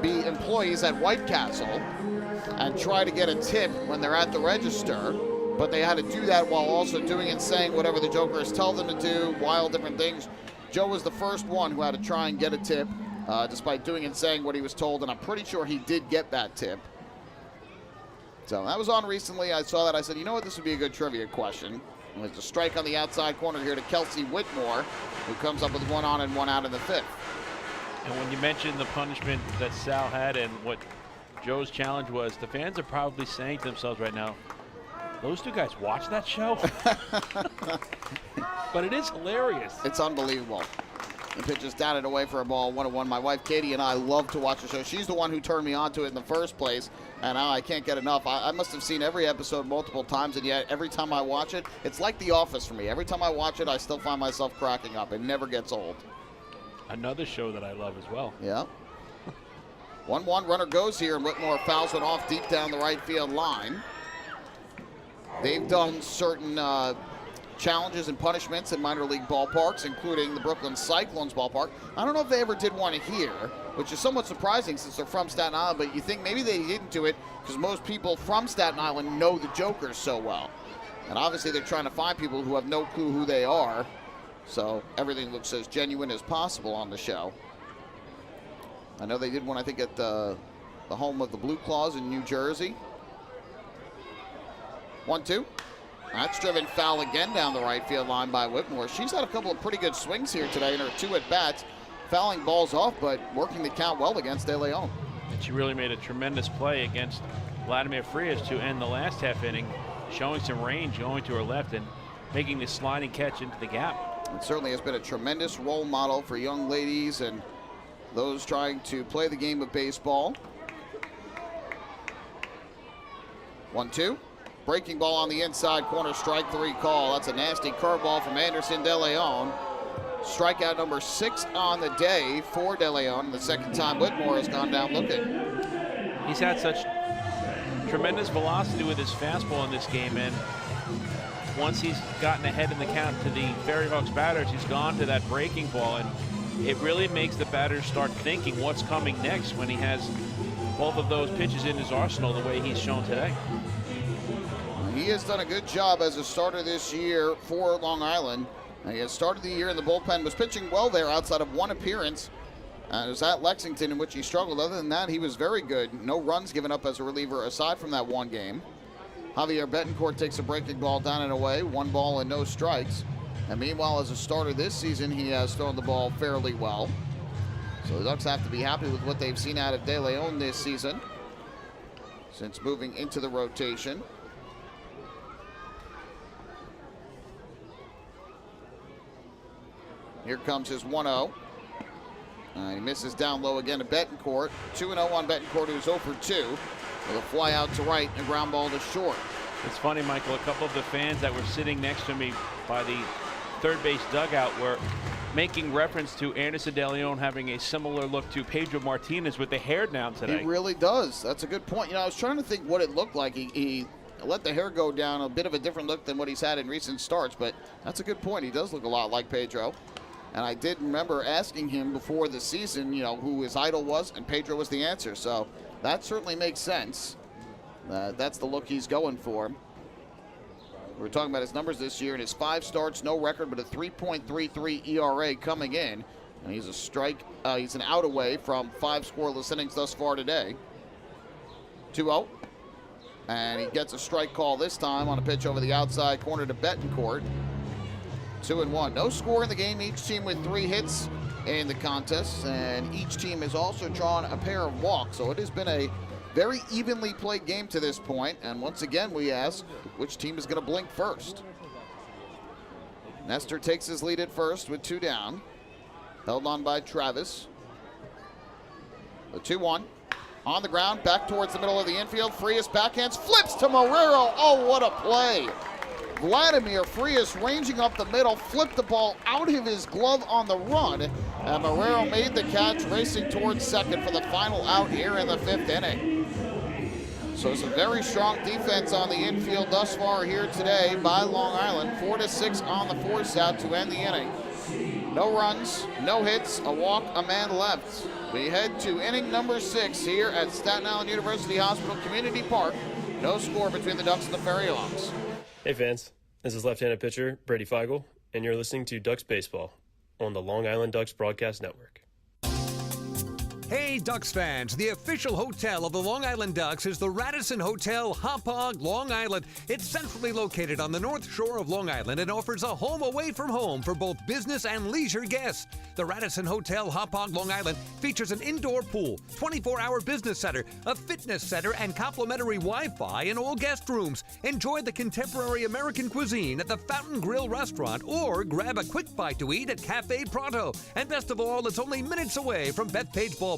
be employees at White Castle and try to get a tip when they're at the register, but they had to do that while also doing and saying whatever the jokers tell them to do, wild different things. Joe was the first one who had to try and get a tip, despite doing and saying what he was told, and I'm pretty sure he did get that tip. So that was on recently. I saw that. I said, you know what, this would be a good trivia question. And there's a strike on the outside corner here to Kelsey Whitmore, who comes up with 1 on and 1 out in the 5th. And when you mentioned the punishment that Sal had and what Joe's challenge was, the fans are probably saying to themselves right now, those two guys watch that show? But it is hilarious. It's unbelievable. The pitch is down and away for a ball, 1-1. My wife Katie and I love to watch the show. She's the one who turned me on to it in the first place, and I can't get enough. I must have seen every episode multiple times, and yet every time I watch it, it's like The Office for me. Every time I watch it, I still find myself cracking up. It never gets old. Another show that I love as well. Yeah. 1-1, runner goes here, and Whitmore fouls it off deep down the right field line. They've done certain challenges and punishments in minor league ballparks, including the Brooklyn Cyclones ballpark. I don't know if they ever did one here, which is somewhat surprising since they're from Staten Island, but you think maybe they didn't do it because most people from Staten Island know the Jokers so well. And obviously they're trying to find people who have no clue who they are, so everything looks as genuine as possible on the show. I know they did one, I think, at the home of the Blue Claws in New Jersey. 1-2. That's driven foul again down the right field line by Whitmore. She's had a couple of pretty good swings here today in her 2 at-bats, fouling balls off, but working the count well against De Leon. And she really made a tremendous play against Vladimir Frias to end the last half inning, showing some range going to her left and making the sliding catch into the gap. It certainly has been a tremendous role model for young ladies and those trying to play the game of baseball. 1-2. Breaking ball on the inside corner, strike 3 call. That's a nasty curveball from Anderson De Leon. Strikeout number 6 on the day for De Leon. The second time Whitmore has gone down looking. He's had such tremendous velocity with his fastball in this game, and once he's gotten ahead in the count to the FerryHawks batters, he's gone to that breaking ball, and it really makes the batters start thinking what's coming next when he has both of those pitches in his arsenal the way he's shown today. He has done a good job as a starter this year for Long Island. He has started the year in the bullpen, was pitching well there outside of one appearance. It was at Lexington in which he struggled. Other than that, he was very good. No runs given up as a reliever aside from that one game. Javier Betancourt takes a breaking ball down and away, 1 ball and no strikes. And meanwhile, as a starter this season, he has thrown the ball fairly well. So the Ducks have to be happy with what they've seen out of De Leon this season since moving into the rotation. Here comes his 1-0. He misses down low again to Betancourt. 2-0 on Betancourt, who's 0 for 2. With a fly out to right and a ground ball to short. It's funny, Michael, a couple of the fans that were sitting next to me by the third base dugout were making reference to Anderson De Leon having a similar look to Pedro Martinez with the hair down today. He really does. That's a good point. You know, I was trying to think what it looked like. He let the hair go down, a bit of a different look than what he's had in recent starts, but that's a good point. He does look a lot like Pedro. And I did remember asking him before the season, you know, who his idol was, and Pedro was the answer. So that certainly makes sense. That's the look he's going for. We're talking about his numbers this year. In his 5 starts, no record, but a 3.33 ERA coming in. And he's he's an out away from 5 scoreless innings thus far today. 2-0. And he gets a strike call this time on a pitch over the outside corner to Betancourt. 2-1. No score in the game. Each team with 3 hits in the contest, and each team has also drawn a pair of walks. So it has been a very evenly played game to this point. And once again, we ask which team is going to blink first. Nestor takes his lead at first with 2 down. Held on by Travis. The 2-1. On the ground, back towards the middle of the infield. Frias backhands, flips to Marrero. Oh, what a play. Vladimir Frias ranging up the middle, flipped the ball out of his glove on the run, and Marrero made the catch, racing towards second for the final out here in the 5th inning. So some very strong defense on the infield thus far here today by Long Island. 4-6 on the force out to end the inning. No runs, no hits, a walk, a man left. We head to inning number 6 here at Staten Island University Hospital Community Park. No score between the Ducks and the FerryHawks. Hey fans, this is left-handed pitcher Brady Feigl, and you're listening to Ducks Baseball on the Long Island Ducks Broadcast Network. Hey, Ducks fans, the official hotel of the Long Island Ducks is the Radisson Hotel, Hauppauge, Long Island. It's centrally located on the north shore of Long Island and offers a home away from home for both business and leisure guests. The Radisson Hotel, Hauppauge, Long Island features an indoor pool, 24-hour business center, a fitness center, and complimentary Wi-Fi in all guest rooms. Enjoy the contemporary American cuisine at the Fountain Grill restaurant or grab a quick bite to eat at Cafe Pronto. And best of all, it's only minutes away from Bethpage Ballpark.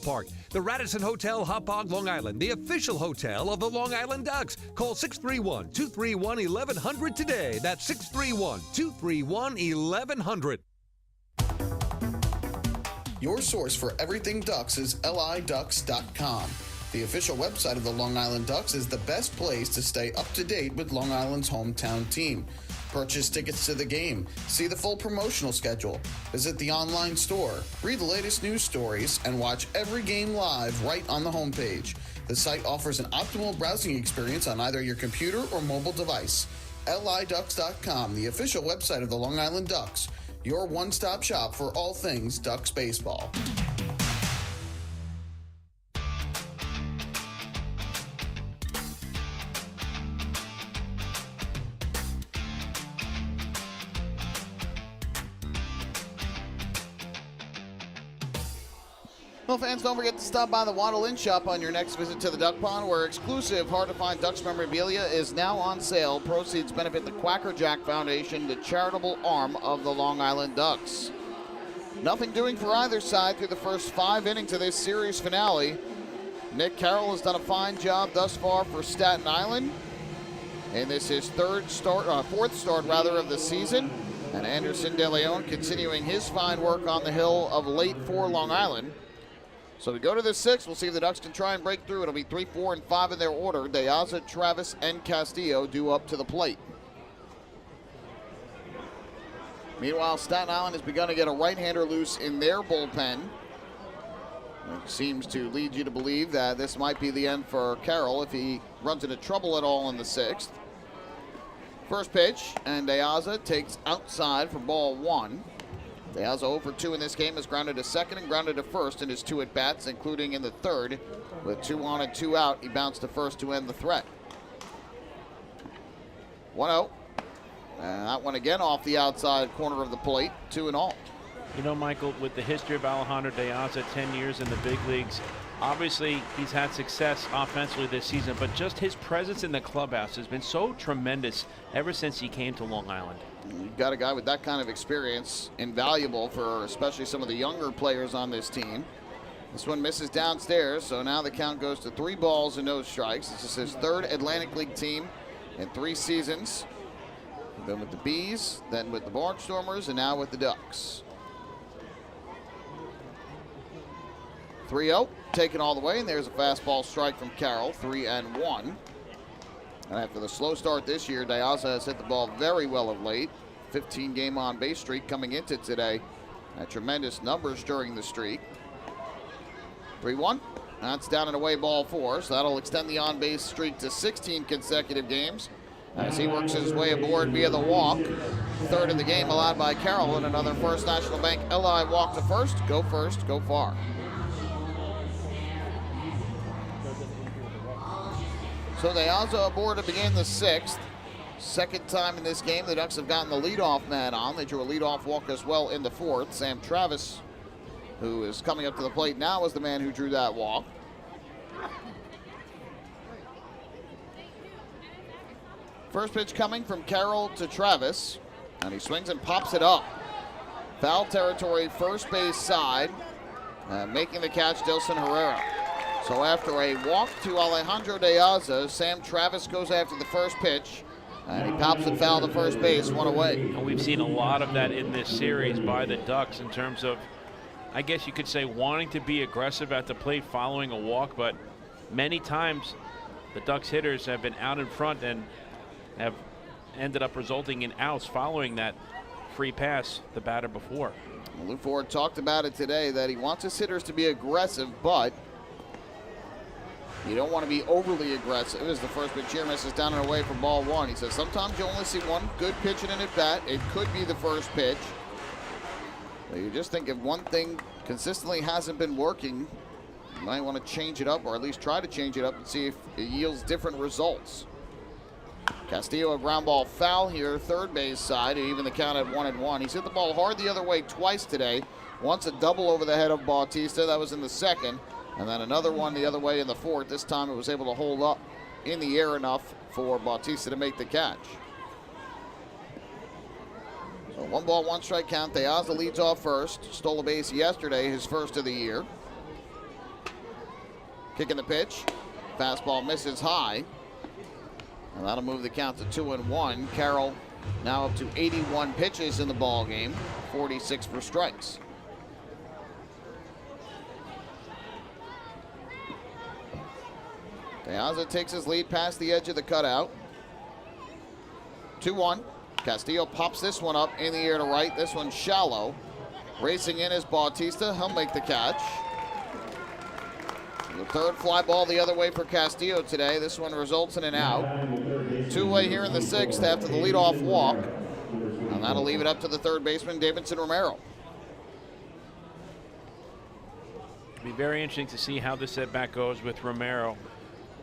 The Radisson Hotel, Hauppauge, Long Island, the official hotel of the Long Island Ducks. Call 631-231-1100 today. That's 631-231-1100. Your source for everything Ducks is liducks.com. The official website of the Long Island Ducks is the best place to stay up to date with Long Island's hometown team. Purchase tickets to the game, see the full promotional schedule, visit the online store, read the latest news stories, and watch every game live right on the homepage. The site offers an optimal browsing experience on either your computer or mobile device. liducks.com, the official website of the Long Island Ducks, your one-stop shop for all things Ducks baseball. Well, fans, don't forget to stop by the Waddle Inn Shop on your next visit to the Duck Pond, where exclusive, hard-to-find Ducks memorabilia is now on sale. Proceeds benefit the Quacker Jack Foundation, the charitable arm of the Long Island Ducks. Nothing doing for either side through the first 5 innings of this series finale. Nick Carroll has done a fine job thus far for Staten Island, and this is fourth start of the season. And Anderson De Leon continuing his fine work on the hill of late for Long Island. So we go to the 6th. We'll see if the Ducks can try and break through. It'll be 3, 4, and 5 in their order. De Aza, Travis, and Castillo due up to the plate. Meanwhile, Staten Island has begun to get a right-hander loose in their bullpen. It seems to lead you to believe that this might be the end for Carroll if he runs into trouble at all in the 6th. First pitch, and De Aza takes outside for ball 1. De Aza 0 for 2 in this game, has grounded to second and grounded to first in his 2 at-bats, including in the 3rd. With 2 on and 2 out, he bounced to first to end the threat. 1-0. And that one again off the outside corner of the plate, 2-0. You know, Michael, with the history of Alejandro De Aza, 10 years in the big leagues, obviously he's had success offensively this season, but just his presence in the clubhouse has been so tremendous ever since he came to Long Island. You've got a guy with that kind of experience, invaluable for especially some of the younger players on this team. This one misses downstairs, so now the count goes to 3 balls and no strikes. This is his 3rd Atlantic League team in 3 seasons. Then with the Bees, then with the Barnstormers, and now with the Ducks. 3-0, taken all the way, and there's a fastball strike from Carroll, 3-1. And after the slow start this year, De Aza has hit the ball very well of late. 15-game on-base streak coming into today. Tremendous numbers during the streak. 3-1. That's down and away ball 4, so that'll extend the on-base streak to 16 consecutive games as he works his way aboard via the walk. 3rd of the game allowed by Carroll, and another First National Bank LI walk to first, go far. So De Aza aboard to begin the 6th. Second time in this game the Ducks have gotten the leadoff man on. They drew a leadoff walk as well in the 4th. Sam Travis, who is coming up to the plate now, is the man who drew that walk. First pitch coming from Carroll to Travis, and he swings and pops it up. Foul territory, first base side, making the catch, Dilson Herrera. So after a walk to Alejandro De Aza, Sam Travis goes after the first pitch, and he pops it foul to first base, 1 away. And we've seen a lot of that in this series by the Ducks in terms of, I guess you could say, wanting to be aggressive at the plate following a walk, but many times the Ducks hitters have been out in front and have ended up resulting in outs following that free pass, the batter before. Well, Lou Ford talked about it today that he wants his hitters to be aggressive, but you don't want to be overly aggressive. As the first pitch here misses down and away for ball one. He says sometimes you only see one good pitch in an at-bat. It could be the first pitch. But you just think if one thing consistently hasn't been working, you might want to change it up, or at least try to change it up and see if it yields different results. Castillo, a ground ball foul here, third base side, and even the count at 1-1. He's hit the ball hard the other way twice today. Once a double over the head of Bautista, that was in the second, and then another one the other way in the fourth. This time it was able to hold up in the air enough for Bautista to make the catch. So 1 ball, 1 strike count. De Aza leads off first. Stole a base yesterday, his first of the year. Kicking the pitch. Fastball misses high. And that'll move the count to 2-1. Carroll now up to 81 pitches in the ball game, 46 for strikes. De Aza takes his lead past the edge of the cutout. 2-1. Castillo pops this one up in the air to right. This one's shallow. Racing in is Bautista. He'll make the catch. The third fly ball the other way for Castillo today. This one results in an out. Two-way here in the sixth after the leadoff walk. And that'll leave it up to the third baseman, Davidson Romero. It'll be very interesting to see how this at-bat goes with Romero.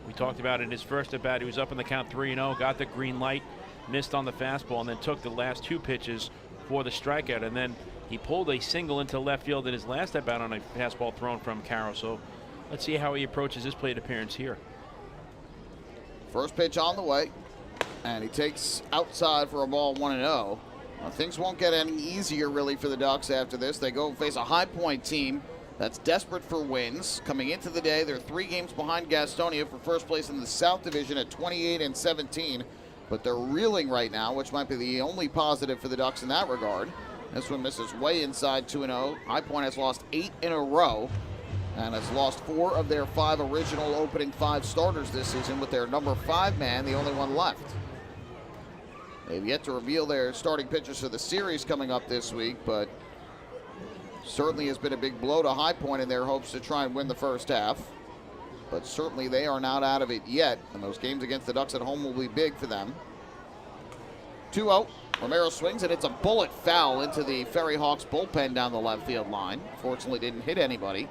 We talked about it in his first at-bat. He was up in the count 3-0, got the green light, missed on the fastball, and then took the last 2 pitches for the strikeout. And then he pulled a single into left field in his last at-bat on a fastball thrown from Carroll. So let's see how he approaches his plate appearance here. First pitch on the way, and he takes outside for a ball 1-0. Well, things won't get any easier really for the Ducks after this. They go face a High Point team that's desperate for wins. Coming into the day, they're 3 games behind Gastonia for first place in the South Division at 28-17, but they're reeling right now, which might be the only positive for the Ducks in that regard. This one misses way inside 2-0. High Point has lost 8 in a row and has lost 4 of their 5 original opening 5 starters this season, with their number 5 man the only one left. They've yet to reveal their starting pitchers for the series coming up this week, but certainly has been a big blow to High Point in their hopes to try and win the first half. But certainly they are not out of it yet, and those games against the Ducks at home will be big for them. 2-0. Romero swings, and it's a bullet foul into the FerryHawks bullpen down the left field line. Fortunately didn't hit anybody.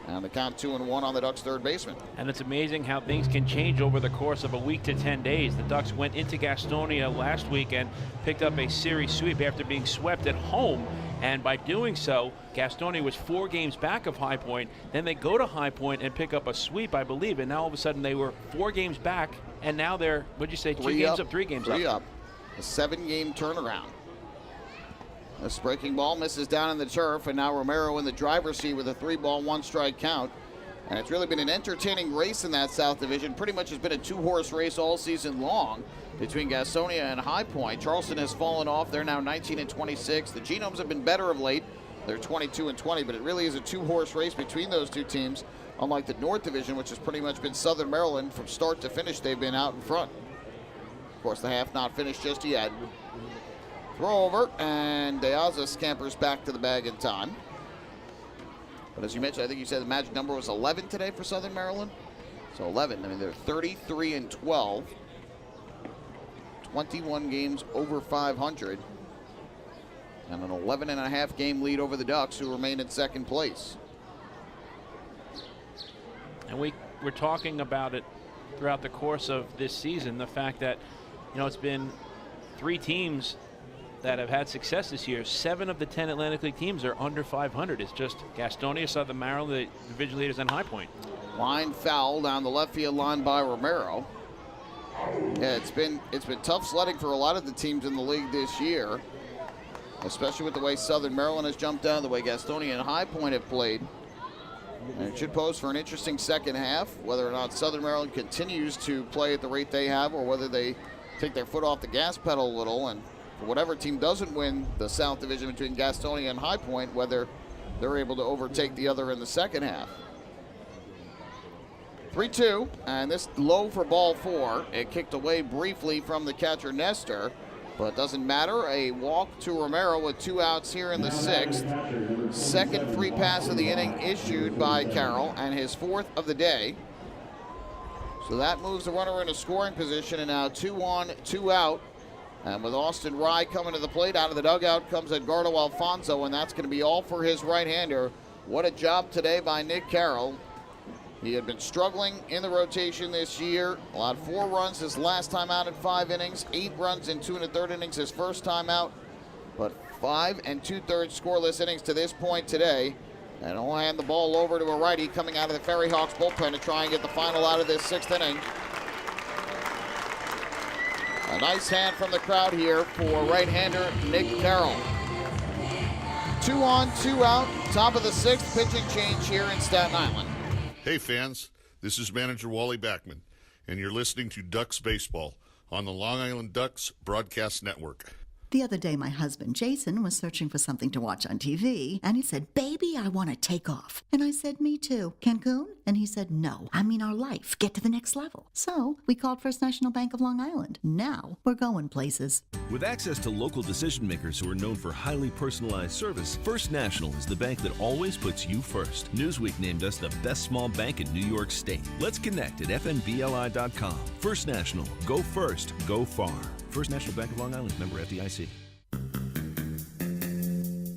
And the count 2-1 on the Ducks' third baseman. And it's amazing how things can change over the course of a week to 10 days. The Ducks went into Gastonia last week and picked up a series sweep after being swept at home. And by doing so, Gastonia was 4 games back of High Point. Then they go to High Point and pick up a sweep, I believe. And now all of a sudden they were 4 games back. And now they're, what'd you say, 2 games up, 3 games up? 3 up. A 7-game turnaround. This breaking ball misses down in the turf, and now Romero in the driver's seat with a 3-ball, 1-strike count. And it's really been an entertaining race in that South Division. Pretty much has been a 2-horse race all season long between Gastonia and High Point. Charleston has fallen off. They're now 19-26. The Genomes have been better of late. They're 22-20, but it really is a 2-horse race between those 2 teams, unlike the North Division, which has pretty much been Southern Maryland from start to finish. They've been out in front. Of course, the half not finished just yet. Throw over, and De Aza scampers back to the bag in time. But as you mentioned, I think you said the magic number was 11 today for Southern Maryland. So 11. I mean, they're 33-12. 21 games over 500. And an 11.5 game lead over the Ducks, who remain in second place. And we're talking about it throughout the course of this season, the fact that, you know, it's been 3 teams that have had success this year. 7 of the 10 Atlantic League teams are under 500. It's just Gastonia, Southern Maryland, the division leaders, and High Point. Line foul down the left field line by Romero. Yeah, it's been tough sledding for a lot of the teams in the league this year, especially with the way Southern Maryland has jumped down, the way Gastonia and High Point have played. And it should pose for an interesting second half, whether or not Southern Maryland continues to play at the rate they have, or whether they take their foot off the gas pedal a little, and for whatever team doesn't win the South Division between Gastonia and High Point, whether they're able to overtake the other in the second half. 3-2, and this low for ball 4. It kicked away briefly from the catcher Nestor, But it doesn't matter. A walk to Romero with 2 outs here in the 6th. Second free pass of the inning issued by Carroll, and his 4th of the day. So that moves the runner into scoring position, and now 2 on, 2 out. And with Austin Rye coming to the plate, out of the dugout comes Edgardo Alfonso, and that's going to be all for his right-hander. What a job today by Nick Carroll. He had been struggling in the rotation this year. Allowed 4 runs his last time out in 5 innings, 8 runs in 2 1/3 innings his first time out, but 5 2/3 scoreless innings to this point today. And he'll hand the ball over to a righty coming out of the FerryHawks bullpen to try and get the final out of this 6th inning. A nice hand from the crowd here for right-hander Nick Carroll. 2 on, 2 out, top of the 6th, pitching change here in Staten Island. Hey fans, this is manager Wally Backman, and you're listening to Ducks Baseball on the Long Island Ducks Broadcast Network. The other day, my husband, Jason, was searching for something to watch on TV, and he said, "Baby, I want to take off." And I said, "Me too. Cancun?" And he said, "No, I mean our life. Get to the next level." So we called First National Bank of Long Island. Now we're going places. With access to local decision makers who are known for highly personalized service, First National is the bank that always puts you first. Newsweek named us the best small bank in New York State. Let's connect at fnbli.com. First National. Go first. Go far. First National Bank of Long Island, member FDIC.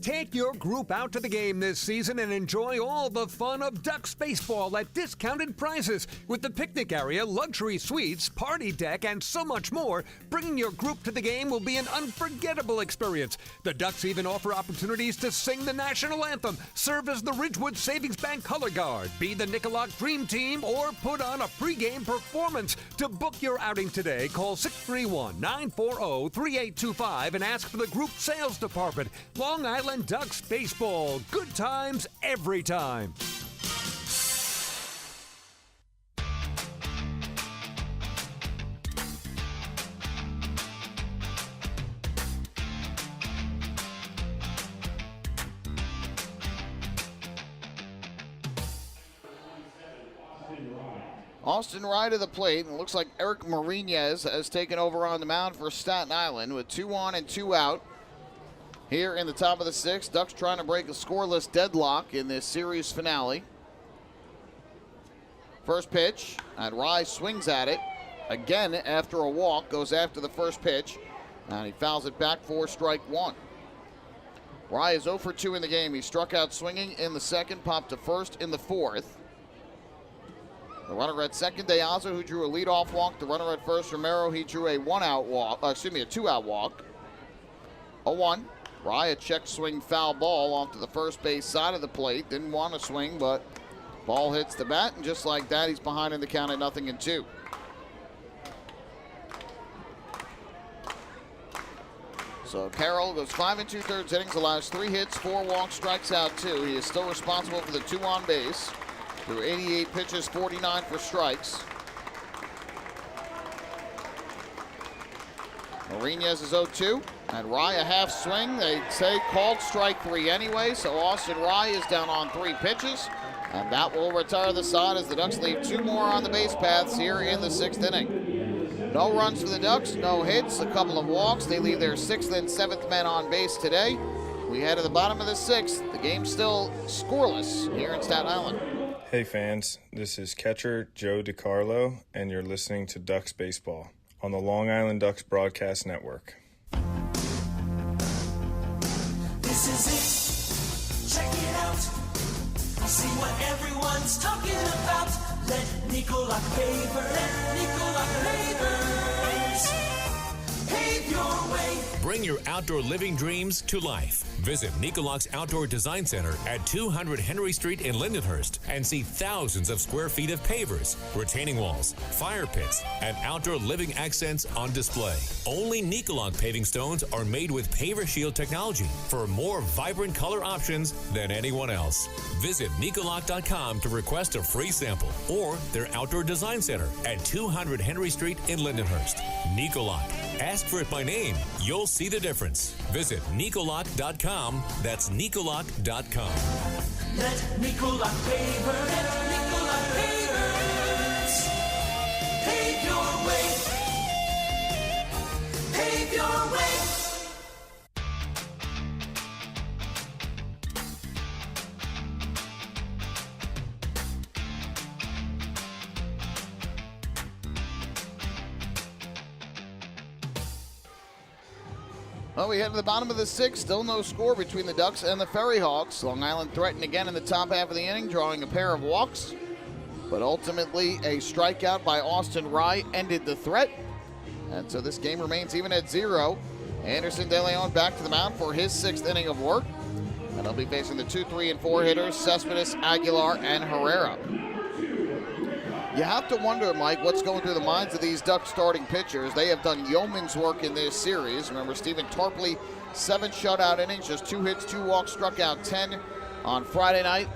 Take your group out to the game this season and enjoy all the fun of Ducks baseball at discounted prices with the picnic area, luxury suites, party deck, and so much more. Bringing your group to the game will be an unforgettable experience. The Ducks even offer opportunities to sing the national anthem, serve as the Ridgewood Savings Bank color guard, be the Nicolak Dream Team, or put on a pregame performance. To book your outing today, call 631-940-3825 and ask for the group sales department. Long Island Ducks baseball. Good times every time. Austin Rye to the plate, and it looks like Eric Marinez has taken over on the mound for Staten Island with 2 on and 2 out. Here in the top of the 6th, Ducks trying to break a scoreless deadlock in this series finale. First pitch, and Rye swings at it. Again, after a walk, goes after the first pitch, and he fouls it back for strike 1. Rye is 0 for 2 in the game. He struck out swinging in the 2nd, popped to 1st in the 4th. The runner at second, Deaza, who drew a leadoff walk. The runner at first, Romero, he drew a 2-out walk. 0-1. Rye, a check swing foul ball off to the first base side of the plate. Didn't want to swing, but ball hits the bat, and just like that, he's behind in the count at 0-2. So Carroll goes 5 2/3 innings, allows 3 hits, 4 walks, strikes out 2. He is still responsible for the 2 on base. Through 88 pitches, 49 for strikes. Marinez is 0-2, and Rye a half swing. They say called strike 3 anyway, so Austin Rye is down on 3 pitches, and that will retire the side as the Ducks leave 2 more on the base paths here in the 6th inning. No runs for the Ducks, no hits, a couple of walks. They leave their 6th and 7th men on base today. We head to the bottom of the 6th. The game's still scoreless here in Staten Island. Hey fans, this is catcher Joe DiCarlo, and you're listening to Ducks Baseball on the Long Island Ducks Broadcast Network. This is it. Check it out. See what everyone's talking about. Let Nicolak Pavers pave your way. Bring your outdoor living dreams to life. Visit Nicolak's Outdoor Design Center at 200 Henry Street in Lindenhurst and see thousands of square feet of pavers, retaining walls, fire pits, and outdoor living accents on display. Only Nicolak paving stones are made with Paver Shield technology for more vibrant color options than anyone else. Visit Nicolak.com to request a free sample or their Outdoor Design Center at 200 Henry Street in Lindenhurst. Nicolak. Ask for it by name. You'll see the difference. Visit Nicolak.com. That's Nicolak.com. Let Nicolak Pavers pave your way. Pave your way. Well, we head to the bottom of the sixth. Still no score between the Ducks and the FerryHawks. Long Island threatened again in the top half of the inning, drawing a pair of walks. But ultimately, a strikeout by Austin Rye ended the threat. And so this game remains even at 0. Anderson De Leon back to the mound for his 6th inning of work. And he'll be facing the 2, 3, and 4 hitters, Cespedes, Aguilar, and Herrera. You have to wonder, Mike, what's going through the minds of these Ducks starting pitchers. They have done yeoman's work in this series. Remember, Stephen Tarpley, 7 shutout innings, just 2 hits, 2 walks, struck out 10 on Friday night.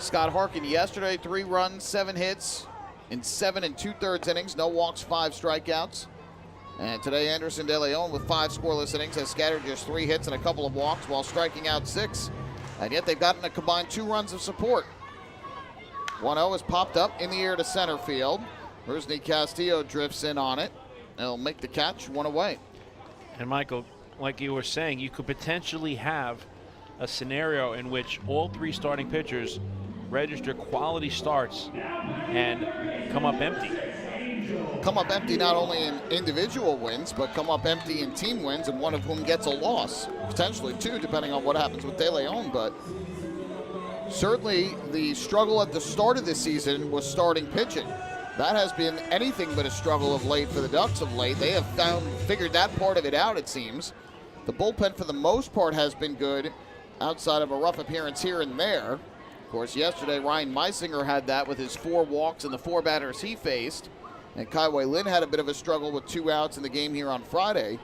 Scott Harkin yesterday, 3 runs, 7 hits in 7 2/3 innings, no walks, 5 strikeouts. And today, Anderson De Leon with 5 scoreless innings has scattered just 3 hits and a couple of walks while striking out 6. And yet they've gotten a combined 2 runs of support. 1-0 has popped up in the air to center field. Rusney Castillo drifts in on it. He'll make the catch, 1 away. And Michael, like you were saying, you could potentially have a scenario in which all 3 starting pitchers register quality starts and come up empty. Come up empty not only in individual wins, but come up empty in team wins, and one of whom gets a loss. Potentially 2, depending on what happens with De Leon, but certainly the struggle at the start of the season was starting pitching. That has been anything but a struggle of late for the Ducks of late. They have figured that part of it out, it seems. The bullpen, for the most part, has been good, outside of a rough appearance here and there. Of course, yesterday, Ryan Meisinger had that with his 4 walks and the 4 batters he faced. And Kaiwei Lin had a bit of a struggle with 2 outs in the game here on Friday.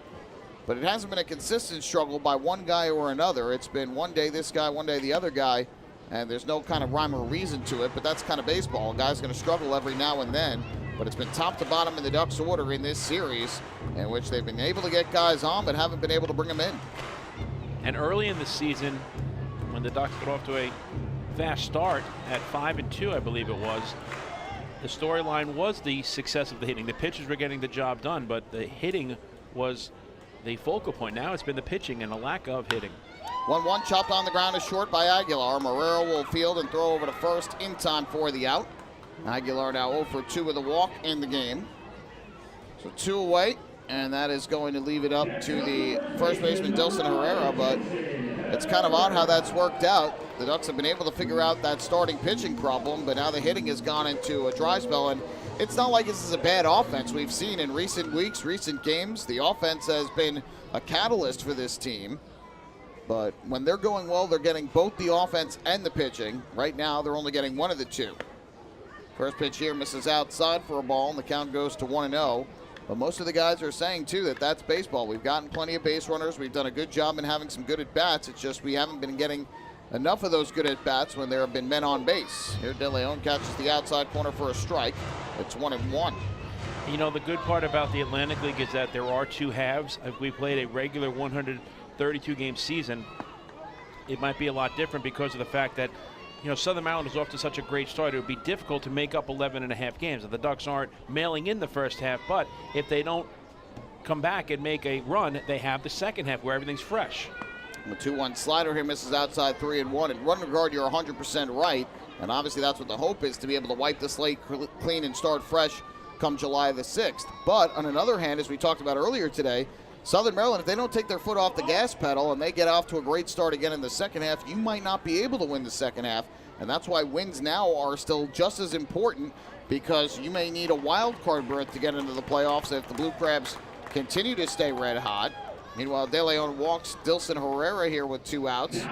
But it hasn't been a consistent struggle by one guy or another. It's been one day this guy, one day the other guy. And there's no kind of rhyme or reason to it, but that's kind of baseball. A guy's going to struggle every now and then. But it's been top to bottom in the Ducks order in this series, in which they've been able to get guys on but haven't been able to bring them in. And early in the season, when the Ducks got off to a fast start at 5-2, I believe it was, the storyline was the success of the hitting. The pitchers were getting the job done, but the hitting was the focal point. Now it's been the pitching and a lack of hitting. 1-1 chopped on the ground is short by Aguilar. Marrero will field and throw over to first in time for the out. Aguilar now 0 for 2 with a walk in the game. So 2 away, and that is going to leave it up to the first baseman, Dilson Herrera, but it's kind of odd how that's worked out. The Ducks have been able to figure out that starting pitching problem, but now the hitting has gone into a dry spell, and it's not like this is a bad offense. We've seen in recent weeks, recent games, the offense has been a catalyst for this team. But when they're going well, they're getting both the offense and the pitching. Right now, they're only getting one of the two. First pitch here misses outside for a ball, and the count goes to 1-0. But most of the guys are saying, too, that that's baseball. We've gotten plenty of base runners. We've done a good job in having some good at-bats. It's just we haven't been getting enough of those good at-bats when there have been men on base. Here, De Leon catches the outside corner for a strike. It's 1-1. You know, the good part about the Atlantic League is that there are 2 halves. If we played a regular 132-game season, it might be a lot different because of the fact that, you know, Southern Maryland is off to such a great start. It would be difficult to make up 11.5 games. The Ducks aren't mailing in the first half, but if they don't come back and make a run, they have the second half where everything's fresh. The 2-1 slider here misses outside 3-1. In run regard, you're 100% right, and obviously that's what the hope is, to be able to wipe the slate clean and start fresh come July the 6th. But on another hand, as we talked about earlier today, Southern Maryland, if they don't take their foot off the gas pedal and they get off to a great start again in the second half, you might not be able to win the second half. And that's why wins now are still just as important, because you may need a wild card berth to get into the playoffs if the Blue Crabs continue to stay red hot. Meanwhile, De Leon walks Dilson Herrera here with 2 outs.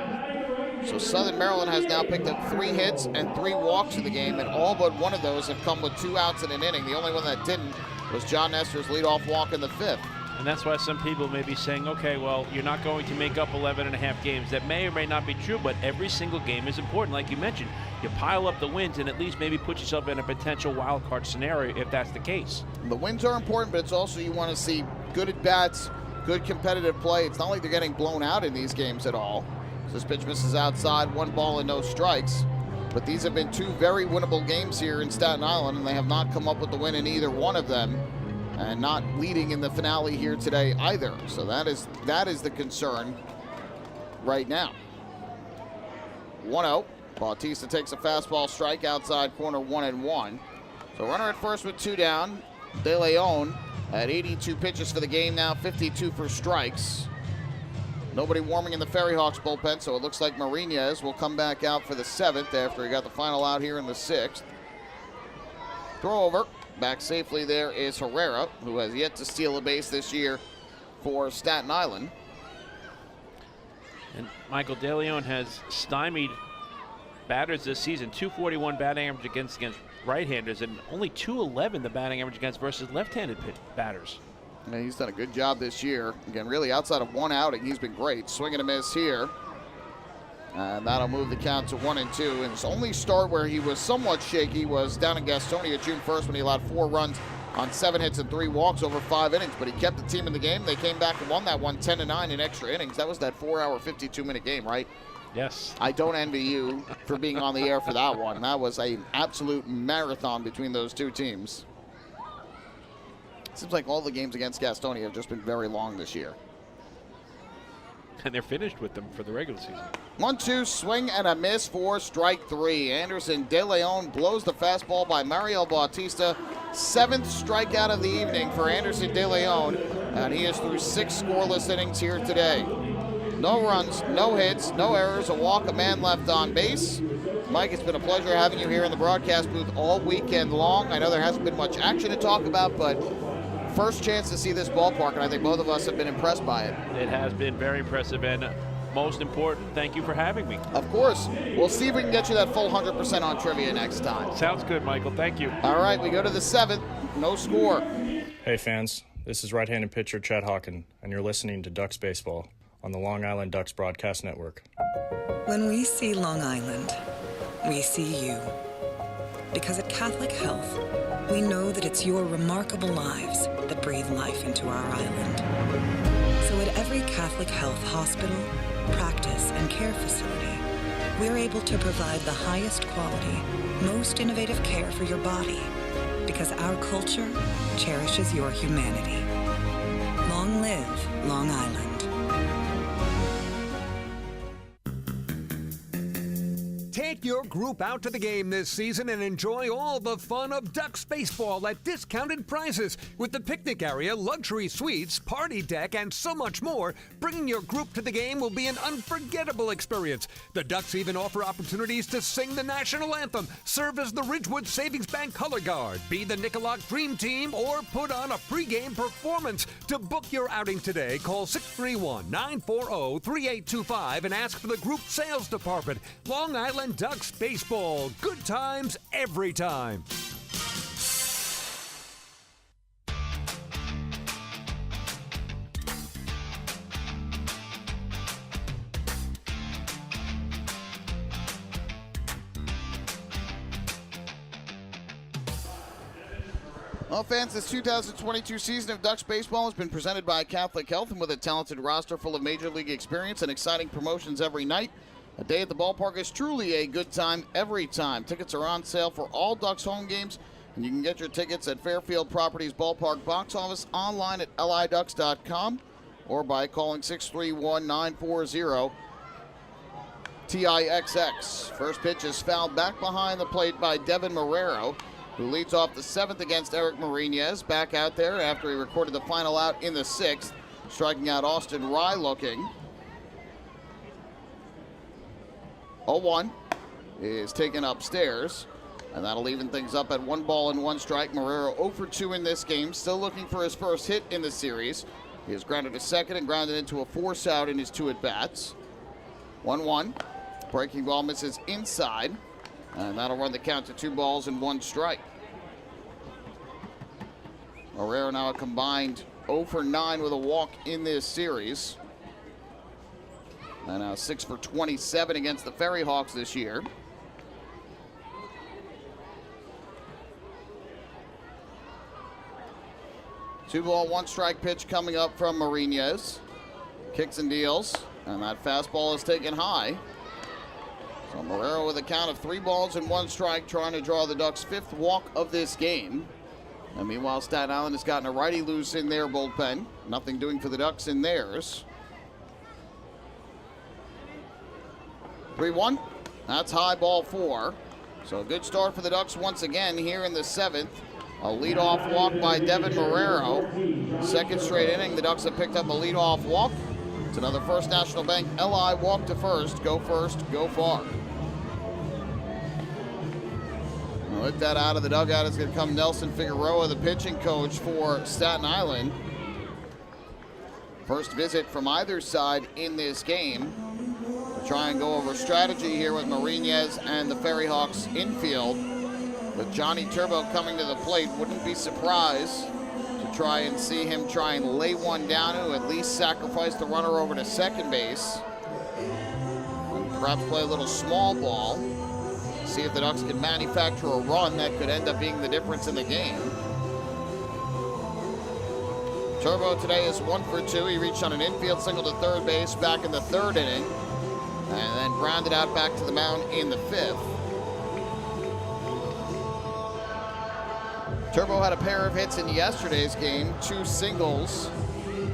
So Southern Maryland has now picked up 3 hits and 3 walks in the game, and all but one of those have come with 2 outs in an inning. The only one that didn't was John Nestor's leadoff walk in the 5th. And that's why some people may be saying, okay, well, you're not going to make up 11.5 games. That may or may not be true, but every single game is important. Like you mentioned, you pile up the wins and at least maybe put yourself in a potential wild card scenario if that's the case. The wins are important, but it's also you want to see good at-bats, good competitive play. It's not like they're getting blown out in these games at all. So this pitch misses outside, 1 ball and no strikes. But these have been 2 very winnable games here in Staten Island, and they have not come up with the win in either one of them. And not leading in the finale here today either. So that is the concern right now. 1-0. Bautista takes a fastball strike outside corner, 1-1. So runner at first with 2 down. De Leon at 82 pitches for the game now, 52 for strikes. Nobody warming in the FerryHawks bullpen, so it looks like Marinez will come back out for the 7th after he got the final out here in the 6th. Throw over. Back safely there is Herrera, who has yet to steal a base this year for Staten Island. And Michael De Leon has stymied batters this season. 241 batting average against right-handers, and only 211 the batting average against versus left-handed batters. And he's done a good job this year. Again, really outside of one outing, he's been great. Swing and a miss here. And that'll move the count to 1-2. And his only start where he was somewhat shaky was down in Gastonia June 1st when he allowed 4 runs on 7 hits and 3 walks over 5 innings. But he kept the team in the game. They came back and won that one 10-9 in extra innings. That was that 4-hour, 52-minute game, right? Yes. I don't envy you for being on the air for that one. That was an absolute marathon between those two teams. Seems like all the games against Gastonia have just been very long this year. And they're finished with them for the regular season. 1-2, swing and a miss for strike 3. Anderson De Leon blows the fastball by Mariel Bautista. 7th strikeout of the evening for Anderson De Leon. And he is through 6 scoreless innings here today. No runs, no hits, no errors, a walk, a man left on base. Mike, it's been a pleasure having you here in the broadcast booth all weekend long. I know there hasn't been much action to talk about, but first chance to see this ballpark, and I think both of us have been impressed by it. It has been very impressive, and most important, thank you for having me. Of course. We'll see if we can get you that full 100% on trivia next time. Sounds good, Michael. Thank you. All right, we go to the 7th. No score. Hey, fans. This is right-handed pitcher Chad Hawken, and you're listening to Ducks Baseball on the Long Island Ducks Broadcast Network. When we see Long Island, we see you. Because at Catholic Health, we know that it's your remarkable lives that breathe life into our island. So at every Catholic Health hospital, practice, and care facility, we're able to provide the highest quality, most innovative care for your body, because our culture cherishes your humanity. Long live Long Island. Take your group out to the game this season and enjoy all the fun of Ducks baseball at discounted prices with the picnic area, luxury suites, party deck, and so much more. Bringing your group to the game will be an unforgettable experience. The Ducks even offer opportunities to sing the national anthem, serve as the Ridgewood Savings Bank color guard, be the Nickolock Dream Team, or put on a pregame performance. To book your outing today, call 631-940-3825 and ask for the group sales department. Long Island Ducks baseball. Good times every time. Well, fans, this 2022 season of Ducks baseball has been presented by Catholic Health, and with a talented roster full of Major League experience and exciting promotions every night, a day at the ballpark is truly a good time every time. Tickets are on sale for all Ducks home games, and you can get your tickets at Fairfield Properties Ballpark box office, online at liducks.com, or by calling 631-940-TIXX. First pitch is fouled back behind the plate by Devin Marrero, who leads off the 7th against Eric Marinez. Back out there after he recorded the final out in the 6th, striking out Austin Rye looking. 0-1 is taken upstairs, and that'll even things up at 1 ball and 1 strike. Marrero 0 for 2 in this game, still looking for his first hit in the series. He has grounded to second and grounded into a force out in his 2 at-bats. 1-1. Breaking ball misses inside, and that'll run the count to 2 balls and 1 strike. Marrero now a combined 0 for 9 with a walk in this series. And now 6 for 27 against the FerryHawks this year. Two ball, 1 strike pitch coming up from Marinez. Kicks and deals, and that fastball is taken high. So Marrero with a count of 3 balls and 1 strike, trying to draw the Ducks' 5th walk of this game. And meanwhile, Staten Island has gotten a righty loose in their bullpen. Nothing doing for the Ducks in theirs. 3-1. That's high, ball 4. So a good start for the Ducks once again here in the 7th. A leadoff walk by Devin Marrero. Second straight inning, the Ducks have picked up a leadoff walk. It's another First National Bank LI walk to first, go far. With that out of the dugout is going to come Nelson Figueroa, the pitching coach for Staten Island. First visit from either side in this game. We'll try and go over strategy here with Marinez and the FerryHawks infield. With Johnny Turbo coming to the plate, wouldn't be surprised to try and see him try and lay one down to at least sacrifice the runner over to second base. And perhaps play a little small ball. See if the Ducks can manufacture a run that could end up being the difference in the game. Turbo today is 1 for 2. He reached on an infield single to third base back in the third inning, and then grounded out back to the mound in the fifth. Turbo had a pair of hits in yesterday's game, 2 singles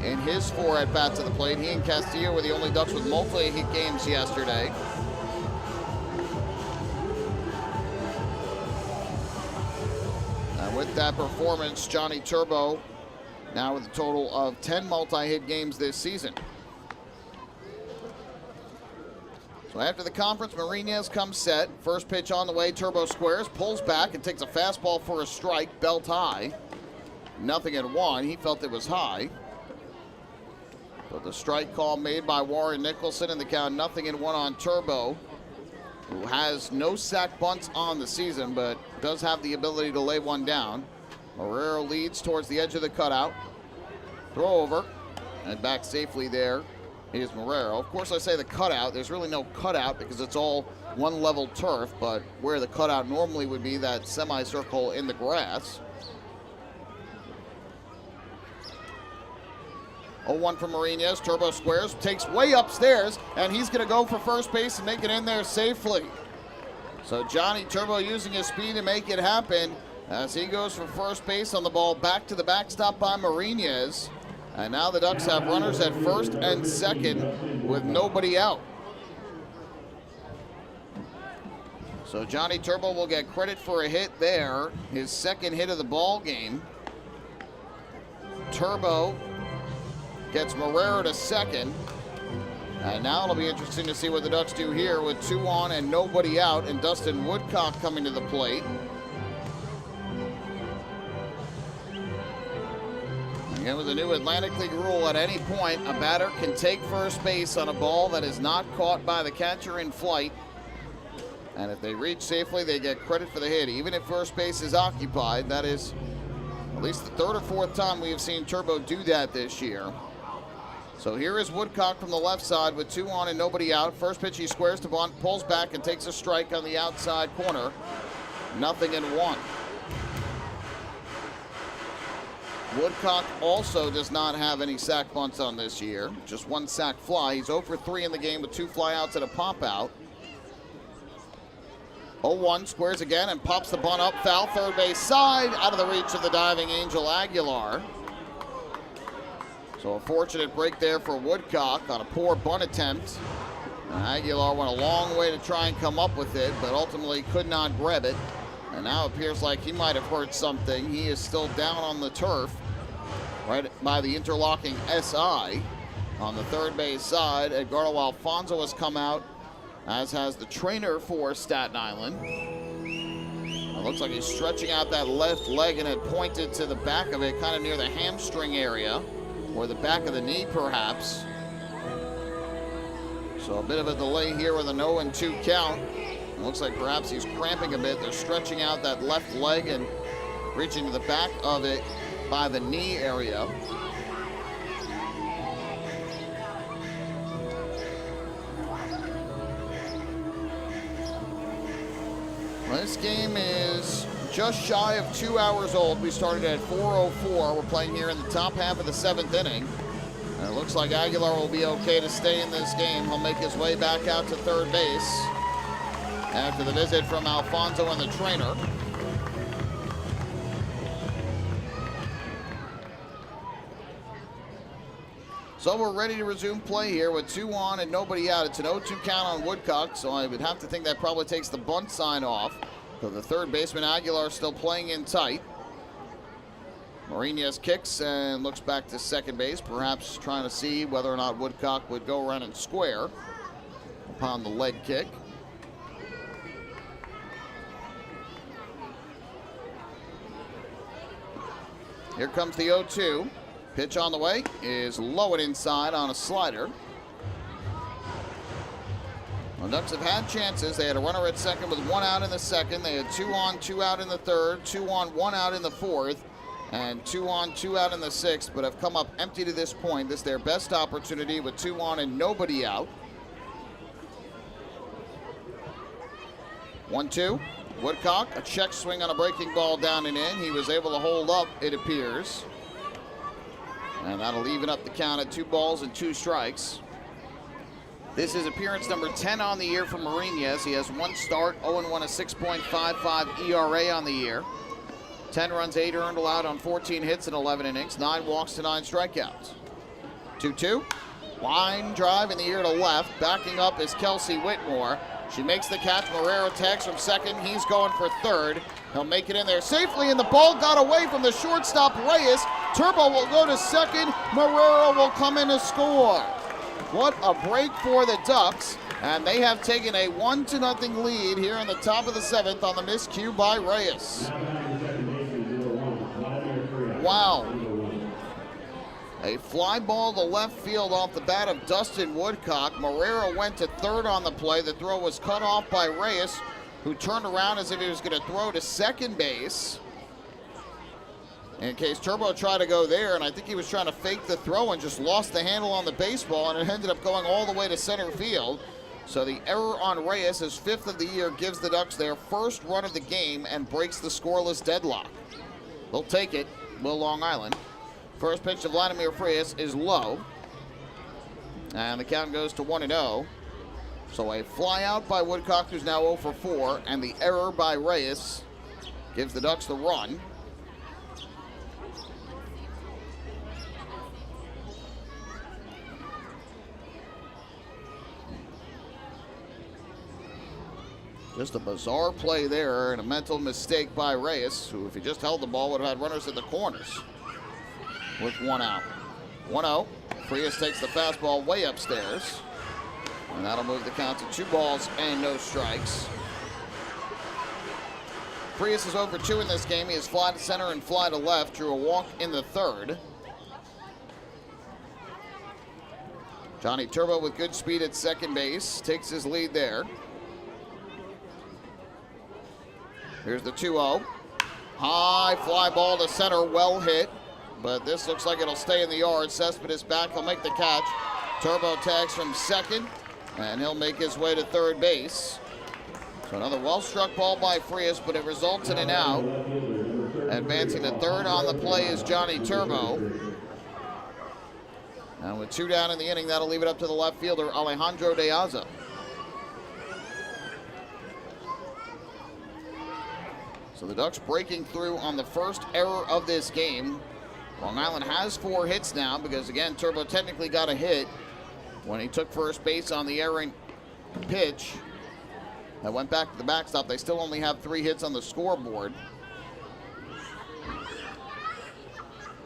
in his 4 at-bats at the plate. He and Castillo were the only Ducks with multi-hit games yesterday. With that performance, Johnny Turbo now with a total of 10 multi-hit games this season. So after the conference, Marinez comes set. First pitch on the way, Turbo squares, pulls back and takes a fastball for a strike, belt high. 0-1, he felt it was high. But the strike call made by Warren Nicholson and the count 0-1 on Turbo, who has no sack bunts on the season, but does have the ability to lay one down. Marrero leads towards the edge of the cutout. Throw over, and back safely there is Marrero. Of course, I say the cutout. There's really no cutout because it's all one level turf, but where the cutout normally would be that semicircle in the grass. 0-1 from Marinez. Turbo squares, takes way upstairs, and he's going to go for first base and make it in there safely. So Johnny Turbo using his speed to make it happen as he goes for first base on the ball back to the backstop by Marinez. And now the Ducks have runners at first and second with nobody out. So Johnny Turbo will get credit for a hit there, his second hit of the ball game. Turbo gets Marrero to second. And now it'll be interesting to see what the Ducks do here with 2 on and nobody out, and Dustin Woodcock coming to the plate. Again, with the new Atlantic League rule, at any point, a batter can take first base on a ball that is not caught by the catcher in flight. And if they reach safely, they get credit for the hit. Even if first base is occupied, that is at least the 3rd or 4th time we have seen Turbo do that this year. So here is Woodcock from the left side with 2 on and nobody out. First pitch he squares to bunt, pulls back and takes a strike on the outside corner. 0-1. Woodcock also does not have any sack bunts on this year. Just 1 sack fly. He's 0 for 3 in the game with 2 flyouts and a pop out. 0-1, squares again and pops the bunt up, foul, third base side, out of the reach of the diving Angel Aguilar. So a fortunate break there for Woodcock on a poor bunt attempt. And Aguilar went a long way to try and come up with it, but ultimately could not grab it. And now it appears like he might have hurt something. He is still down on the turf, right by the interlocking SI. On the third base side, Edgardo Alfonso has come out, as has the trainer for Staten Island. It looks like he's stretching out that left leg and had pointed to the back of it, kind of near the hamstring area, or the back of the knee perhaps. So a bit of a delay here with an 0-2 count. It looks like perhaps he's cramping a bit. They're stretching out that left leg and reaching to the back of it by the knee area. This game is just shy of 2 hours old. We started at 4:04. We're playing here in the top half of the 7th inning. And it looks like Aguilar will be okay to stay in this game. He'll make his way back out to third base after the visit from Alfonso and the trainer. So we're ready to resume play here with 2 on and nobody out. It's an 0-2 count on Woodcock, so I would have to think that probably takes the bunt sign off. So the third baseman Aguilar still playing in tight. Marinas kicks and looks back to second base, perhaps trying to see whether or not Woodcock would go around and square upon the leg kick. Here comes the 0-2. Pitch on the way is low and inside on a slider. The Ducks have had chances. They had a runner at second with 1 out in the second. They had 2 on, 2 out in the third, 2 on, 1 out in the fourth, and 2 on, 2 out in the sixth, but have come up empty to this point. This is their best opportunity with 2 on and nobody out. 1-2. Woodcock, a check swing on a breaking ball down and in. He was able to hold up, it appears. And that'll even up the count at 2 balls and 2 strikes. This is appearance number 10 on the year for Marinas. He has 1 start, 0-1, a 6.55 ERA on the year. 10 runs, 8 earned, allowed on 14 hits in 11 innings, 9 walks to 9 strikeouts. 2-2. Line drive in the air to left. Backing up is Kelsey Whitmore. She makes the catch. Marrero tags from second. He's going for third. He'll make it in there safely, and the ball got away from the shortstop, Reyes. Turbo will go to second. Marrero will come in to score. What a break for the Ducks, and they have taken a 1-0 lead here in the top of the 7th on the miscue by Reyes. Wow. A fly ball to left field off the bat of Dustin Woodcock. Marrero went to third on the play. The throw was cut off by Reyes, who turned around as if he was going to throw to second base, in case Turbo tried to go there, and I think he was trying to fake the throw and just lost the handle on the baseball, and it ended up going all the way to center field. So the error on Reyes, his 5th of the year, gives the Ducks their first run of the game and breaks the scoreless deadlock. They'll take it, will Long Island. First pitch to Vladimir Frias is low, and the count goes to 1-0. So a fly out by Woodcock, who's now 0 for 4, and the error by Reyes gives the Ducks the run. Just a bizarre play there and a mental mistake by Reyes, who, if he just held the ball, would have had runners in the corners with 1 out. 1-0. Frias takes the fastball way upstairs, and that'll move the count to 2 balls and no strikes. Frias is over 2 in this game. He has fly to center and fly to left. Drew a walk in the 3rd. Johnny Turbo with good speed at second base takes his lead there. Here's the 2-0. High fly ball to center, well hit. But this looks like it'll stay in the yard. Cespedes back, he'll make the catch. Turbo tags from second, and he'll make his way to third base. So another well-struck ball by Frias, but it results in an out. Advancing to third on the play is Johnny Turbo. And with 2 down in the inning, that'll leave it up to the left fielder, Alejandro De Aza. So the Ducks breaking through on the first error of this game. Long Island has 4 hits now because, again, Turbo technically got a hit when he took first base on the errant pitch that went back to the backstop. They still only have 3 hits on the scoreboard.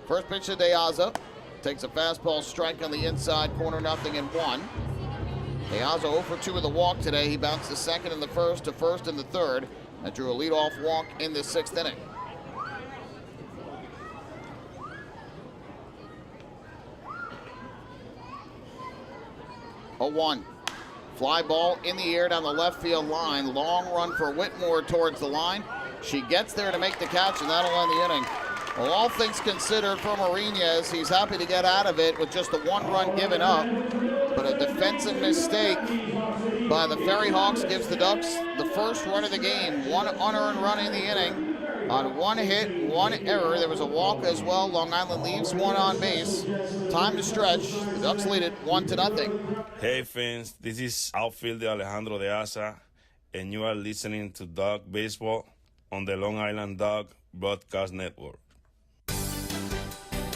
First pitch to De Aza. Takes a fastball strike on the inside corner, 0-1. De Aza 0 for 2 with a walk today. He bounced to second in the first, to first in the third. That drew a leadoff walk in the 6th inning. A 1. Fly ball in the air down the left field line. Long run for Whitmore towards the line. She gets there to make the catch, and that'll end the inning. Well, all things considered for Marinas, he's happy to get out of it with just the 1 run given up. But a defensive mistake by the FerryHawks gives the Ducks the first run of the game. 1 unearned run in the inning on 1 hit, 1 error. There was a walk as well. Long Island leaves 1 on base. Time to stretch. The Ducks lead it 1-0. Hey fans, this is outfielder Alejandro De Aza, and you are listening to Duck Baseball on the Long Island Duck Broadcast Network.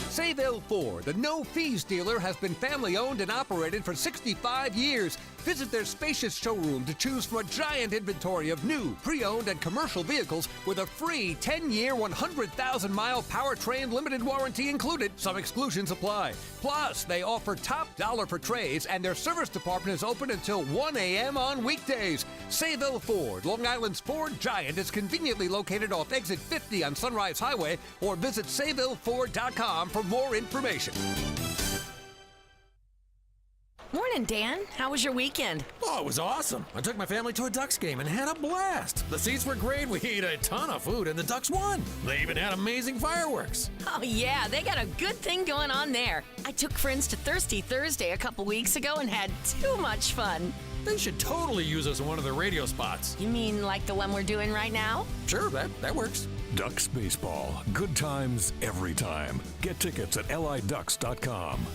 Save Sayville Ford, the no-fees dealer, has been family-owned and operated for 65 years. Visit their spacious showroom to choose from a giant inventory of new, pre-owned, and commercial vehicles with a free 10-year, 100,000-mile powertrain limited warranty included. Some exclusions apply. Plus, they offer top dollar for trades, and their service department is open until 1 a.m. on weekdays. Sayville Ford, Long Island's Ford giant, is conveniently located off exit 50 on Sunrise Highway, or visit SayvilleFord.com for more information. Morning, Dan. How was your weekend? Oh, it was awesome. I took my family to a Ducks game and had a blast. The seats were great. We ate a ton of food, and the Ducks won. They even had amazing fireworks. Oh, yeah, they got a good thing going on there. I took friends to Thirsty Thursday a couple weeks ago and had too much fun. They should totally use us in one of their radio spots. You mean like the one we're doing right now? Sure, that works. Ducks Baseball. Good times every time. Get tickets at liducks.com.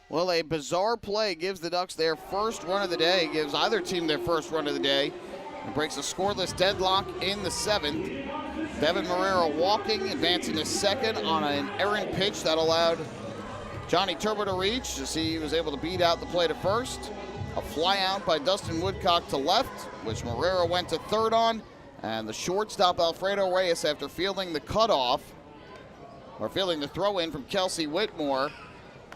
Well, a bizarre play gives the Ducks their first run of the day, gives either team their first run of the day, and breaks a scoreless deadlock in the 7th. Devin Marrero walking, advancing to second on an errant pitch that allowed Johnny Turbo to reach as he was able to beat out the play to first. A fly out by Dustin Woodcock to left, which Marrero went to third on, and the shortstop Alfredo Reyes, after fielding the cutoff, or fielding the throw in from Kelsey Whitmore,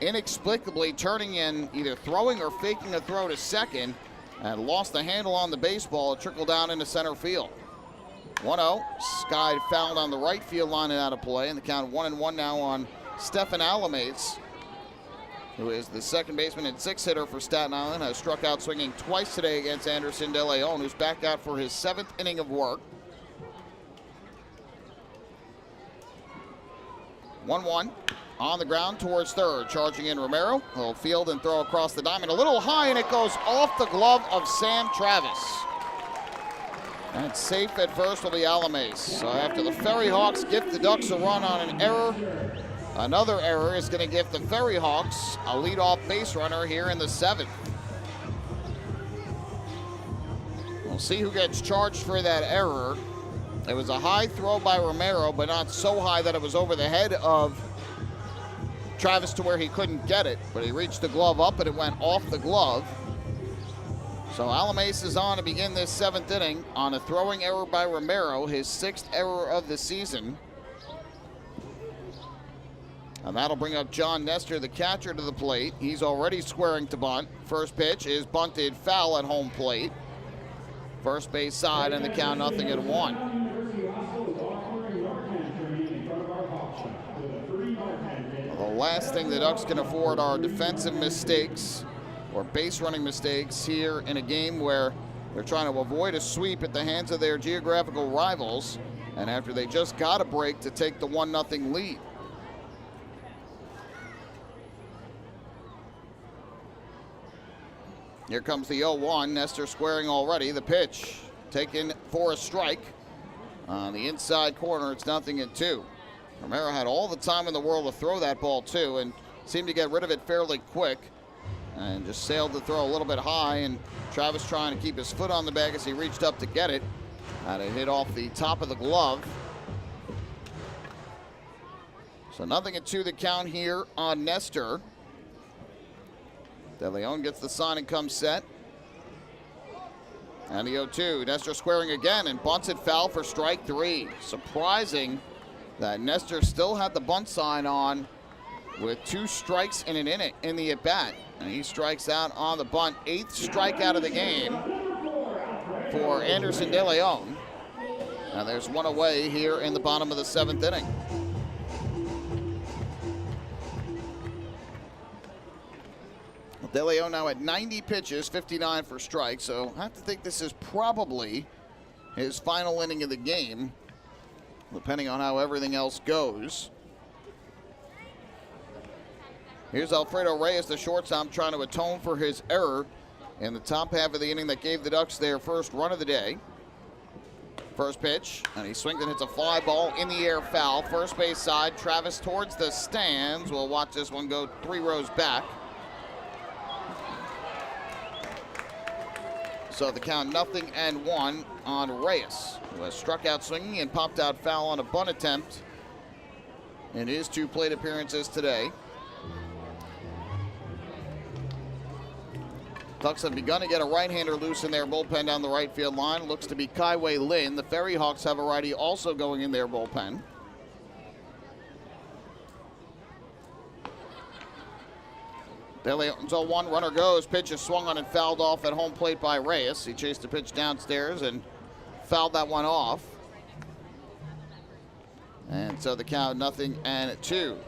inexplicably turning in, either throwing or faking a throw to second, and lost the handle on the baseball. It trickled down into center field. 1-0. Sky fouled on the right field line and out of play, and the count 1-1 now on Stefan Alamace, who is the second baseman and sixth hitter for Staten Island, has struck out swinging twice today against Anderson De Leon, who's back out for his 7th inning of work. 1-1. On the ground towards third, charging in Romero. He'll field and throw across the diamond a little high, and it goes off the glove of Sam Travis. And safe at first will be Alamace. So after the FerryHawks gift the Ducks a run on an error, another error is going to give the FerryHawks a leadoff base runner here in the 7th. We'll see who gets charged for that error. It was a high throw by Romero, but not so high that it was over the head of Travis to where he couldn't get it, but he reached the glove up and it went off the glove. So Alamace is on to begin this 7th inning on a throwing error by Romero, his 6th error of the season. And that'll bring up John Nestor, the catcher, to the plate. He's already squaring to bunt. First pitch is bunted foul at home plate. First base side, and the count 0-1. The last thing the Ducks can afford are defensive mistakes or base running mistakes here in a game where they're trying to avoid a sweep at the hands of their geographical rivals, and after they just got a break to take the 1-0 lead. Here comes the 0-1. Nestor squaring already. The pitch taken for a strike. On the inside corner, it's 0-2. Romero had all the time in the world to throw that ball too, and seemed to get rid of it fairly quick, and just sailed the throw a little bit high, and Travis trying to keep his foot on the bag as he reached up to get it. Had it hit off the top of the glove. So 0-2 the count here on Nestor. De Leon gets the sign and comes set. And the 0-2. Nestor squaring again and bunts it foul for strike 3. Surprising that Nestor still had the bunt sign on with 2 strikes in an inning in the at-bat. And he strikes out on the bunt. 8th strikeout of the game for Anderson De Leon. And there's one away here in the bottom of the 7th inning. De Leon now at 90 pitches, 59 for strikes, so I have to think this is probably his final inning of the game, depending on how everything else goes. Here's Alfredo Reyes, the shortstop, trying to atone for his error in the top half of the inning that gave the Ducks their first run of the day. First pitch, and he swings and hits a fly ball in the air, foul. First base side, Travis towards the stands. We'll watch this one go 3 rows back. So the count 0-1 on Reyes, who has struck out swinging and popped out foul on a bunt attempt in his 2 plate appearances today. Ducks have begun to get a right-hander loose in their bullpen down the right field line. Looks to be Kaiwei Lin. The FerryHawks have a righty also going in their bullpen. De Leon's 0-1, runner goes. Pitch is swung on and fouled off at home plate by Reyes. He chased the pitch downstairs and fouled that one off. And so the count 0-2.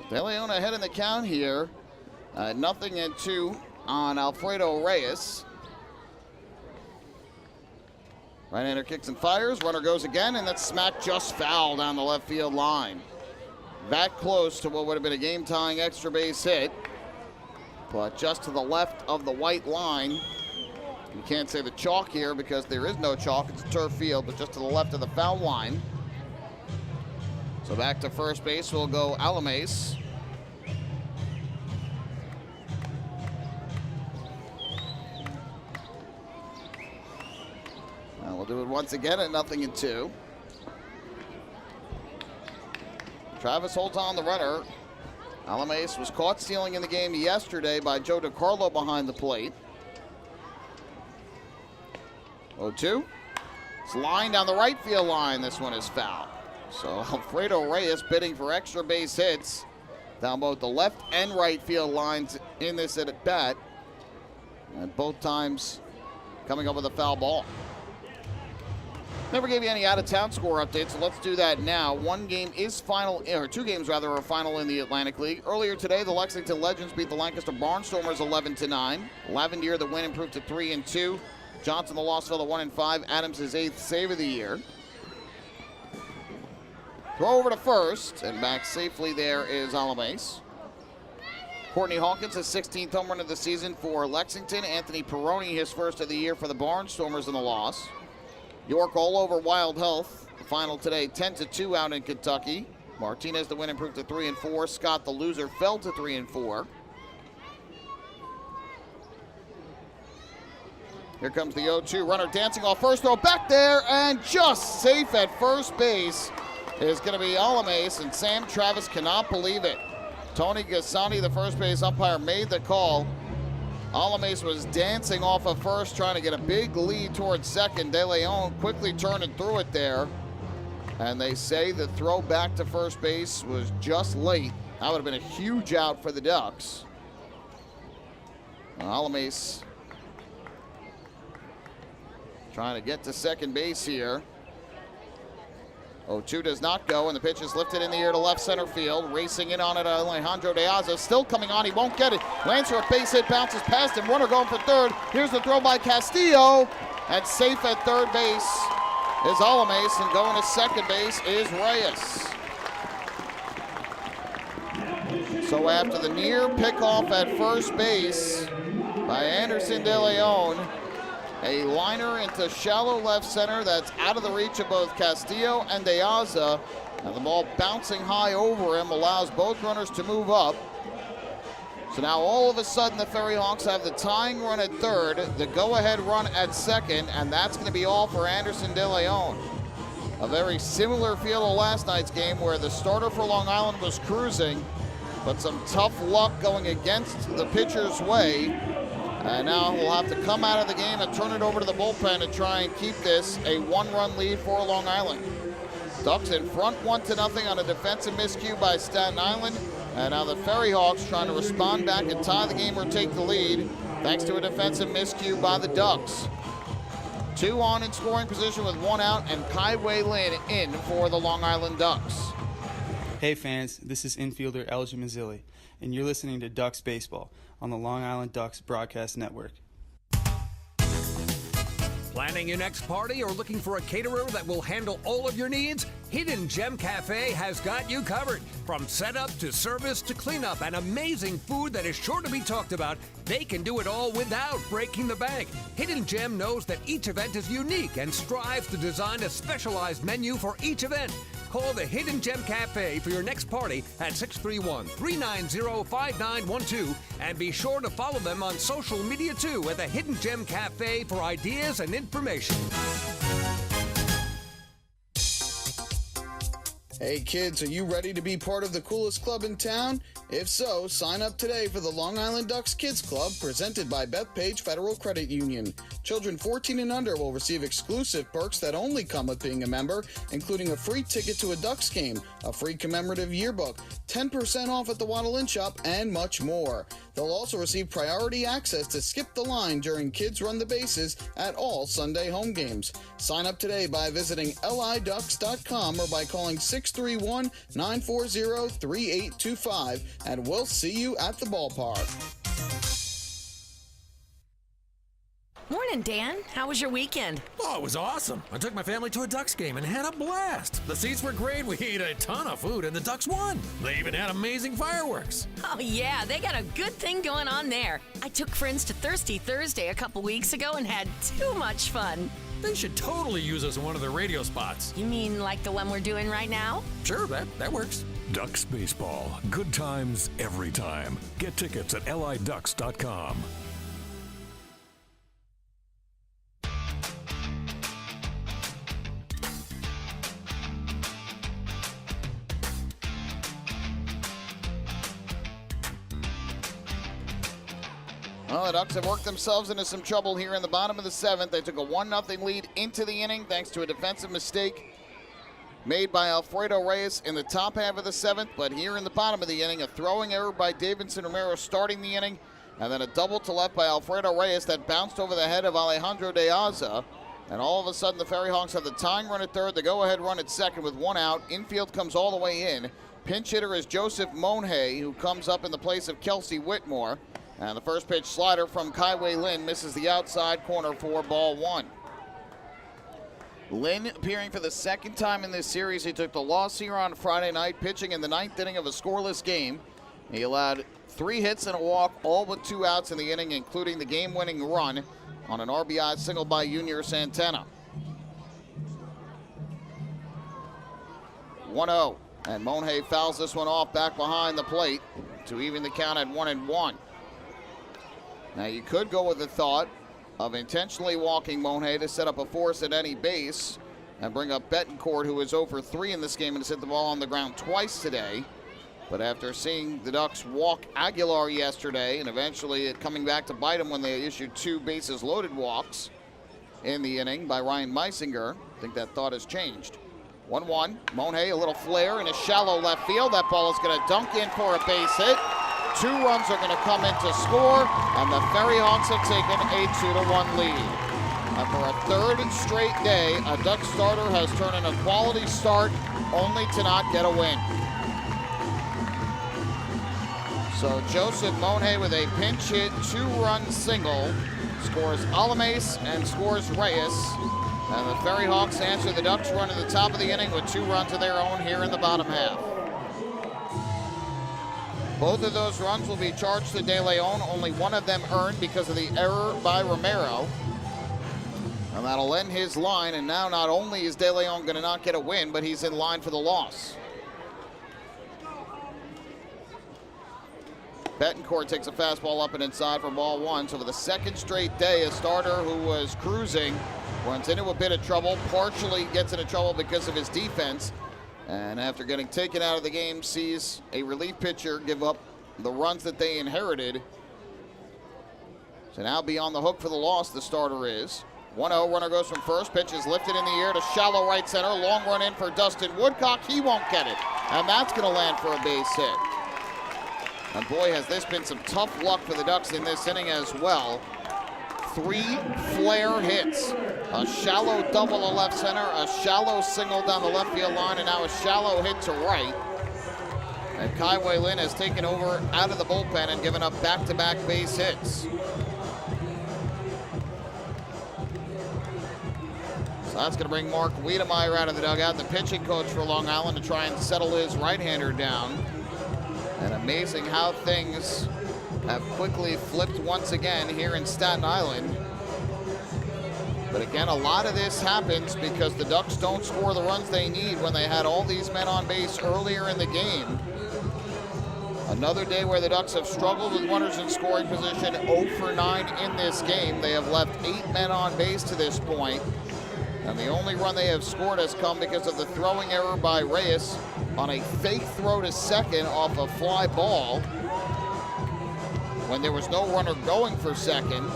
De Leon ahead in the count here. 0-2 on Alfredo Reyes. Right-hander kicks and fires. Runner goes again, and that's smacked just foul down the left field line. That close to what would have been a game-tying extra base hit, but just to the left of the white line. You can't say the chalk here because there is no chalk. It's a turf field, but just to the left of the foul line. So back to first base will go Alames. And we'll do it once again at 0-2. Travis holds on the runner. Alames was caught stealing in the game yesterday by Joe DiCarlo behind the plate. 0-2. It's lined down the right field line. This one is foul. So Alfredo Reyes bidding for extra base hits down both the left and right field lines in this at bat. And both times coming up with a foul ball. Never gave you any out-of-town score updates, so let's do that now. 1 game is final, or 2 games rather, are final in the Atlantic League. Earlier today, the Lexington Legends beat the Lancaster Barnstormers 11-9. Lavendier, the win, improved to 3-2. Johnson, the loss, fell to 1-5. Adams, his 8th save of the year. Throw over to first, and back safely there is Alames. Courtney Hawkins, his 16th home run of the season for Lexington. Anthony Perroni, his first of the year for the Barnstormers in the loss. York all over Wild Health. The final today, 10-2 out in Kentucky. Martinez, the win, improved to 3-4. Scott, the loser, fell to 3-4. Here comes the 0-2. Runner dancing off first, throw back there, and just safe at first base is going to be Alames, and Sam Travis cannot believe it. Tony Gassani, the first base umpire, made the call. Alames was dancing off of first, trying to get a big lead towards second. De Leon quickly turned and threw it there. And they say the throw back to first base was just late. That would have been a huge out for the Ducks. Alames trying to get to second base here. 0-2 does not go, and the pitch is lifted in the air to left center field. Racing in on it, Alejandro De Aza. Still coming on, he won't get it. Lands for a base hit, bounces past him. Runner going for third. Here's the throw by Castillo. And safe at third base is Alames, and going to second base is Reyes. So after the near pickoff at first base by Anderson De Leon, a liner into shallow left center that's out of the reach of both Castillo and De Aza. And the ball bouncing high over him allows both runners to move up. So now all of a sudden the FerryHawks have the tying run at third, the go-ahead run at second, and that's going to be all for Anderson De Leon. A very similar feel to last night's game where the starter for Long Island was cruising, but some tough luck going against the pitcher's way. And now we'll have to come out of the game and turn it over to the bullpen to try and keep this a 1-run lead for Long Island. Ducks in front 1-0 on a defensive miscue by Staten Island. And now the FerryHawks trying to respond back and tie the game or take the lead thanks to a defensive miscue by the Ducks. 2 on in scoring position with 1 out, and Kaiwei Lin in for the Long Island Ducks. Hey fans, this is infielder Elgin Mazzilli, and you're listening to Ducks Baseball on the Long Island Ducks Broadcast Network. Planning your next party or looking for a caterer that will handle all of your needs? Hidden Gem Cafe has got you covered. From setup to service to cleanup and amazing food that is sure to be talked about, they can do it all without breaking the bank. Hidden Gem knows that each event is unique and strives to design a specialized menu for each event. Call the Hidden Gem Cafe for your next party at 631-390-5912 and be sure to follow them on social media too at the Hidden Gem Cafe for ideas and information. Hey kids, are you ready to be part of the coolest club in town? If so, sign up today for the Long Island Ducks Kids Club presented by Bethpage Federal Credit Union. Children 14 and under will receive exclusive perks that only come with being a member, including a free ticket to a Ducks game, a free commemorative yearbook, 10% off at the Waddle Inn Shop, and much more. They'll also receive priority access to skip the line during Kids Run the Bases at all Sunday home games. Sign up today by visiting liducks.com or by calling 631-940-3825, and we'll see you at the ballpark. Morning, Dan. How was your weekend? Oh, it was awesome. I took my family to a Ducks game and had a blast. The seats were great. We ate a ton of food, and the Ducks won. They even had amazing fireworks. Oh, yeah, they got a good thing going on there. I took friends to Thirsty Thursday a couple weeks ago and had too much fun. They should totally use us in one of their radio spots. You mean like the one we're doing right now? Sure, that works. Ducks Baseball. Good times every time. Get tickets at liducks.com. Well, the Ducks have worked themselves into some trouble here in the bottom of the seventh. They took a 1-0 lead into the inning thanks to a defensive mistake made by Alfredo Reyes in the top half of the seventh. But here in the bottom of the inning, a throwing error by Davidson Romero starting the inning, and then a double to left by Alfredo Reyes that bounced over the head of Alejandro De Aza. And all of a sudden, the FerryHawks have the tying run at third, the go-ahead run at second with one out. Infield comes all the way in. Pinch hitter is Joseph Monhay, who comes up in the place of Kelsey Whitmore. And the first pitch slider from Kaiwei Lin misses the outside corner for ball one. Lin appearing for the second time in this series. He took the loss here on Friday night, pitching in the ninth inning of a scoreless game. He allowed 3 hits and a walk, all but 2 outs in the inning, including the game-winning run on an RBI single by Junior Santana. 1-0, and Monhay fouls this one off back behind the plate to even the count at 1-1. Now you could go with the thought of intentionally walking Monhay to set up a force at any base and bring up Betancourt, who is 0 for 3 in this game and has hit the ball on the ground twice today. But after seeing the Ducks walk Aguilar yesterday and eventually it coming back to bite him when they issued 2 bases loaded walks in the inning by Ryan Meisinger, I think that thought has changed. 1-1, Monhay, a little flare in a shallow left field. That ball is going to dunk in for a base hit. 2 runs are going to come in to score, and the FerryHawks have taken a 2-1 lead. And for a third straight day, a Ducks starter has turned in a quality start only to not get a win. So Joseph Monhay with a pinch hit 2-run single scores Alames and scores Reyes. And the FerryHawks answer the Ducks run at the top of the inning with 2 runs of their own here in the bottom half. Both of those runs will be charged to De Leon, only one of them earned because of the error by Romero. And that'll end his line, and now not only is De Leon going to not get a win, but he's in line for the loss. Betancourt takes a fastball up and inside for ball one. So for the second straight day, a starter who was cruising runs into a bit of trouble, partially gets into trouble because of his defense. And after getting taken out of the game, sees a relief pitcher give up the runs that they inherited. So now be on the hook for the loss, the starter is. 1-0, runner goes from first, pitch is lifted in the air to shallow right center. Long run in for Dustin Woodcock, he won't get it. And that's gonna land for a base hit. And boy, has this been some tough luck for the Ducks in this inning as well. 3 flare hits. A shallow double to left center, a shallow single down the left field line, and now a shallow hit to right. And Kaiwei Lin has taken over out of the bullpen and given up back-to-back base hits. So that's going to bring Mark Wiedemeyer out of the dugout, the pitching coach for Long Island, to try and settle his right-hander down. And amazing how things have quickly flipped once again here in Staten Island. But again, a lot of this happens because the Ducks don't score the runs they need when they had all these men on base earlier in the game. Another day where the Ducks have struggled with runners in scoring position, 0 for 9 in this game. They have left 8 men on base to this point. And the only run they have scored has come because of the throwing error by Reyes on a fake throw to second off a fly ball when there was no runner going for second.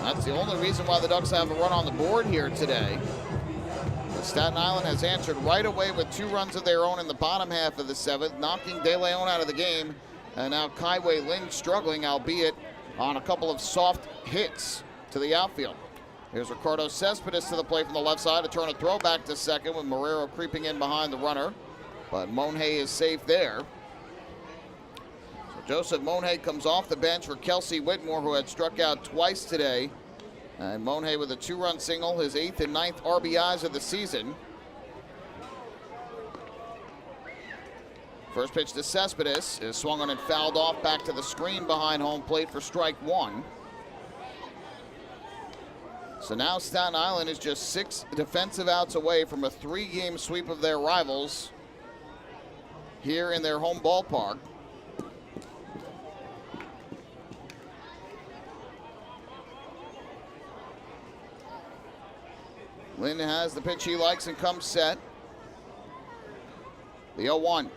That's the only reason why the Ducks have a run on the board here today. But Staten Island has answered right away with 2 runs of their own in the bottom half of the 7th, knocking De Leon out of the game. And now Kaiwei Lin struggling, albeit on a couple of soft hits to the outfield. Here's Ricardo Cespedes to the plate from the left side to turn a throw back to second with Marrero creeping in behind the runner. But Monhay is safe there. So Joseph Monhay comes off the bench for Kelsey Whitmore, who had struck out twice today. And Monhay with a 2-run single, his 8th and 9th RBIs of the season. First pitch to Cespedes is swung on and fouled off back to the screen behind home plate for strike 1. So now Staten Island is just 6 defensive outs away from a 3-game sweep of their rivals here in their home ballpark. Lynn has the pitch he likes and comes set. The 0-1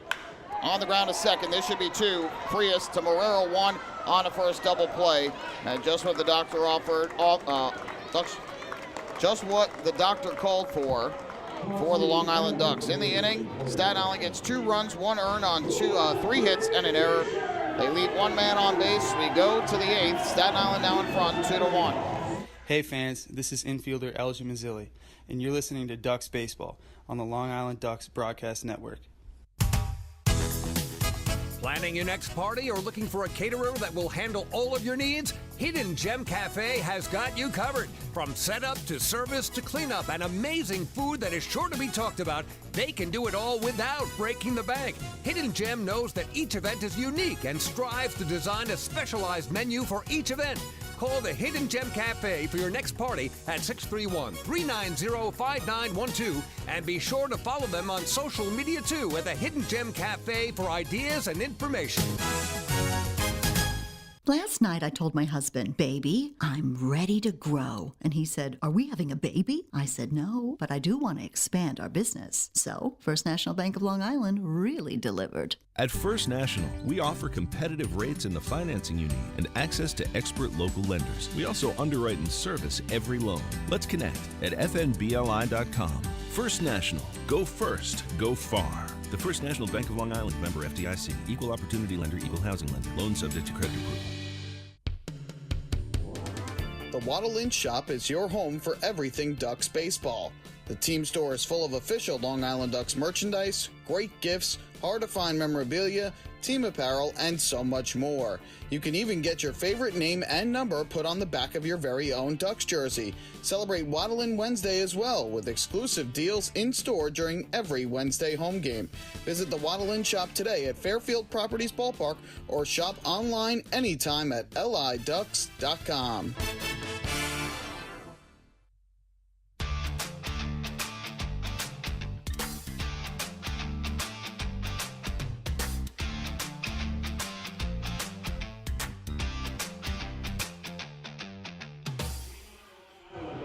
on the ground to second. This should be 2. Frias to Marrero, 1 on the first double play. And just what the doctor offered, just what the doctor called for the Long Island Ducks. In the inning, Staten Island gets 2 runs, 1 earned on 3 hits and an error. They leave 1 man on base. We go to the 8th. Staten Island now in front, 2-1. Hey fans, this is infielder Elgin Mazzilli, and you're listening to Ducks Baseball on the Long Island Ducks Broadcast Network. Planning your next party or looking for a caterer that will handle all of your needs? Hidden Gem Cafe has got you covered. From setup to service to cleanup and amazing food that is sure to be talked about, they can do it all without breaking the bank. Hidden Gem knows that each event is unique and strives to design a specialized menu for each event. Call the Hidden Gem Cafe for your next party at 631-390-5912 and be sure to follow them on social media too at the Hidden Gem Cafe for ideas and information. Last night I told my husband, baby, I'm ready to grow. And he said, are we having a baby? I said, no, but I do want to expand our business. So First National Bank of Long Island really delivered. At First National, we offer competitive rates in the financing you need and access to expert local lenders. We also underwrite and service every loan. Let's connect at fnbli.com. First National. Go first. Go far. The First National Bank of Long Island, member FDIC, equal opportunity lender, equal housing lender. Loan subject to credit approval. The Waddle Inn Shop is your home for everything Ducks baseball. The team store is full of official Long Island Ducks merchandise, great gifts, hard-to-find memorabilia, team apparel, and so much more. You can even get your favorite name and number put on the back of your very own Ducks jersey. Celebrate Waddle Inn Wednesday as well, with exclusive deals in store during every Wednesday home game. Visit the Waddle Inn Shop today at Fairfield Properties Ballpark or shop online anytime at liducks.com.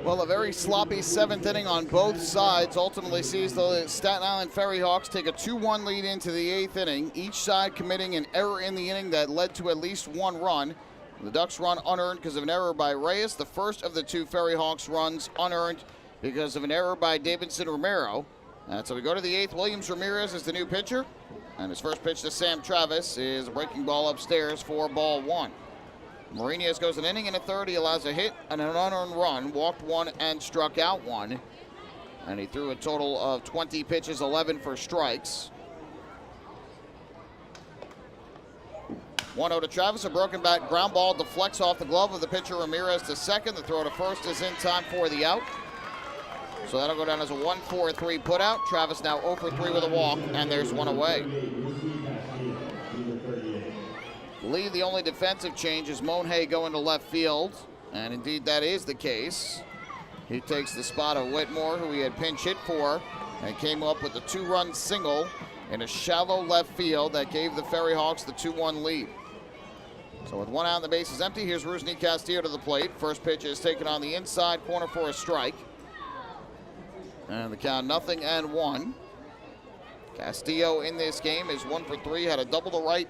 Well, a very sloppy 7th inning on both sides ultimately sees the Staten Island FerryHawks take a 2-1 lead into the 8th inning, each side committing an error in the inning that led to at least 1 run. The Ducks run unearned because of an error by Reyes, the first of the 2 FerryHawks runs unearned because of an error by Davidson Romero. And so we go to the 8th. Williams Ramirez is the new pitcher, and his first pitch to Sam Travis is a breaking ball upstairs for ball 1. Marinas goes an inning and a third. He allows a hit and an unearned run, walked 1 and struck out 1. And he threw a total of 20 pitches, 11 for strikes. 1-0 to Travis, a broken bat ground ball deflects off the glove of the pitcher Ramirez to second. The throw to first is in time for the out. So that'll go down as a 1-4-3 putout. Travis now 0 for 3 with a walk, and there's one away. Lee, the only defensive change is Monhay going to left field, and indeed that is the case. He takes the spot of Whitmore, who he had pinch hit for, and came up with a 2-run single in a shallow left field that gave the FerryHawks the 2-1 lead. So with one out and the bases empty, here's Rusney Castillo to the plate. First pitch is taken on the inside corner for a strike. And the count 0-1. Castillo in this game is 1 for 3, had a double to right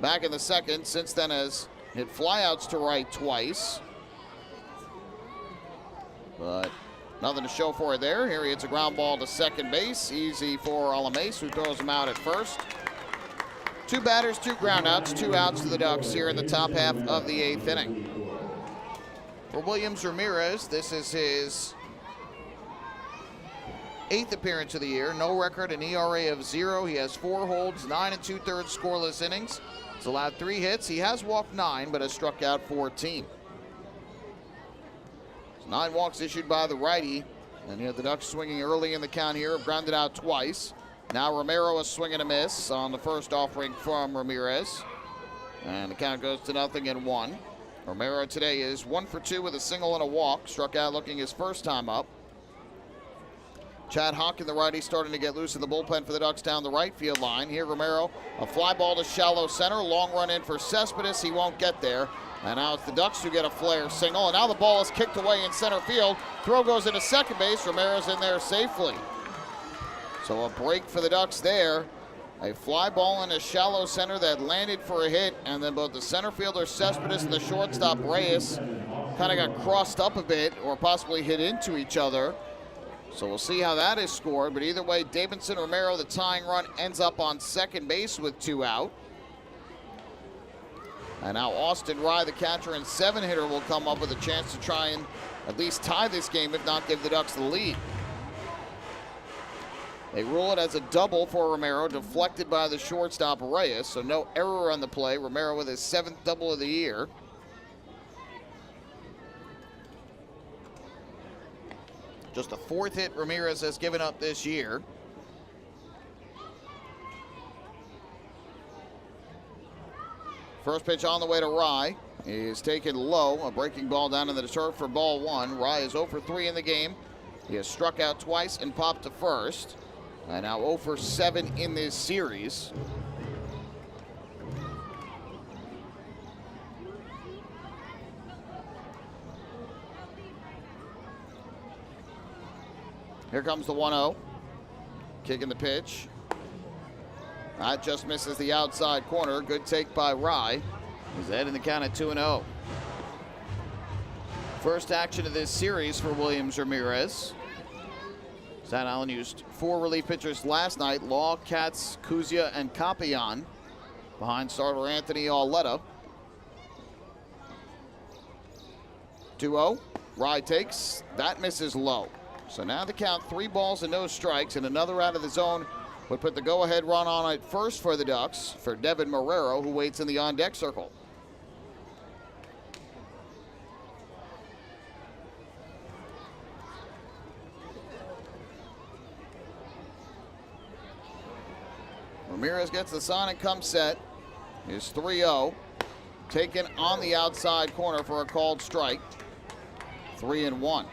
back in the second. Since then has hit flyouts to right twice. But nothing to show for it there. Here he hits a ground ball to second base. Easy for Alames, who throws him out at first. 2 batters, 2 groundouts, 2 outs to the Ducks here in the top half of the 8th inning. For Williams Ramirez, this is his 8th appearance of the year. No record, an ERA of 0. He has 4 holds, 9 2/3 scoreless innings. He's allowed 3 hits. He has walked 9, but has struck out 14. 9 walks issued by the righty. And you have the Ducks swinging early in the count here, have grounded out twice. Now Romero is swinging a miss on the first offering from Ramirez. And the count goes to 0-1. Romero today is 1 for 2 with a single and a walk. Struck out looking his first time up. Chad Hawken, the righty, starting to get loose in the bullpen for the Ducks down the right field line. Here Romero, a fly ball to shallow center. Long run in for Cespedes. He won't get there. And now it's the Ducks who get a flare single. And now the ball is kicked away in center field. Throw goes into second base. Romero's in there safely. So a break for the Ducks there. A fly ball in a shallow center that landed for a hit. And then both the center fielder Cespedes and the shortstop Reyes kind of got crossed up a bit or possibly hit into each other. So we'll see how that is scored. But either way, Davidson Romero, the tying run, ends up on second base with 2 out. And now Austin Rye, the catcher and 7-hitter, will come up with a chance to try and at least tie this game, if not give the Ducks the lead. They rule it as a double for Romero, deflected by the shortstop Reyes, so no error on the play. Romero with his 7th double of the year. Just the 4th hit Ramirez has given up this year. First pitch on the way to Rye is taken low. A breaking ball down in the turf for ball 1. Rye is 0 for 3 in the game. He has struck out twice and popped to first. And now 0 for 7 in this series. Here comes the 1-0. Kicking the pitch. That just misses the outside corner. Good take by Rye. He's ahead in the count at 2-0. First action of this series for Williams Ramirez. Staten Island used 4 relief pitchers last night. Law, Katz, Kuzia, and Capian behind starter Anthony Auletta. 2-0. Rye takes. That misses low. So now the count 3 balls and no strikes, and another out of the zone would put the go-ahead run on at first for the Ducks, for Devin Marrero, who waits in the on-deck circle. Ramirez gets the sign and comes set. Is 3-0. Taken on the outside corner for a called strike. 3-1.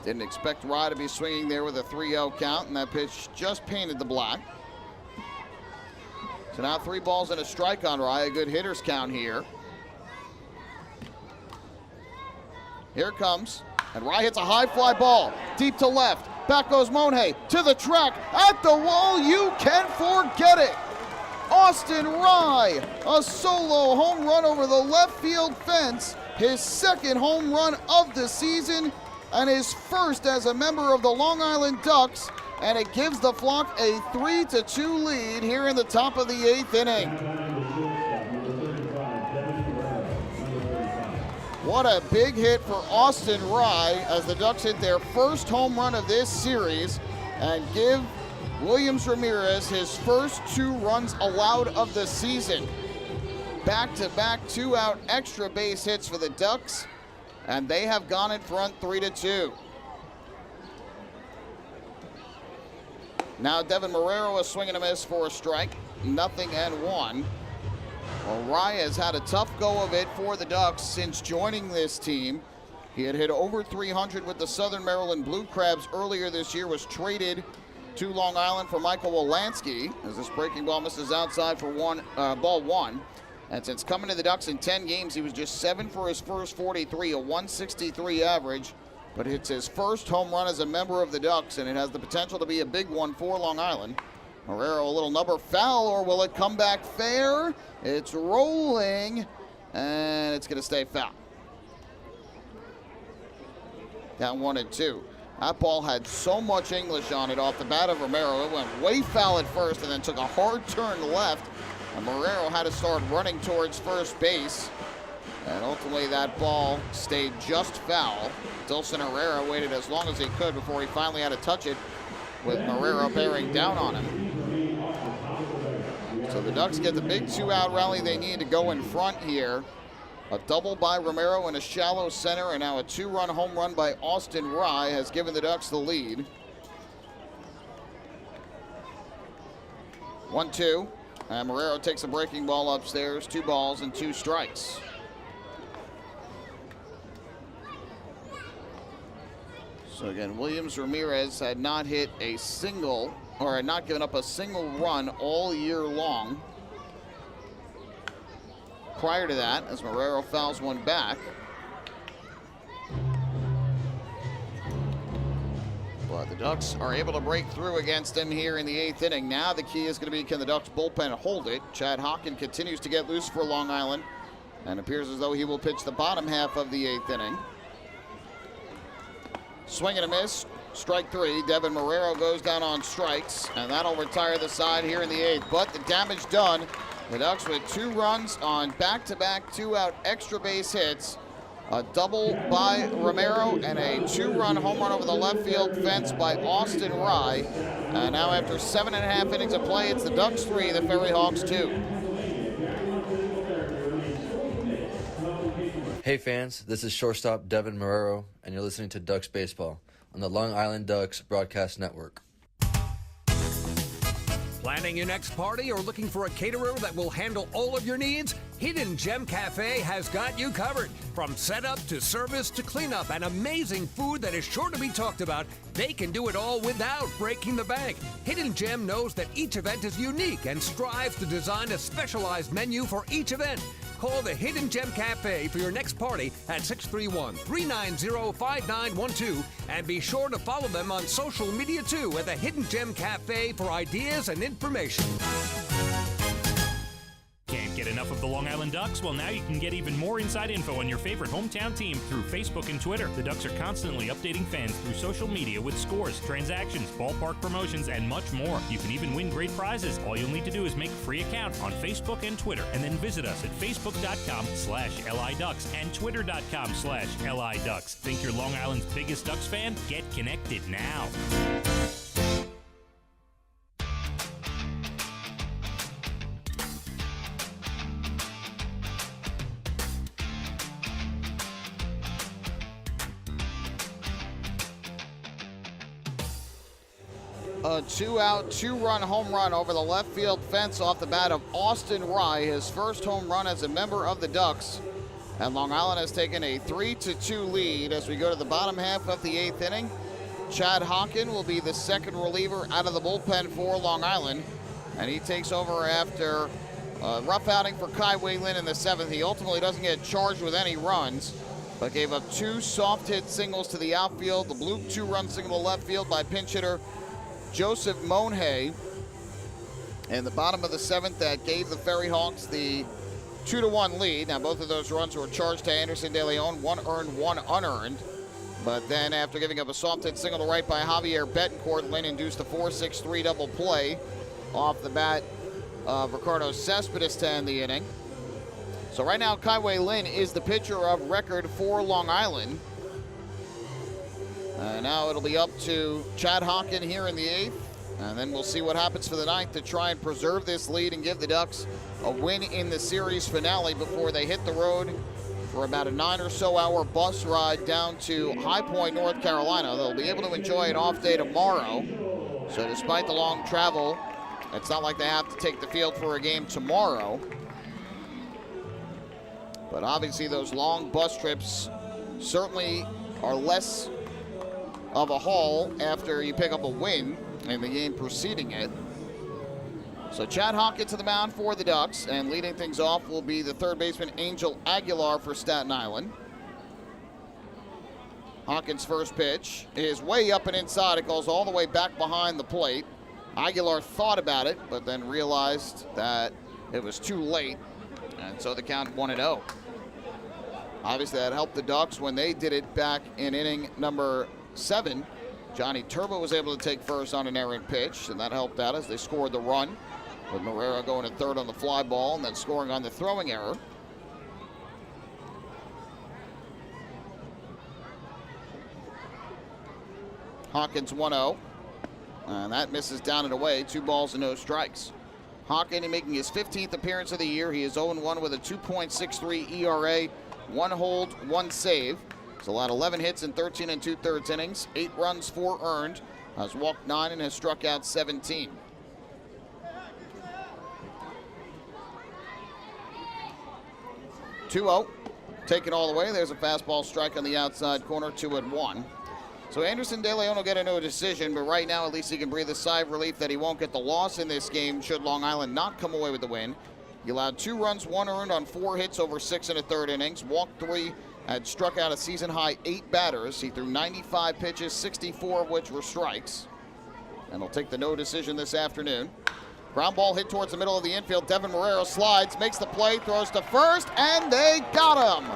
Didn't expect Rye to be swinging there with a 3-0 count, and that pitch just painted the black. So now 3 balls and a strike on Rye, a good hitter's count here. Here it comes, and Rye hits a high fly ball, deep to left. Back goes Monhay, to the track, at the wall, you can forget it. Austin Rye, a solo home run over the left field fence, his 2nd home run of the season, and his first as a member of the Long Island Ducks, and it gives the Flock a 3-2 lead here in the top of the 8th inning. What a big hit for Austin Rye as the Ducks hit their first home run of this series and give Williams Ramirez his first 2 runs allowed of the season. Back-to-back 2-out extra base hits for the Ducks, and they have gone in front 3-2. Now Devin Marrero a swing and a miss for a strike. 0-1. Well, Rye has had a tough go of it for the Ducks since joining this team. He had hit over 300 with the Southern Maryland Blue Crabs earlier this year, was traded to Long Island for Michael Wolanski as this breaking ball misses outside for ball one. And since coming to the Ducks in 10 games, he was just 7 for his first 43, a 163 average. But it's his first home run as a member of the Ducks, and it has the potential to be a big one for Long Island. Marrero, a little number foul, or will it come back fair? It's rolling, and it's going to stay foul. Down 1-2. That ball had so much English on it off the bat of Romero. It went way foul at first and then took a hard turn left. And Marrero had to start running towards first base. And ultimately that ball stayed just foul. Dilson Herrera waited as long as he could before he finally had to touch it, with Marrero bearing down on him. So the Ducks get the big 2-out rally they need to go in front here. A double by Romero in a shallow center, and now a 2-run home run by Austin Rye has given the Ducks the lead. 1-2, and Marrero takes a breaking ball upstairs. 2 balls and 2 strikes. So again, Williams Ramirez had not hit a single, or had not given up a single run all year long. Prior to that, as Marrero fouls one back. But the Ducks are able to break through against him here in the 8th inning. Now the key is going to be, can the Ducks bullpen hold it? Chad Hawken continues to get loose for Long Island, and appears as though he will pitch the bottom half of the 8th inning. Swing and a miss, strike 3. Devin Marrero goes down on strikes, and that'll retire the side here in the 8th. But the damage done. The Ducks with 2 runs on back-to-back 2-out extra base hits. A double by Romero and a 2-run home run over the left field fence by Austin Rye. And now after 7.5 innings of play, it's the Ducks 3, the FerryHawks 2. Hey fans, this is shortstop Devin Marrero, and you're listening to Ducks Baseball on the Long Island Ducks Broadcast Network. Planning your next party or looking for a caterer that will handle all of your needs? Hidden Gem Cafe has got you covered. From setup to service to cleanup and amazing food that is sure to be talked about, they can do it all without breaking the bank. Hidden Gem knows that each event is unique and strives to design a specialized menu for each event. Call the Hidden Gem Cafe for your next party at 631-390-5912, and be sure to follow them on social media too at the Hidden Gem Cafe for ideas and information. Can't get enough of the Long Island Ducks? Well, now you can get even more inside info on your favorite hometown team through Facebook and Twitter. The Ducks are constantly updating fans through social media with scores, transactions, ballpark promotions, and much more. You can even win great prizes. All you'll need to do is make a free account on Facebook and Twitter, and then visit us at facebook.com/LIDucks and twitter.com/LIDucks. Think you're Long Island's biggest Ducks fan? Get connected now. A 2-out, 2-run home run over the left field fence off the bat of Austin Rye, his first home run as a member of the Ducks. And Long Island has taken a 3-2 lead as we go to the bottom half of the 8th inning. Chad Hawken will be the second reliever out of the bullpen for Long Island, and he takes over after a rough outing for Kai Wei-Lin in the 7th. He ultimately doesn't get charged with any runs, but gave up 2 soft hit singles to the outfield. The blue 2-run single to left field by pinch hitter Joseph Monhay in the bottom of the 7th that gave the FerryHawks the 2-1 lead. Now both of those runs were charged to Anderson De Leon, 1 earned, 1 unearned. But then after giving up a soft hit single to right by Javier Betancourt, Lynn induced a 4-6-3 double play off the bat of Ricardo Cespedes to end the inning. So right now Kai Wei-Lin is the pitcher of record for Long Island. Now it'll be up to Chad Hawken here in the 8th, and then we'll see what happens for the 9th to try and preserve this lead and give the Ducks a win in the series finale before they hit the road for about a 9 or so hour bus ride down to High Point, North Carolina. They'll be able to enjoy an off day tomorrow, So despite the long travel, it's not like they have to take the field for a game tomorrow. But obviously those long bus trips certainly are less of a haul after you pick up a win in the game preceding it. So Chad Hawkins to the mound for the Ducks, and leading things off will be the third baseman Angel Aguilar for Staten Island. Hawkins' first pitch is way up and inside. It goes all the way back behind the plate. Aguilar thought about it, but then realized that it was too late, and so the count 1-0. Obviously, that helped the Ducks when they did it back in inning number 7. Johnny Turbo was able to take first on an errant pitch, and that helped out as they scored the run, with Marrero going to third on the fly ball and then scoring on the throwing error. Hawkins 1-0, and that misses down and away. 2 balls and no strikes. Hawkins making his 15th appearance of the year. He is 0-1 with a 2.63 ERA, 1 hold, 1 save. He's allowed 11 hits in 13 2/3 innings, 8 runs, 4 earned, has walked 9 and has struck out 17. (2-0), taken all the way. There's a fastball strike on the outside corner, 2-1. So Anderson De Leon will get a no decision, but right now at least he can breathe a sigh of relief that he won't get the loss in this game should Long Island not come away with the win. He allowed 2 runs, 1 earned on 4 hits over 6 1/3 innings, walked 3, had struck out a season-high 8 batters. He threw 95 pitches, 64 of which were strikes. And he'll take the no decision this afternoon. Ground ball hit towards the middle of the infield. Devin Marrero slides, makes the play, throws to first, and they got him.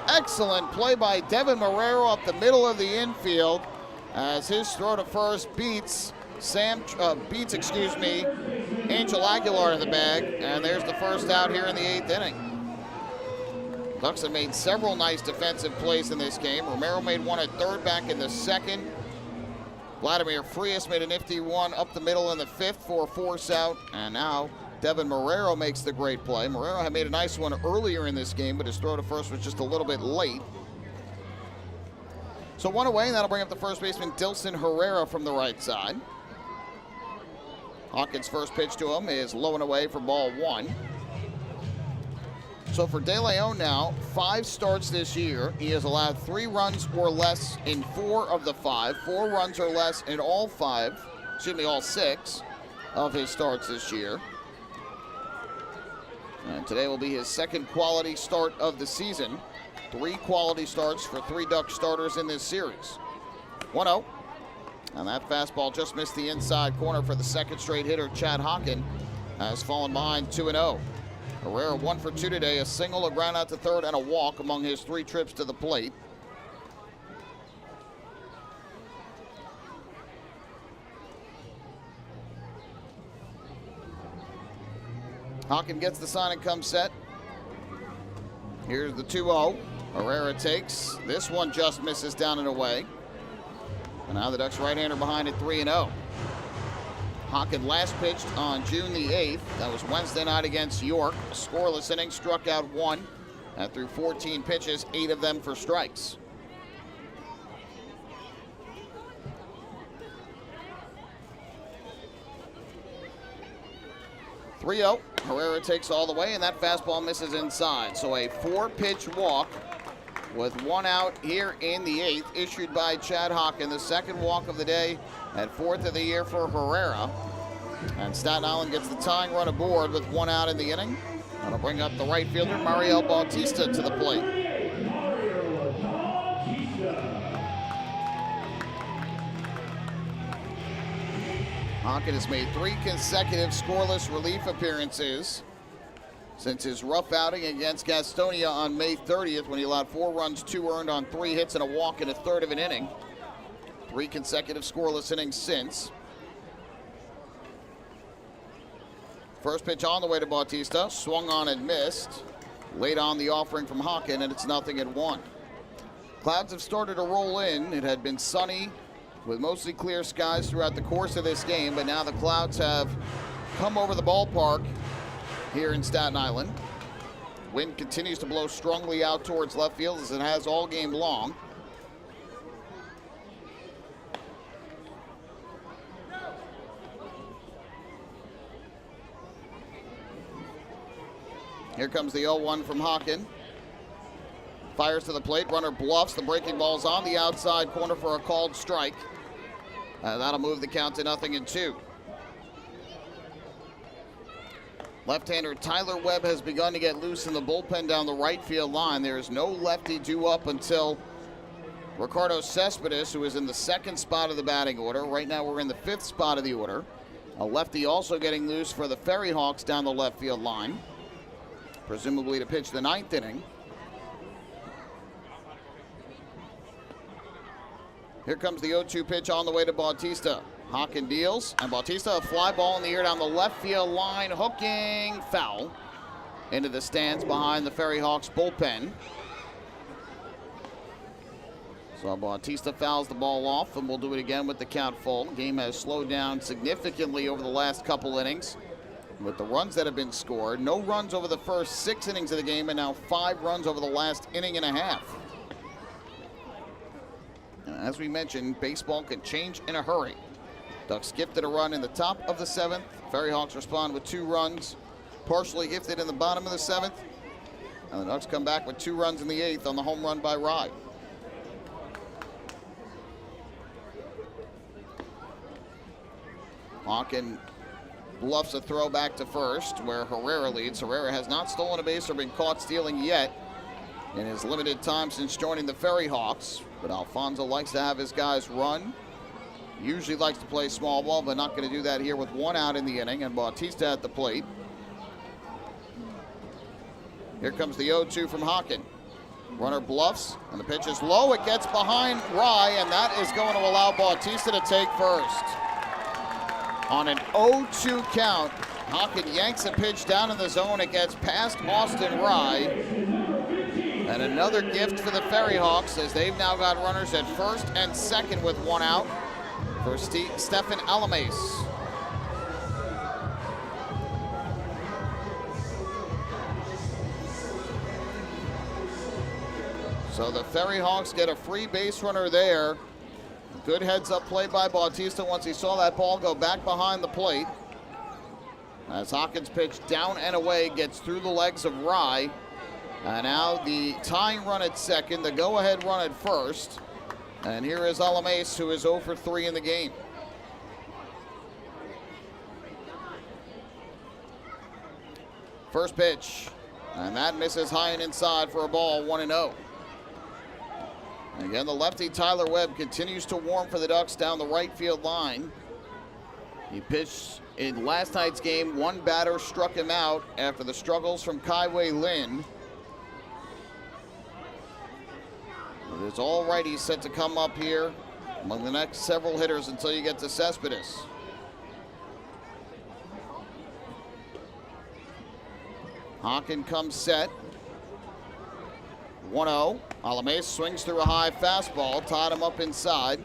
Excellent play by Devin Marrero up the middle of the infield as his throw to first beats Angel Aguilar in the bag, and there's the first out here in the 8th inning. Ducks have made several nice defensive plays in this game. Romero made one at third back in the 2nd. Vladimir Frias made a nifty one up the middle in the 5th for a force out, and now Devin Marrero makes the great play. Marrero had made a nice one earlier in this game, but his throw to first was just a little bit late. So 1 away, and that'll bring up the first baseman Dilson Herrera from the right side. Hawkins' first pitch to him is low and away for ball 1. So for De Leon now, 5 starts this year. He has allowed 3 runs or less in 4 of the 5. 4 runs or less in all 6 of his starts this year. And today will be his 2nd quality start of the season. 3 quality starts for 3 Duck starters in this series. 1-0. And that fastball just missed the inside corner for the 2nd straight hitter, Chad Hawkins, has fallen behind 2-0. Herrera 1 for 2 today, a single, a ground out to third, and a walk among his 3 trips to the plate. Hawkins gets the sign and comes set. Here's the 2-0. Herrera takes. This one just misses down and away. And now the Ducks right-hander behind it, 3-0. Hawkins last pitched on June the 8th. That was Wednesday night against York. A scoreless inning, struck out 1. And threw 14 pitches, 8 of them for strikes. (3-0). Herrera takes all the way, and that fastball misses inside. So a 4-pitch walk with 1 out here in the 8th, issued by Chad Hawkins. The 2nd walk of the day at 4th of the year for Herrera. And Staten Island gets the tying run aboard with 1 out in the inning. That'll bring up the right fielder, Mario Bautista, to the plate. Hawkins has made 3 consecutive scoreless relief appearances since his rough outing against Gastonia on May 30th, when he allowed 4 runs, 2 earned on 3 hits and a walk in a third of an inning. 3 consecutive scoreless innings since. First pitch on the way to Bautista, swung on and missed. Late on the offering from Hawkins, and it's 0-1. Clouds have started to roll in. It had been sunny with mostly clear skies throughout the course of this game, but now the clouds have come over the ballpark here in Staten Island. Wind continues to blow strongly out towards left field, as it has all game long. Here comes the 0-1 from Hawken. Fires to the plate. Runner bluffs. The breaking ball's on the outside corner for a called strike. That'll move the count to 0-2. Left-hander Tyler Webb has begun to get loose in the bullpen down the right field line. There is no lefty due up until Ricardo Cespedes, who is in the second spot of the batting order. Right now we're in the 5th spot of the order. A lefty also getting loose for the FerryHawks down the left field line, presumably to pitch the 9th inning. Here comes the 0-2 pitch on the way to Bautista. Hawken deals, and Bautista a fly ball in the air down the left field line, hooking foul into the stands behind the FerryHawks bullpen. So Bautista fouls the ball off, and we'll do it again with the count full. The game has slowed down significantly over the last couple innings with the runs that have been scored. No runs over the first 6 innings of the game, and now 5 runs over the last inning and a half. And as we mentioned, baseball can change in a hurry. Ducks gifted a run in the top of the 7th. FerryHawks respond with 2 runs, partially gifted in the bottom of the 7th. And the Ducks come back with 2 runs in the 8th on the home run by Rye. Hawken bluffs a throw back to first, where Herrera leads. Herrera has not stolen a base or been caught stealing yet in his limited time since joining the FerryHawks. But Alfonso likes to have his guys run. Usually likes to play small ball, but not going to do that here with 1 out in the inning, and Bautista at the plate. Here comes the 0-2 from Hawken. Runner bluffs, and the pitch is low. It gets behind Rye, and that is going to allow Bautista to take first. On an 0-2 count, Hawken yanks a pitch down in the zone. It gets past Austin Rye. And another gift for the FerryHawks, as they've now got runners at first and second with 1 out for Stefan Alames. So the FerryHawks get a free base runner there. Good heads-up play by Bautista once he saw that ball go back behind the plate. As Hawkins' pitch down and away gets through the legs of Rye. And now the tying run at second, the go-ahead run at first. And here is Alames, who is 0 for 3 in the game. First pitch, and that misses high and inside for a ball, 1-0. Again, the lefty Tyler Webb continues to warm for the Ducks down the right field line. He pitched in last night's game. 1 batter struck him out after the struggles from Kai-Wei Lin. It is all righties set to come up here among the next several hitters until you get to Cespedes. Hawken comes set. 1-0. Alames swings through a high fastball, tied him up inside,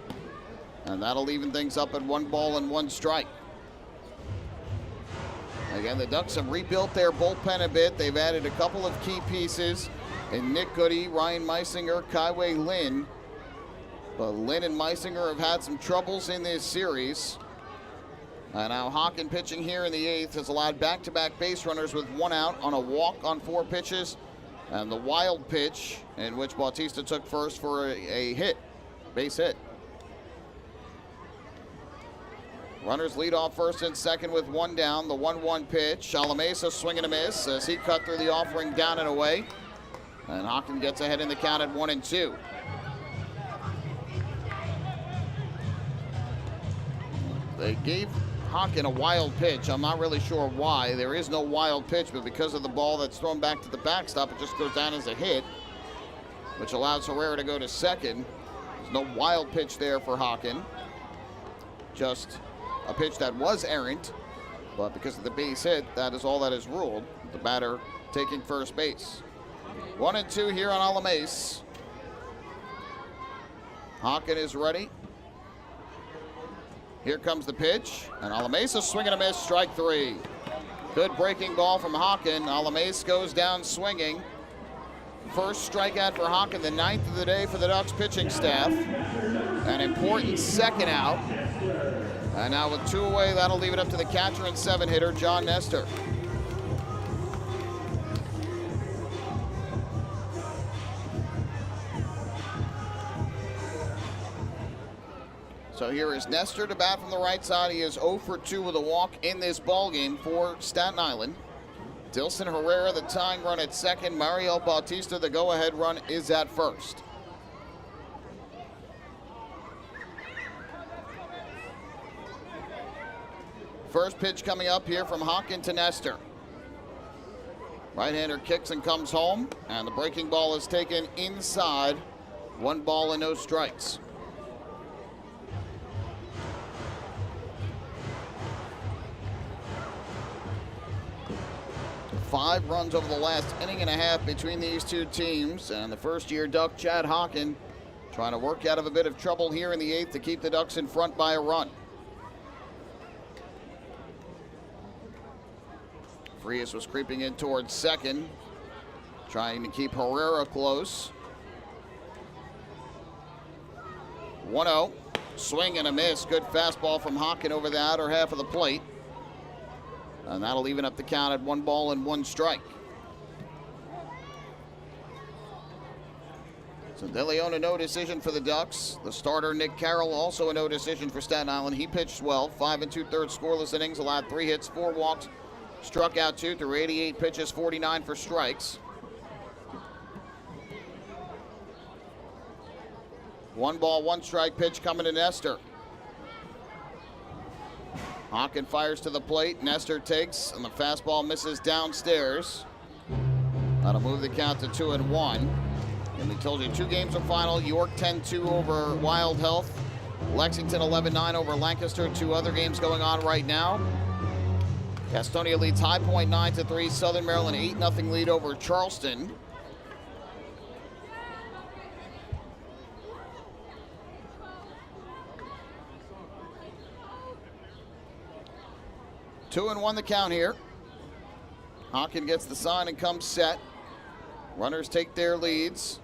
and that'll even things up at 1 ball and 1 strike. Again, the Ducks have rebuilt their bullpen a bit. They've added a couple of key pieces in Nick Goody, Ryan Meisinger, Kai-Wei Lin. But Lin and Meisinger have had some troubles in this series. And now Hawken pitching here in the 8th has allowed back-to-back base runners with 1 out on a walk on 4 pitches. And the wild pitch in which Bautista took first for a hit, base hit. Runners lead off first and second with 1 down. The 1-1 pitch. Alames a swing and a miss as he cut through the offering down and away. And Hawken gets ahead in the count at 1-2. They gave Hawken a wild pitch. I'm not really sure why. There is no wild pitch, but because of the ball that's thrown back to the backstop, it just goes down as a hit, which allows Herrera to go to second. There's no wild pitch there for Hawken. Just a pitch that was errant, but because of the base hit, that is all that is ruled. The batter taking first base. 1-2 here on Alames. Hawken is ready. Here comes the pitch, and Alames a swing and a miss, strike 3. Good breaking ball from Hawken. Alames goes down swinging. First strikeout for Hawken, the 9th of the day for the Ducks pitching staff. An important second out. And now with 2 away, that'll leave it up to the catcher and 7 hitter, John Nestor. So here is Nestor to bat from the right side. He is 0 for 2 with a walk in this ball game for Staten Island. Dilson Herrera, the tying run at second. Mario Bautista, the go-ahead run, is at first. First pitch coming up here from Hawken to Nestor. Right-hander kicks and comes home, and the breaking ball is taken inside. 1 ball and no strikes. Five runs over the last inning and a half between these two teams, and the first-year Duck, Chad Hawken, trying to work out of a bit of trouble here in the 8th to keep the Ducks in front by a run. Frias was creeping in towards second, trying to keep Herrera close. 1-0, swing and a miss. Good fastball from Hawken over the outer half of the plate. And that'll even up the count at 1 ball and 1 strike. So De Leon, a no decision for the Ducks. The starter, Nick Carroll, also a no decision for Staten Island. He pitched well, 5 2/3 scoreless innings, allowed 3 hits, 4 walks, struck out 2 through 88 pitches, 49 for strikes. 1 ball, 1 strike pitch coming to Nestor. Hawken fires to the plate. Nestor takes, and the fastball misses downstairs. That'll move the count to 2-1. And we told you 2 games are final. York 10-2 over Wild Health. Lexington 11-9 over Lancaster. 2 other games going on right now. Gastonia leads High Point 9-3. Southern Maryland 8-0 lead over Charleston. Two and 1 the count here. Hawken gets the sign and comes set. Runners take their leads.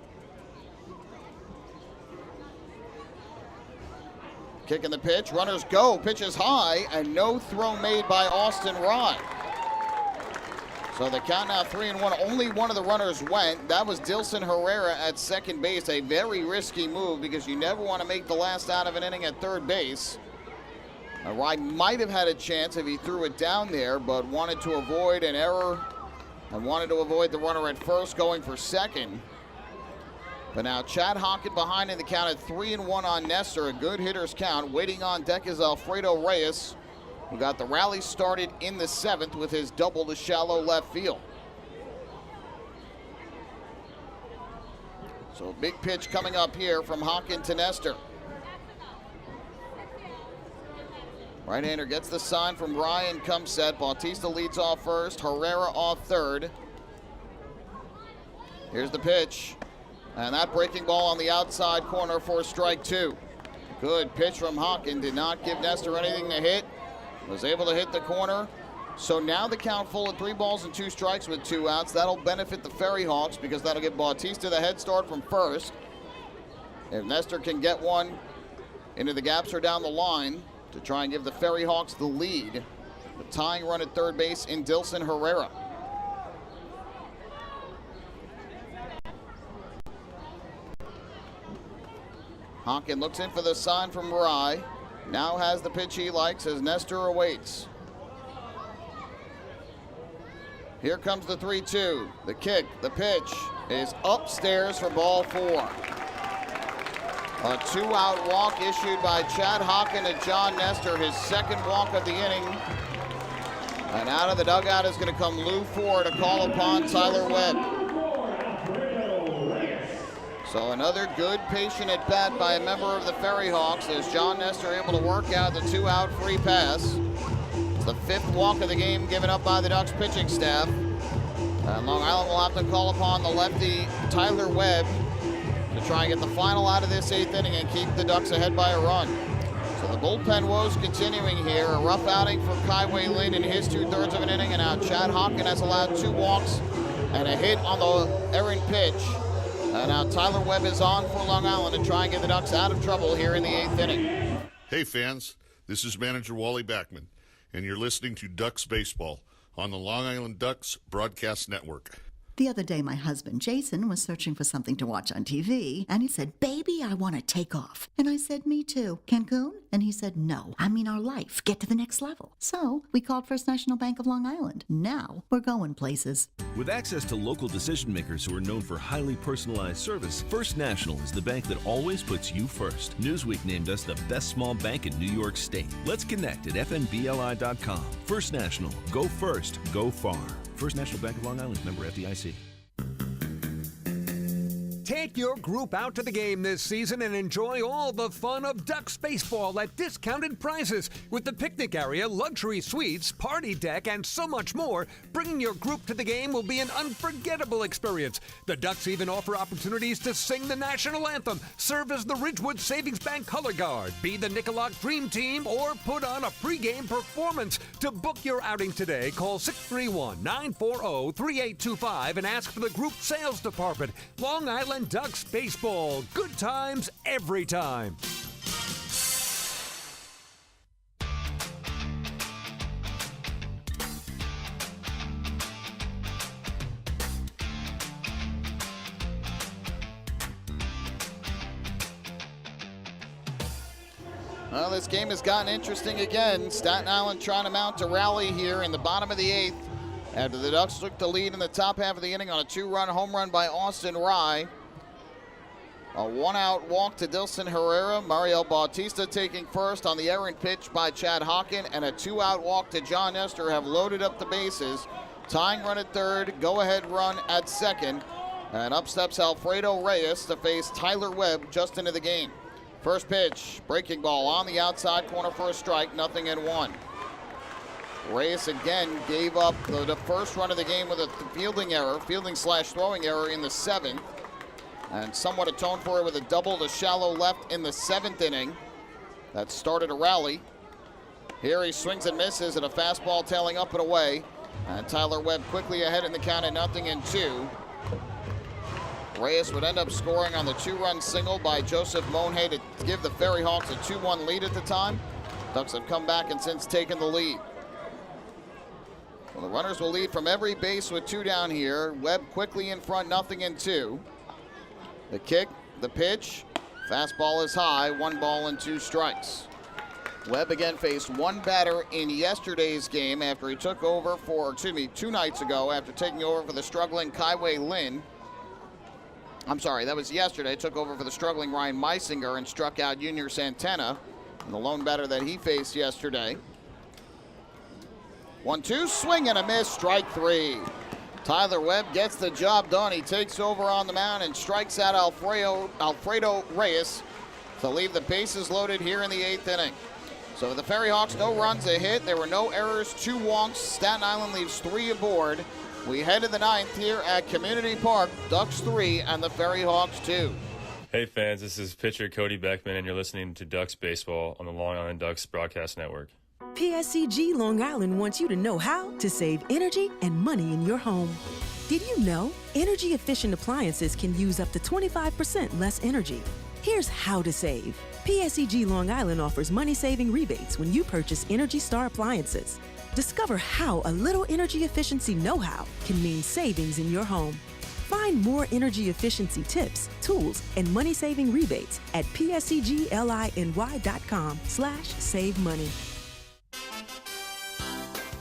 Kicking the pitch. Runners go. Pitch is high, and no throw made by Austin Rye. So the count now 3-1. Only one of the runners went. That was Dilson Herrera at second base. A very risky move because you never want to make the last out of an inning at third base. Rye might have had a chance if he threw it down there, but wanted to avoid an error and wanted to avoid the runner at first going for second. But now Chad Hawken behind in the count at 3-1 on Nestor. A good hitter's count. Waiting on deck is Alfredo Reyes, who got the rally started in the 7th with his double to shallow left field. So a big pitch coming up here from Hawken to Nestor. Right-hander gets the sign from Ryan, comes set. Bautista leads off first. Herrera off third. Here's the pitch. And that breaking ball on the outside corner for strike 2. Good pitch from Hawken. Did not give Nestor anything to hit. Was able to hit the corner. So now the count full at 3 balls and 2 strikes with 2 outs. That'll benefit the FerryHawks because that'll give Bautista the head start from first. If Nestor can get one into the gaps or down the line to try and give the FerryHawks the lead. The tying run at third base in Dilson Herrera. Hawken looks in for the sign from Rye. Now has the pitch he likes as Nestor awaits. Here comes the 3-2. The kick, the pitch is upstairs for ball 4. A 2-out walk issued by Chad Hawken to John Nestor, his second walk of the inning. And out of the dugout is going to come Lou Ford to call upon Tyler Webb. So another good patient at bat by a member of the FerryHawks as John Nestor able to work out the 2-out free pass. It's the 5th walk of the game given up by the Ducks pitching staff. And Long Island will have to call upon the lefty Tyler Webb to try and get the final out of this 8th inning and keep the Ducks ahead by a run. So the bullpen woes continuing here. A rough outing for Kaiway Lynn in his 2/3 of an inning, and now Chad Hawken has allowed 2 walks and a hit on the errant pitch. And now Tyler Webb is on for Long Island to try and get the Ducks out of trouble here in the 8th inning. Hey fans, this is manager Wally Backman, and you're listening to Ducks Baseball on the Long Island Ducks Broadcast Network. The other day, my husband, Jason, was searching for something to watch on TV, and he said, "Baby, I want to take off." And I said, "Me too. Cancun?" And he said, "No, I mean our life. Get to the next level." So we called First National Bank of Long Island. Now we're going places. With access to local decision makers who are known for highly personalized service, First National is the bank that always puts you first. Newsweek named us the best small bank in New York State. Let's connect at fnbli.com. First National. Go first. Go far. First National Bank of Long Island, member FDIC. Take your group out to the game this season and enjoy all the fun of Ducks baseball at discounted prices with the picnic area, luxury suites, party deck, and so much more. Bringing your group to the game will be an unforgettable experience. The Ducks even offer opportunities to sing the national anthem, serve as the Ridgewood Savings Bank color guard, be the Nicolak Dream Team, or put on a pregame performance. To book your outing today, call 631-940-3825 and ask for the group sales department. Long Island Ducks baseball. Good times every time. Well, this game has gotten interesting again. Staten Island trying to mount a rally here in the bottom of the 8th after the Ducks took the lead in the top half of the inning on a 2-run home run by Austin Rye. A 1-out walk to Dilson Herrera. Mario Bautista taking first on the errant pitch by Chad Hawken, and a 2-out walk to John Nestor have loaded up the bases. Tying run at third, go-ahead run at second, and up steps Alfredo Reyes to face Tyler Webb just into the game. First pitch, breaking ball on the outside corner for a strike, 0-1. Reyes again gave up the first run of the game with a fielding/throwing error in the 7th. And somewhat atoned for it with a double to shallow left in the 7th inning. That started a rally. Here he swings and misses at a fastball tailing up and away. And Tyler Webb quickly ahead in the count at 0-2. Reyes would end up scoring on the 2-run single by Joseph Monhay to give the FerryHawks a 2-1 lead at the time. Ducks have come back and since taken the lead. Well, the runners will lead from every base with 2 down here. Webb quickly in front, 0-2. The kick, the pitch, fastball is high, 1 ball and 2 strikes. Webb again faced one batter in yesterday's game after he took over 2 nights ago after taking over for the struggling Kaiwei Lin. I'm sorry, that was yesterday. Took over for the struggling Ryan Meisinger and struck out Junior Santana, the lone batter that he faced yesterday. 1-2, swing and a miss, strike 3. Tyler Webb gets the job done. He takes over on the mound and strikes out Alfredo Reyes to leave the bases loaded here in the 8th inning. So the FerryHawks, no runs, a hit. There were no errors, 2 walks. Staten Island leaves 3 aboard. We head to the 9th here at Community Park. Ducks 3 and the FerryHawks 2. Hey fans, this is pitcher Cody Beckman, and you're listening to Ducks Baseball on the Long Island Ducks Broadcast Network. PSCG Long Island wants you to know how to save energy and money in your home. Did you know energy-efficient appliances can use up to 25% less energy? Here's how to save. PSCG Long Island offers money-saving rebates when you purchase Energy Star appliances. Discover how a little energy efficiency know-how can mean savings in your home. Find more energy efficiency tips, tools, and money-saving rebates at pscgliny.com/save money.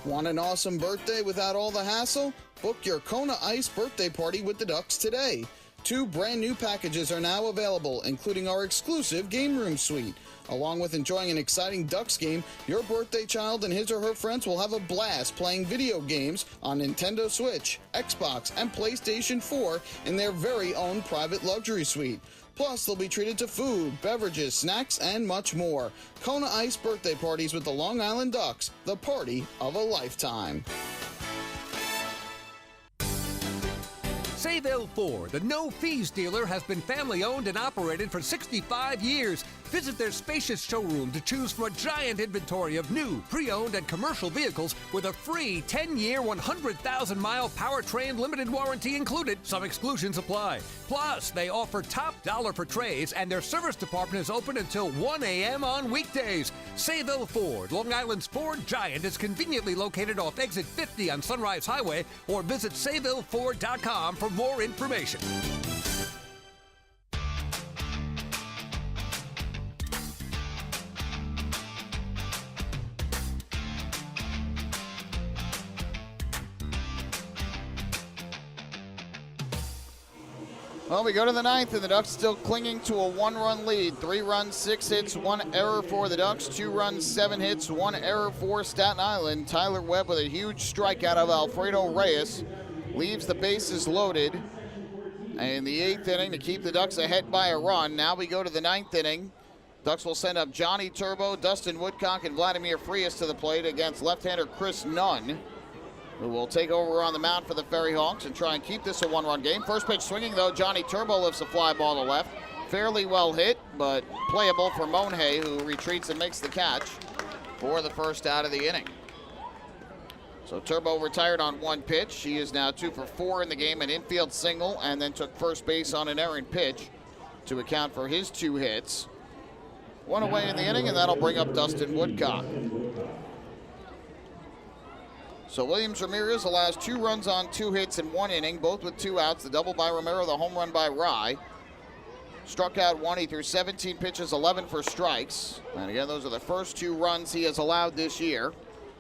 Want an awesome birthday without all the hassle? Book your Kona Ice birthday party with the Ducks today. 2 brand new packages are now available, including our exclusive game room suite. Along with enjoying an exciting Ducks game, your birthday child and his or her friends will have a blast playing video games on Nintendo Switch, Xbox, and PlayStation 4 in their very own private luxury suite. Plus, they'll be treated to food, beverages, snacks, and much more. Kona Ice birthday parties with the Long Island Ducks, the party of a lifetime. Sayville Ford, the no-fees dealer, has been family-owned and operated for 65 years. Visit their spacious showroom to choose from a giant inventory of new, pre-owned, and commercial vehicles with a free 10-year, 100,000-mile powertrain limited warranty included. Some exclusions apply. Plus, they offer top dollar for trades, and their service department is open until 1 a.m. on weekdays. Sayville Ford, Long Island's Ford giant, is conveniently located off exit 50 on Sunrise Highway, or visit SayvilleFord.com for more information. Well, we go to the ninth, and the Ducks still clinging to a 1-run lead. 3 runs, 6 hits, 1 error for the Ducks. 2 runs, 7 hits, 1 error for Staten Island. Tyler Webb with a huge strikeout of Alfredo Reyes leaves the bases loaded. In the 8th inning to keep the Ducks ahead by a run. Now we go to the 9th inning. Ducks will send up Johnny Turbo, Dustin Woodcock, and Vladimir Frias to the plate against left-hander Chris Nunn, who will take over on the mound for the FerryHawks and try and keep this a 1-run game. First pitch swinging, though. Johnny Turbo lifts a fly ball to left. Fairly well hit, but playable for Monhay, who retreats and makes the catch for the first out of the inning. So Turbo retired on 1 pitch. He is now 2 for 4 in the game, an infield single, and then took first base on an errant pitch to account for his 2 hits. 1 away in the inning, and that'll bring up Dustin Woodcock. So Williams Ramirez allows 2 runs on 2 hits in 1 inning, both with 2 outs. The double by Romero, the home run by Rye. Struck out 1. He threw 17 pitches, 11 for strikes. And again, those are the first 2 runs he has allowed this year.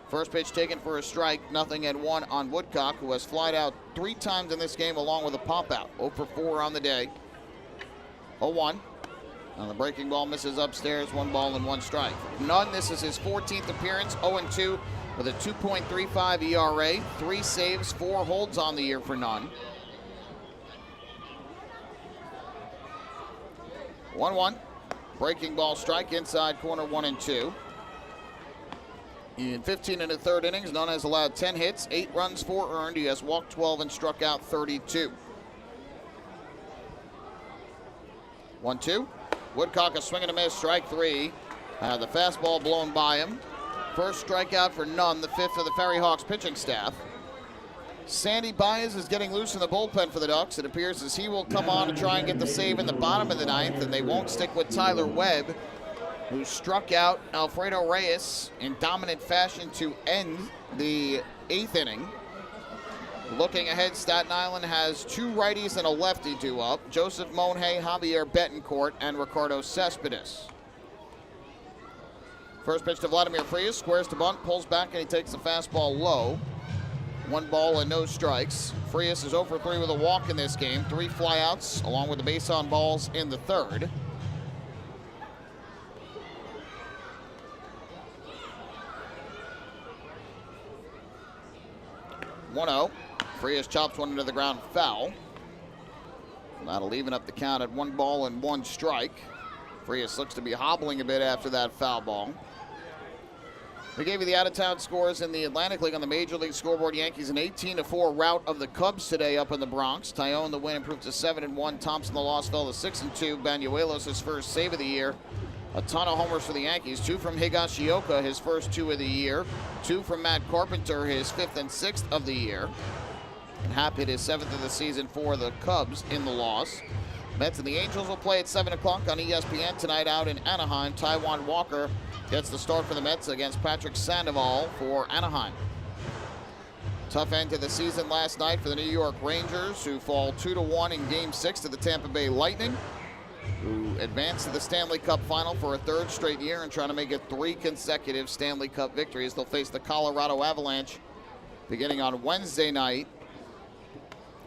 First pitch taken for a strike, 0-1 on Woodcock, who has flied out 3 times in this game along with a pop out. 0 for 4 on the day. 0-1. And the breaking ball misses upstairs, 1 ball and 1 strike. Nunn, this is his 14th appearance, 0-2 with a 2.35 ERA, 3 saves, 4 holds on the year for Nunn. 1-1. Breaking ball strike, inside corner, 1-2. In 15 1/3 innings, Nunn has allowed 10 hits, 8 runs, 4 earned. He has walked 12 and struck out 32. 1-2. Woodcock a swing and a miss, strike 3. The fastball blown by him. First strikeout for Nunn, the 5th for the FerryHawks pitching staff. Sandy Baez is getting loose in the bullpen for the Ducks. It appears as he will come on and try and get the save in the bottom of the 9th, and they won't stick with Tyler Webb, who struck out Alfredo Reyes in dominant fashion to end the 8th inning. Looking ahead, Staten Island has 2 righties and a lefty due up. Joseph Monhay, Javier Betancourt, and Ricardo Cespedes. First pitch to Vladimir Frias, squares to bunt, pulls back, and he takes the fastball low. 1 ball and no strikes. Frias is 0 for 3 with a walk in this game. 3 flyouts, along with the base on balls in the 3rd. Frias chops one into the ground, foul. That'll even up the count at 1 ball and 1 strike. Frias looks to be hobbling a bit after that foul ball. We gave you the out-of-town scores in the Atlantic League on the Major League Scoreboard. Yankees an 18-4 rout of the Cubs today up in the Bronx. Tyone the win improved to 7-1. Thompson the loss fell to 6-2. Banuelos his first save of the year. A ton of homers for the Yankees. 2 from Higashioka, his first 2 of the year. 2 from Matt Carpenter, his 5th and 6th of the year. And Happ hit his 7th of the season for the Cubs in the loss. Mets and the Angels will play at 7 o'clock on ESPN tonight out in Anaheim. Taijuan Walker gets the start for the Mets against Patrick Sandoval for Anaheim. Tough end to the season last night for the New York Rangers, who fall 2-1 in Game 6 to the Tampa Bay Lightning, who advance to the Stanley Cup Final for a 3rd straight year and trying to make it 3 consecutive Stanley Cup victories. They'll face the Colorado Avalanche beginning on Wednesday night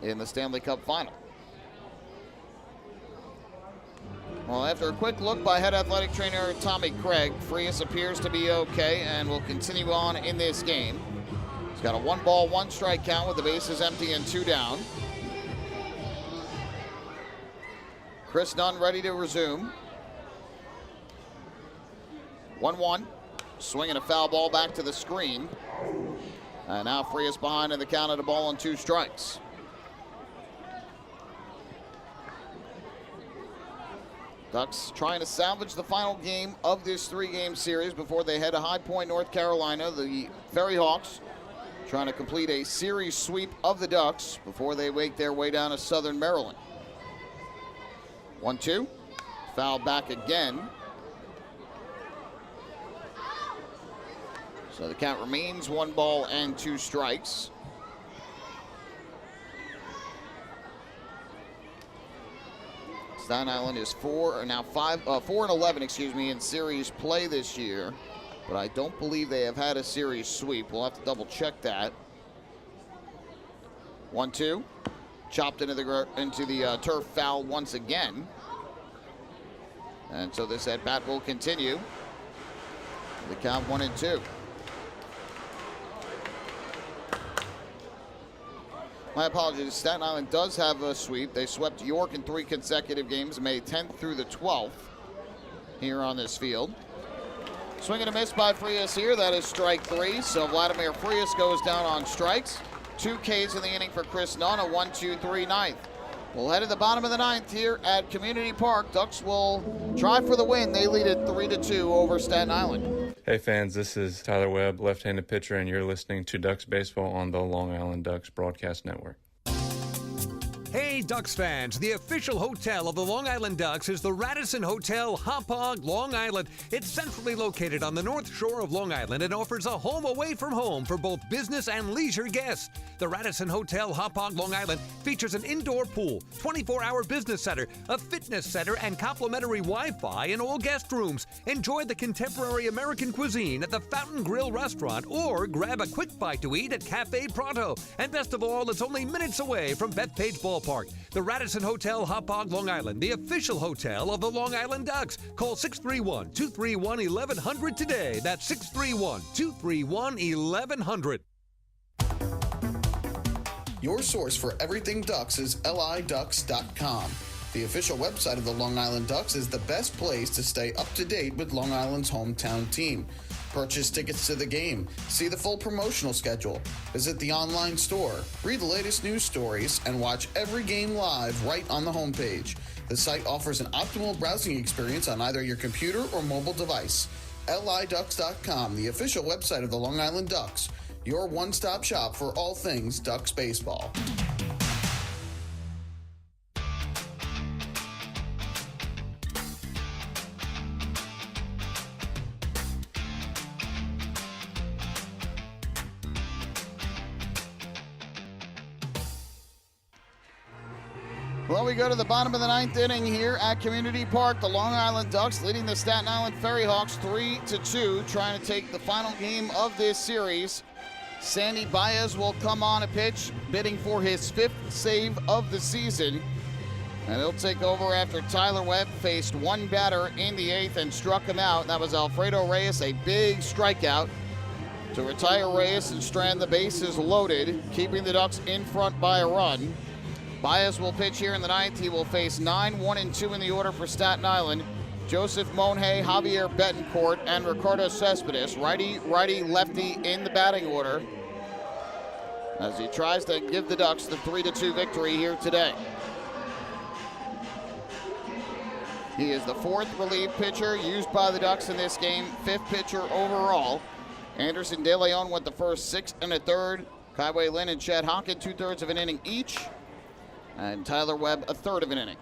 in the Stanley Cup Final. Well, after a quick look by head athletic trainer Tommy Craig, Frias appears to be okay and will continue on in this game. He's got a 1 ball, 1 strike count with the bases empty and 2 down. Chris Nunn ready to resume. 1-1. Swinging a foul ball back to the screen. And now Frias behind in the count at a ball and 2 strikes. Ducks trying to salvage the final game of this 3-game series before they head to High Point, North Carolina. The FerryHawks trying to complete a series sweep of the Ducks before they make their way down to Southern Maryland. 1-2. Foul back again. So the count remains 1 ball and 2 strikes. Staten Island is 4 and 11, in series play this year, but I don't believe they have had a series sweep. We'll have to double check that. 1-2, chopped into the turf, foul once again, and so this at bat will continue. The count 1-2. My apologies, Staten Island does have a sweep. They swept York in 3 consecutive games, May 10th through the 12th here on this field. Swing and a miss by Frias here. That is strike 3. So Vladimir Frias goes down on strikes. 2 Ks in the inning for Chris Nunn, a 1-2-3 ninth. We'll head to the bottom of the 9th here at Community Park. Ducks will try for the win. They lead it 3-2 over Staten Island. Hey fans, this is Tyler Webb, left-handed pitcher, and you're listening to Ducks Baseball on the Long Island Ducks Broadcast Network. Hey Ducks fans, the official hotel of the Long Island Ducks is the Radisson Hotel, Hauppauge, Long Island. It's centrally located on the North Shore of Long Island and offers a home away from home for both business and leisure guests. The Radisson Hotel, Hauppauge, Long Island features an indoor pool, 24-hour business center, a fitness center, and complimentary Wi-Fi in all guest rooms. Enjoy the contemporary American cuisine at the Fountain Grill restaurant or grab a quick bite to eat at Cafe Pronto. And best of all, it's only minutes away from Bethpage Ballpark. The Radisson Hotel, Hauppauge, Long Island, the official hotel of the Long Island Ducks. Call 631-231-1100 today. That's 631-231-1100. Your source for everything Ducks is liducks.com. The official website of the Long Island Ducks is the best place to stay up to date with Long Island's hometown team. Purchase tickets to the game, see the full promotional schedule, visit the online store, read the latest news stories, and watch every game live right on the homepage. The site offers an optimal browsing experience on either your computer or mobile device. liducks.com, the official website of the Long Island Ducks, your one-stop shop for all things Ducks baseball. Well, we go to the bottom of the 9th inning here at Community Park. The Long Island Ducks leading the Staten Island FerryHawks 3-2, trying to take the final game of this series. Sandy Baez will come on a pitch, bidding for his 5th save of the season. And he'll take over after Tyler Webb faced one batter in the 8th and struck him out. That was Alfredo Reyes, a big strikeout to retire Reyes and strand the bases loaded, keeping the Ducks in front by a run. Baez will pitch here in the 9th. He will face 9, 1, and 2 in the order for Staten Island. Joseph Monhay, Javier Betancourt, and Ricardo Cespedes. Righty, lefty in the batting order as he tries to give the Ducks the 3-2 victory here today. He is the 4th relief pitcher used by the Ducks in this game, 5th pitcher overall. Anderson De Leon went the first 6 1/3. Kaiwei Lin and Chad Honkin 2/3 of an inning each. And Tyler Webb a 1/3 of an inning.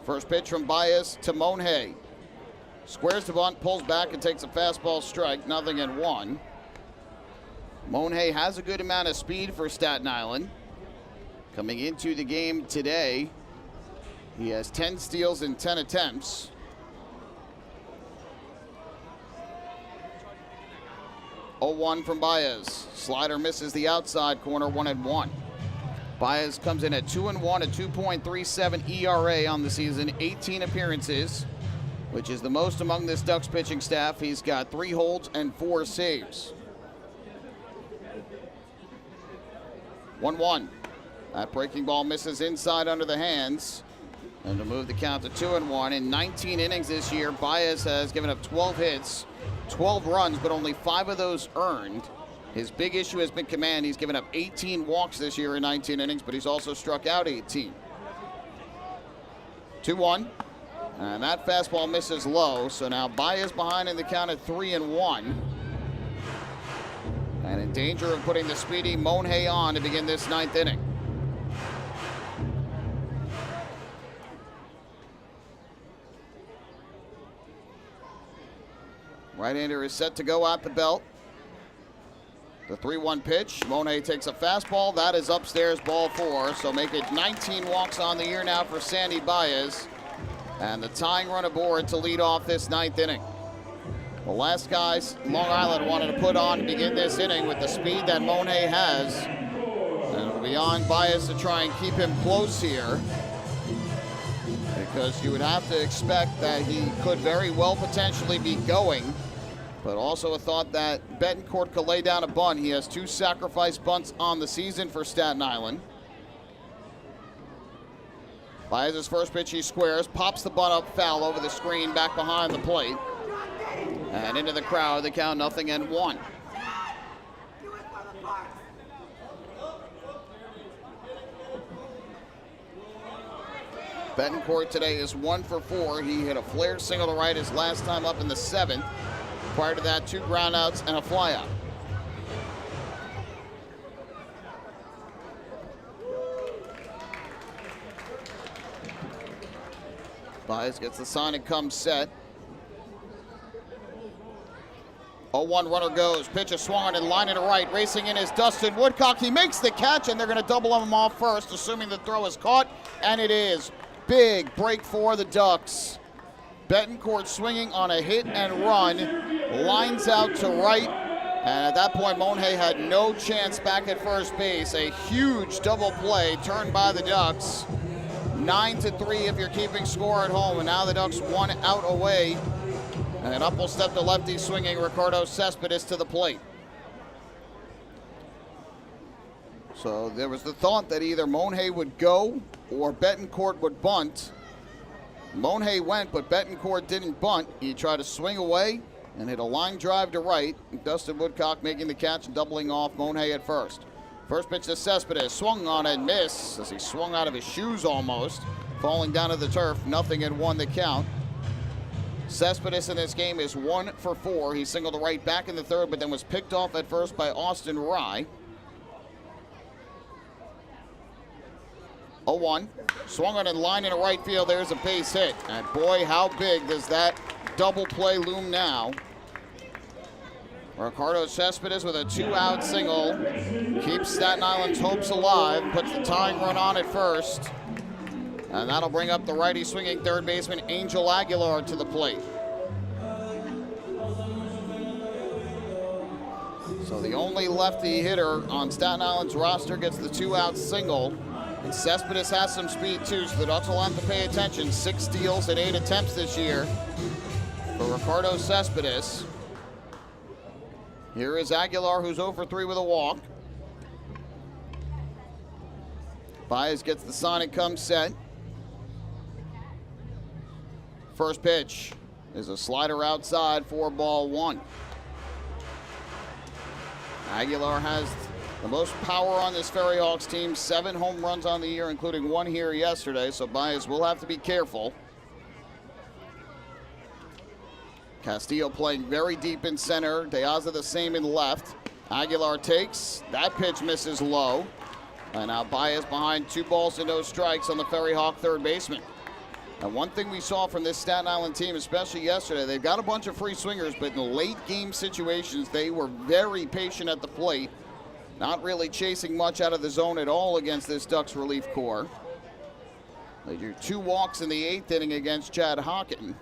First pitch from Baez to Monhay. Squares the bunt, pulls back, and takes a fastball strike, 0-1. Monhay has a good amount of speed for Staten Island. Coming into the game today, he has 10 steals in 10 attempts. Oh-1 from Baez. Slider misses the outside corner, 1-1. Baez comes in at 2-1, a 2.37 ERA on the season, 18 appearances, which is the most among this Ducks pitching staff. He's got 3 holds and 4 saves. 1-1. That breaking ball misses inside under the hands. And to move the count to 2-1. In 19 innings this year, Baez has given up 12 hits, 12 runs, but only 5 of those earned. His big issue has been command. He's given up 18 walks this year in 19 innings, but he's also struck out 18. 2-1. And that fastball misses low. So now Baez behind in the count at 3-1. And in danger of putting the speedy Monhey on to begin this 9th inning. Right-hander is set to go at the belt. The 3-1 pitch. Monhey takes a fastball. That is upstairs, ball 4. So make it 19 walks on the year now for Sandy Baez. And the tying run aboard to lead off this 9th inning. The last guys Long Island wanted to put on to begin this inning with the speed that Monhey has. And it'll be on Baez to try and keep him close here, because you would have to expect that he could very well potentially be going. But also a thought that Betancourt could lay down a bunt. He has 2 sacrifice bunts on the season for Staten Island. Baez's first pitch, he squares, pops the bunt up foul over the screen back behind the plate. And into the crowd, the count 0-1. Betancourt today is 1 for 4. He hit a flared single to right his last time up in the 7th. Prior to that, 2 groundouts and a flyout. Baez gets the sign and comes set. 0-1 runner goes. Pitch is swung on and line to right. Racing in is Dustin Woodcock. He makes the catch, and they're going to double him off first, assuming the throw is caught, and it is. Big break for the Ducks. Betancourt swinging on a hit and run. Lines out to right. And at that point, Monhey had no chance back at first base. A huge double play turned by the Ducks. 9-3 if you're keeping score at home. And now the Ducks 1 out away. And up will step the lefty swinging Ricardo Cespedes to the plate. So there was the thought that either Monhey would go or Betancourt would bunt. Monhey went, but Betancourt didn't bunt. He tried to swing away and hit a line drive to right. Dustin Woodcock making the catch and doubling off Monhey at first. First pitch to Cespedes, swung on and missed as he swung out of his shoes almost, falling down to the turf. 0-1 the count. Cespedes in this game is 1 for 4. He singled to right back in the 3rd, but then was picked off at first by Austin Rye. 0-1. Swung on and line in right field. There's a base hit. And boy, how big does that double play loom now. Ricardo Cespedes with a 2-out single keeps Staten Island's hopes alive, puts the tying run on at first. And that'll bring up the righty swinging 3rd baseman Angel Aguilar to the plate. So the only lefty hitter on Staten Island's roster gets the 2-out single. And Cespedes has some speed too, so the Ducks will have to pay attention. 6 steals and 8 attempts this year for Ricardo Cespedes. Here is Aguilar, who's 0 for 3 with a walk. Baez gets the sign and comes set. First pitch is a slider outside for ball 1. Aguilar has the most power on this FerryHawks team. 7 home runs on the year, including 1 here yesterday, so Baez will have to be careful. Castillo playing very deep in center. De Aza the same in left. Aguilar takes. That pitch misses low. And now Baez behind 2 balls and no strikes on the FerryHawk 3rd baseman. And one thing we saw from this Staten Island team, especially yesterday, they've got a bunch of free swingers, but in late game situations, they were very patient at the plate. Not really chasing much out of the zone at all against this Ducks relief corps. They drew 2 walks in the 8th inning against Chad Hockin.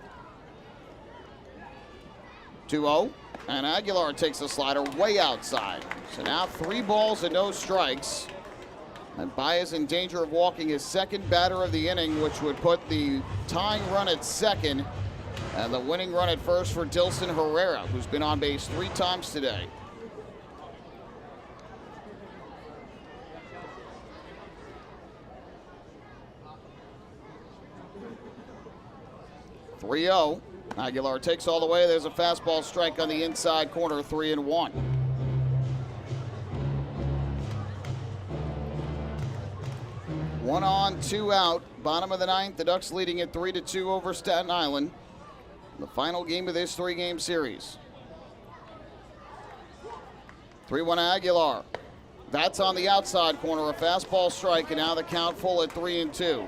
2-0, and Aguilar takes the slider way outside. So now 3 balls and no strikes. And Baez in danger of walking his 2nd batter of the inning, which would put the tying run at 2nd and the winning run at 1st for Dilson Herrera, who's been on base 3 times today. (3-0). Aguilar takes all the way. There's a fastball strike on the inside corner, 3-1. One on, 2 out. Bottom of the ninth, the Ducks leading it 3-2 over Staten Island. The final game of this 3-game series. 3-1 Aguilar. That's on the outside corner, a fastball strike, and now the count full at 3-2.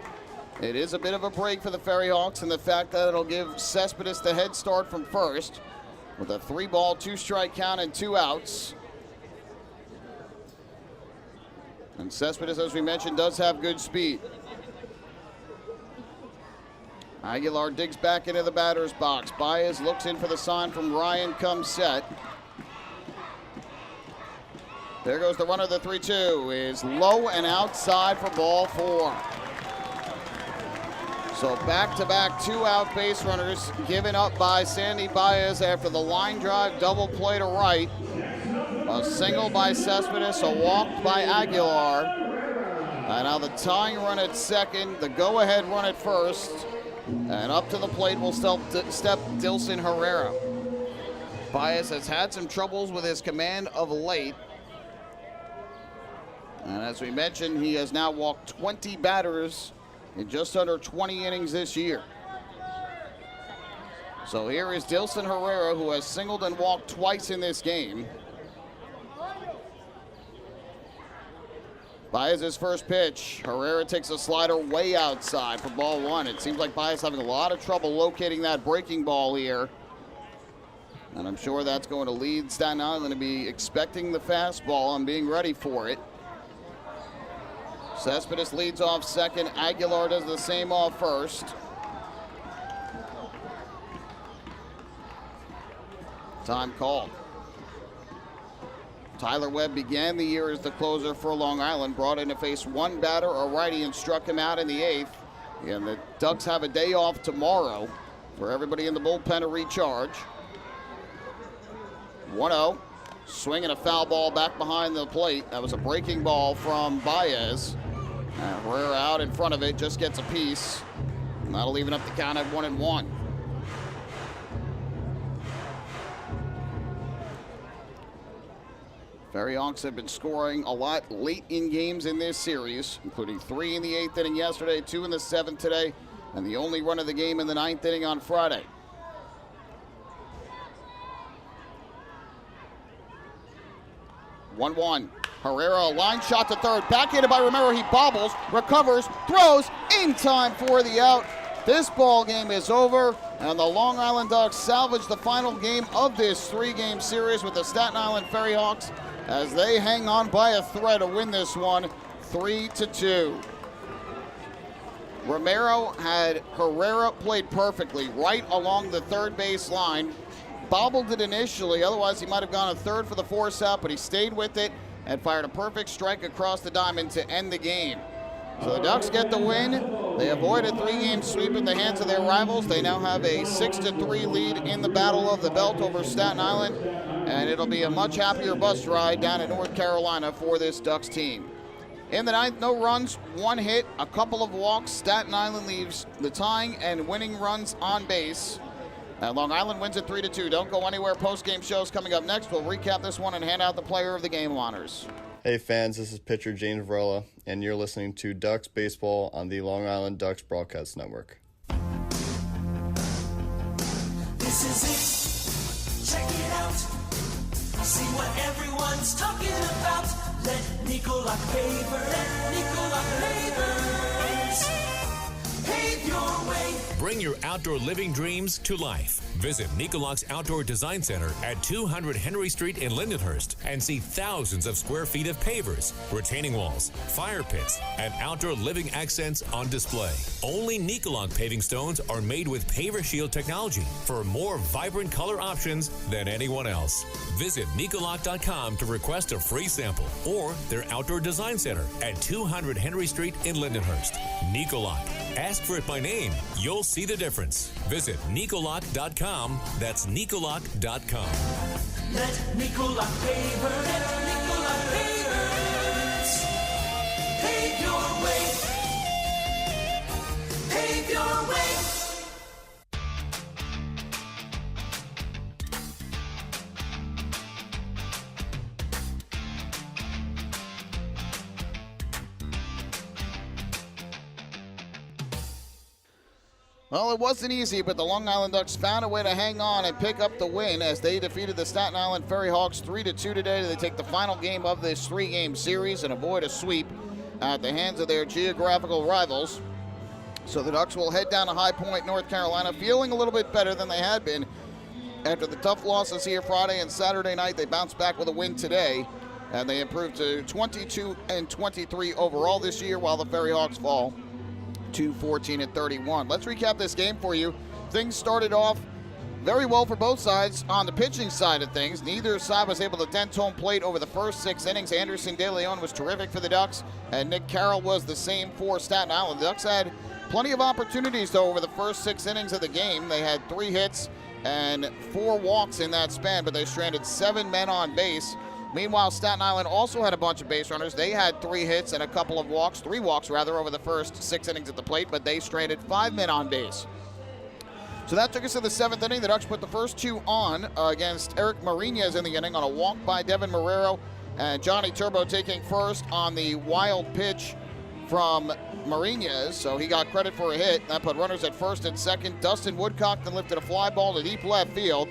It is a bit of a break for the FerryHawks, and the fact that it'll give Cespedes the head start from first with a 3-ball, 2-strike count and 2 outs. And Cespedes, as we mentioned, does have good speed. Aguilar digs back into the batter's box. Baez looks in for the sign from Ryan, comes set. There goes the runner. The 3-2 is low and outside for ball 4. So back-to-back 2-out base runners given up by Sandy Baez after the line drive double play to right. A single by Cespedes, a walk by Aguilar. And now the tying run at second, the go-ahead run at first. And up to the plate will step Dilson Herrera. Baez has had some troubles with his command of late. And as we mentioned, he has now walked 20 batters in just under 20 innings this year. So here is Dilson Herrera, who has singled and walked twice in this game. Baez's first pitch. Herrera takes a slider way outside for ball 1. It seems like Baez having a lot of trouble locating that breaking ball here. And I'm sure that's going to lead Staten Island to be expecting the fastball and being ready for it. Cespedes leads off second. Aguilar does the same off first. Time called. Tyler Webb began the year as the closer for Long Island, brought in to face one batter, a righty, and struck him out in the 8th. And the Ducks have a day off tomorrow for everybody in the bullpen to recharge. 1-0. Swinging a foul ball back behind the plate. That was a breaking ball from Baez. Herrera out in front of it, just gets a piece. And that'll even up the count at 1-1. FerryHawks have been scoring a lot late in games in this series, including 3 in the 8th inning yesterday, 2 in the 7th today, and the only run of the game in the 9th inning on Friday. One. Herrera, a line shot to third, backhanded by Romero. He bobbles, recovers, throws in time for the out. This ball game is over, and the Long Island Ducks salvage the final game of this 3-game series with the Staten Island FerryHawks as they hang on by a thread to win this one 3-2. Romero had Herrera played perfectly right along the third base line. Bobbled it initially, otherwise he might have gone a third for the force out, but he stayed with it and fired a perfect strike across the diamond to end the game. So the Ducks get the win. They avoid a 3-game sweep in the hands of their rivals. They now have a 6-3 lead in the Battle of the Belt over Staten Island, and it'll be a much happier bus ride down in North Carolina for this Ducks team. In the 9th, no runs, 1 hit, a couple of walks. Staten Island leaves the tying and winning runs on base. And Long Island wins it 3-2. Don't go anywhere. Post-game shows coming up next. We'll recap this one and hand out the player of the game honors. Hey fans, this is pitcher James Varela, and you're listening to Ducks Baseball on the Long Island Ducks Broadcast Network. This is it. Check it out. See what everyone's talking about. Let Nicolak pave your way. Bring your outdoor living dreams to life. Visit Nicolak's Outdoor Design Center at 200 Henry Street in Lindenhurst and see thousands of square feet of pavers, retaining walls, fire pits, and outdoor living accents on display. Only Nicolak paving stones are made with Paver Shield technology for more vibrant color options than anyone else. Visit Nicolak.com to request a free sample or their Outdoor Design Center at 200 Henry Street in Lindenhurst. Nicolak. Ask for it by name. You'll see the difference. Visit Nicolak.com. That's Nicolak.com. Let Nicolak Pavers, pave your way. Pave your way. Well, it wasn't easy, but the Long Island Ducks found a way to hang on and pick up the win as they defeated the Staten Island FerryHawks 3-2 today. They take the final game of this three-game series and avoid a sweep at the hands of their geographical rivals. So the Ducks will head down to High Point, North Carolina, feeling a little bit better than they had been after the tough losses here Friday and Saturday night. They bounced back with a win today, and they improved to 22-23 overall this year, while the FerryHawks fall to 14-31. Let's recap this game for you. Things started off very well for both sides on the pitching side of things. Neither side was able to dent home plate over the first 6 innings. Anderson De Leon was terrific for the Ducks, and Nick Carroll was the same for Staten Island. The Ducks had plenty of opportunities, though, over the first 6 innings of the game. They had 3 hits and 4 walks in that span, but they stranded 7 men on base. Meanwhile, Staten Island also had a bunch of base runners. They had 3 hits and a couple of walks, 3 walks rather, over the first 6 innings at the plate, but they stranded 5 men on base. So that took us to the 7th inning. The Ducks put the first 2 on against Eric Marinez in the inning on a walk by Devin Marrero, and Johnny Turbo taking first on the wild pitch from Marinez, so he got credit for a hit. That put runners at first and second. Dustin Woodcock then lifted a fly ball to deep left field.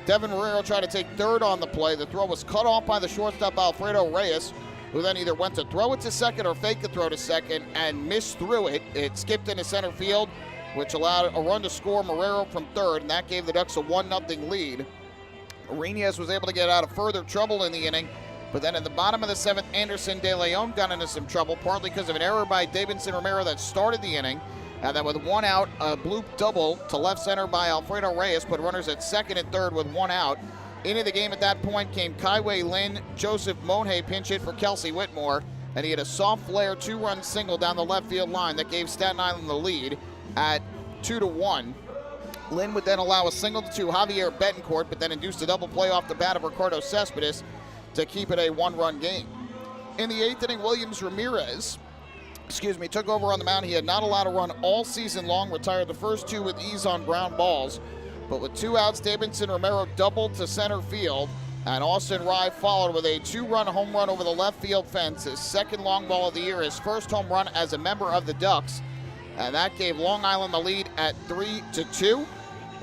Devin Marrero tried to take third on the play. The throw was cut off by the shortstop Alfredo Reyes, who then either went to throw it to second or fake the throw to second and missed through it. It skipped into center field, which allowed a run to score Marrero from third, and that gave the Ducks a 1-0 lead. Reyes was able to get out of further trouble in the inning, but then in the bottom of the 7th, Anderson De Leon got into some trouble, partly because of an error by Davidson Romero that started the inning. And then with 1 out, a bloop double to left center by Alfredo Reyes put runners at second and third with 1 out. Into the game at that point came Kaiwei Lin. Joseph Monhe pinch hit for Kelsey Whitmore, and he had a soft flare 2-run single down the left field line that gave Staten Island the lead at 2-1. Lin would then allow a single to Javier Betancourt, but then induced a double play off the bat of Ricardo Cespedes to keep it a 1-run game. In the 8th inning, Williams Ramirez took over on the mound. He had not allowed a run all season long, retired the first 2 with ease on ground balls. But with 2 outs, Davidson Romero doubled to center field, and Austin Rye followed with a 2-run home run over the left field fence, his second long ball of the year, his first home run as a member of the Ducks. And that gave Long Island the lead at 3-2.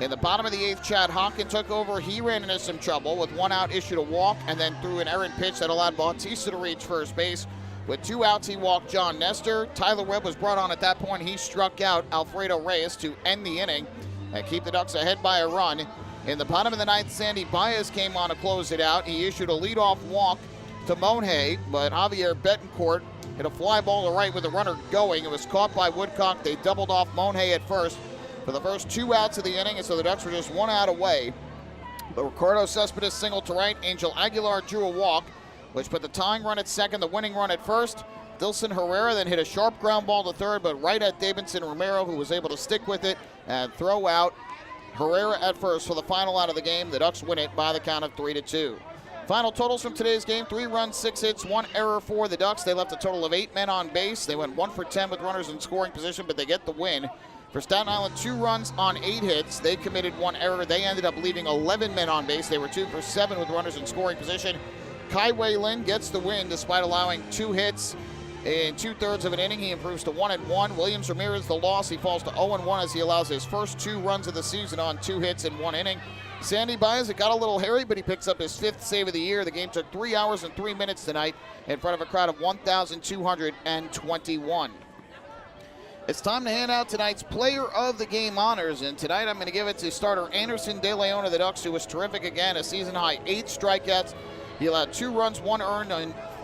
In the bottom of the 8th, Chad Hawken took over. He ran into some trouble with 1 out, issued a walk, and then threw an errant pitch that allowed Bautista to reach first base. With 2 outs, he walked John Nestor. Tyler Webb was brought on at that point. He struck out Alfredo Reyes to end the inning and keep the Ducks ahead by a run. In the bottom of the 9th, Sandy Baez came on to close it out. He issued a leadoff walk to Monhe, but Javier Betancourt hit a fly ball to right with the runner going. It was caught by Woodcock. They doubled off Monhe at first for the first 2 outs of the inning, and so the Ducks were just 1 out away. But Ricardo Cespedes singled to right. Angel Aguilar drew a walk, which put the tying run at second, the winning run at first. Dilson Herrera then hit a sharp ground ball to third, but right at Davidson Romero, who was able to stick with it and throw out Herrera at first for the final out of the game. The Ducks win it by the count of 3-2. Final totals from today's game: 3 runs, 6 hits, 1 error for the Ducks. They left a total of 8 men on base. They went 1 for 10 with runners in scoring position, but they get the win. For Staten Island, 2 runs on 8 hits. They committed 1 error. They ended up leaving 11 men on base. They were 2 for 7 with runners in scoring position. Kaiwei Lin gets the win despite allowing 2 hits in 2/3 of an inning. He improves to 1-1. Williams Ramirez the loss. He falls to 0-1 as he allows his first 2 runs of the season on 2 hits in 1 inning. Sandy Baez, it got a little hairy, but he picks up his 5th save of the year. The game took 3 hours and 3 minutes tonight in front of a crowd of 1,221. It's time to hand out tonight's Player of the Game honors, and tonight I'm going to give it to starter Anderson De Leon of the Ducks, who was terrific again, a season-high 8 strikeouts. He allowed 2 runs, 1 earned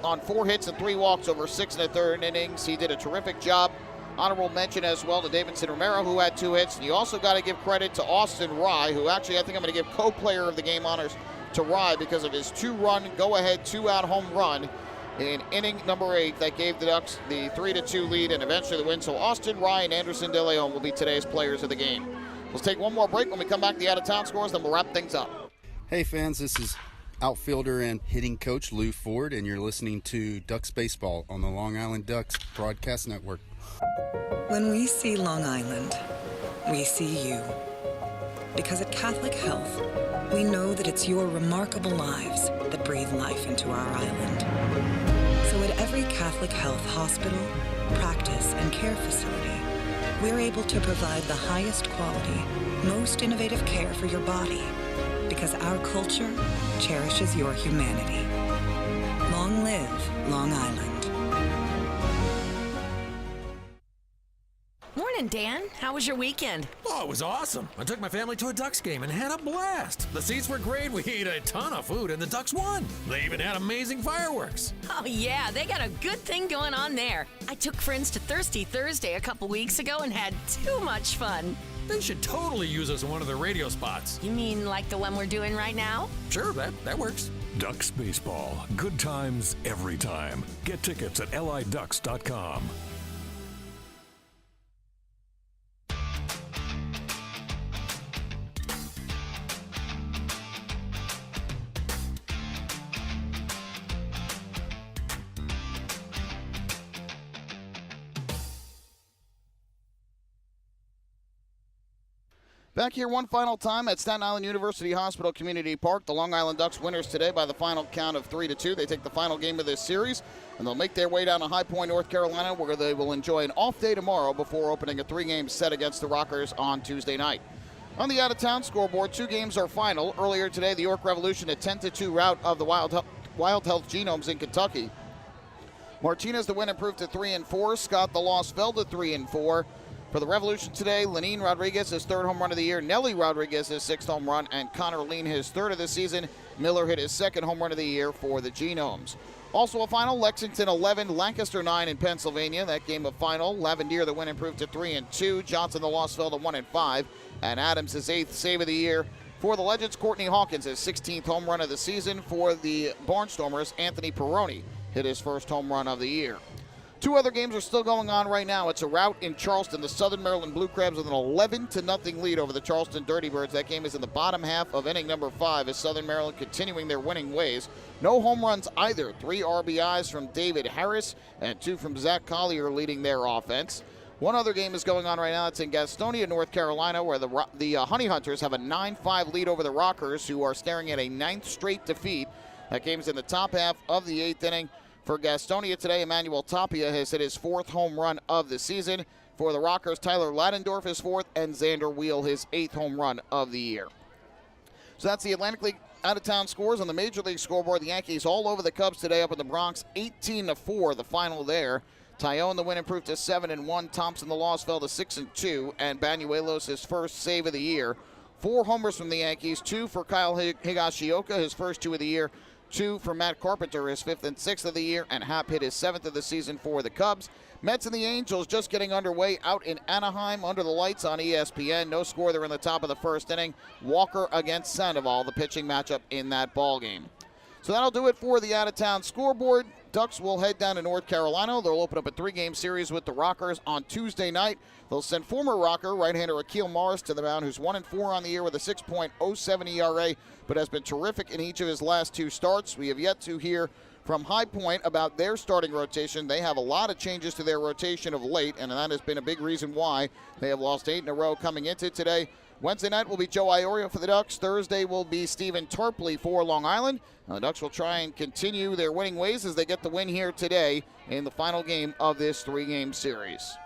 on 4 hits and 3 walks over 6 1/3 innings. He did a terrific job. Honorable mention as well to Davidson Romero, who had 2 hits. And you also got to give credit to Austin Rye, who actually I think I'm going to give co-player of the game honors to Rye because of his 2-run, go-ahead, 2-out home run in inning number 8 that gave the Ducks the 3-2 lead and eventually the win. So Austin Rye and Anderson De Leon will be today's players of the game. Let's take one more break. When we come back, the out-of-town scores, then we'll wrap things up. Hey fans, this is outfielder and hitting coach Lou Ford, and you're listening to Ducks Baseball on the Long Island Ducks Broadcast Network. When we see Long Island, we see you. Because at Catholic Health, we know that it's your remarkable lives that breathe life into our island. So at every Catholic Health hospital, practice, and care facility, we're able to provide the highest quality, most innovative care for your body because our culture cherishes your humanity. Long live Long Island. Morning, Dan. How was your weekend? Oh, it was awesome. I took my family to a Ducks game and had a blast. The seats were great. We ate a ton of food, and the Ducks won. They even had amazing fireworks. Oh, yeah, they got a good thing going on there. I took friends to Thirsty Thursday a couple weeks ago and had too much fun. They should totally use us in one of their radio spots. You mean like the one we're doing right now? Sure, that works. Ducks Baseball. Good times every time. Get tickets at liducks.com. Back here one final time at Staten Island University Hospital Community Park. The Long Island Ducks winners today by the final count of 3-2. They take the final game of this series, and they'll make their way down to High Point, North Carolina, where they will enjoy an off day tomorrow before opening a 3-game set against the Rockers on Tuesday night. On the out-of-town scoreboard, 2 games are final. Earlier today, the York Revolution, a 10-2 rout of the Wild Health Genomes in Kentucky. Martinez, the win, improved to 3-4. Scott, the loss, fell to 3-4. For the Revolution today, Lenine Rodriguez, his 3rd home run of the year. Nelly Rodriguez, his 6th home run. And Connor Lean, his 3rd of the season. Miller hit his 2nd home run of the year for the Genomes. Also a final, Lexington 11, Lancaster 9 in Pennsylvania. That game of final. Lavendier, the win, improved to 3-2. Johnson, the loss, fell to 1-5. And Adams, his 8th save of the year. For the Legends, Courtney Hawkins, his 16th home run of the season. For the Barnstormers, Anthony Perrone hit his 1st home run of the year. 2 other games are still going on right now. It's a rout in Charleston. The Southern Maryland Blue Crabs with an 11-0 lead over the Charleston Dirty Birds. That game is in the bottom half of inning number 5 as Southern Maryland continuing their winning ways. No home runs either. 3 RBIs from David Harris and 2 from Zach Collier leading their offense. One other game is going on right now. It's in Gastonia, North Carolina, where the Honey Hunters have a 9-5 lead over the Rockers, who are staring at a 9th straight defeat. That game is in the top half of the 8th inning. For Gastonia today, Emmanuel Tapia has hit his 4th home run of the season. For the Rockers, Tyler Ladendorf his 4th, and Xander Wheel his 8th home run of the year. So that's the Atlantic League out-of-town scores. On the Major League scoreboard, the Yankees all over the Cubs today up in the Bronx, 18-4, the final there. Tyone, the win, improved to 7-1. Thompson, the loss, fell to 6-2. And Banuelos, his 1st save of the year. 4 homers from the Yankees, 2 for Kyle Higashioka, his first 2 of the year. 2 for Matt Carpenter, his 5th and 6th of the year, and Happ hit his 7th of the season for the Cubs. Mets and the Angels just getting underway out in Anaheim under the lights on ESPN. No score there in the top of the 1st inning. Walker against Sandoval, the pitching matchup in that ball game. So that'll do it for the out-of-town scoreboard. Ducks will head down to North Carolina. They'll open up a 3-game series with the Rockers on Tuesday night. They'll send former Rocker right-hander Akil Morris to the mound, who's 1-4 on the year with a 6.07 ERA, but has been terrific in each of his last 2 starts. We have yet to hear from High Point about their starting rotation. They have a lot of changes to their rotation of late, and that has been a big reason why they have lost 8 in a row coming into today. Wednesday night will be Joe Iorio for the Ducks. Thursday will be Stephen Tarpley for Long Island. Now the Ducks will try and continue their winning ways as they get the win here today in the final game of this 3-game series.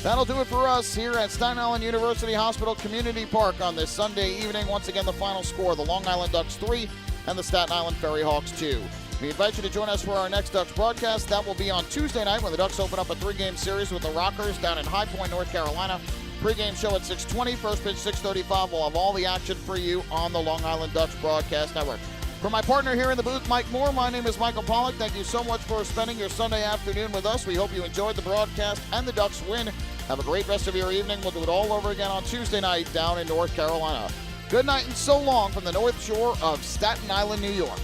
That'll do it for us here at Staten Island University Hospital Community Park on this Sunday evening. Once again, the final score, the Long Island Ducks 3 and the Staten Island FerryHawks 2. We invite you to join us for our next Ducks broadcast. That will be on Tuesday night when the Ducks open up a 3-game series with the Rockers down in High Point, North Carolina. Pre-game show at 6:20, first pitch 6:35. We'll have all the action for you on the Long Island Ducks Broadcast Network. For my partner here in the booth, Mike Moore, my name is Michael Pollack. Thank you so much for spending your Sunday afternoon with us. We hope you enjoyed the broadcast and the Ducks win. Have a great rest of your evening. We'll do it all over again on Tuesday night down in North Carolina. Good night and so long from the North Shore of Staten Island, New York.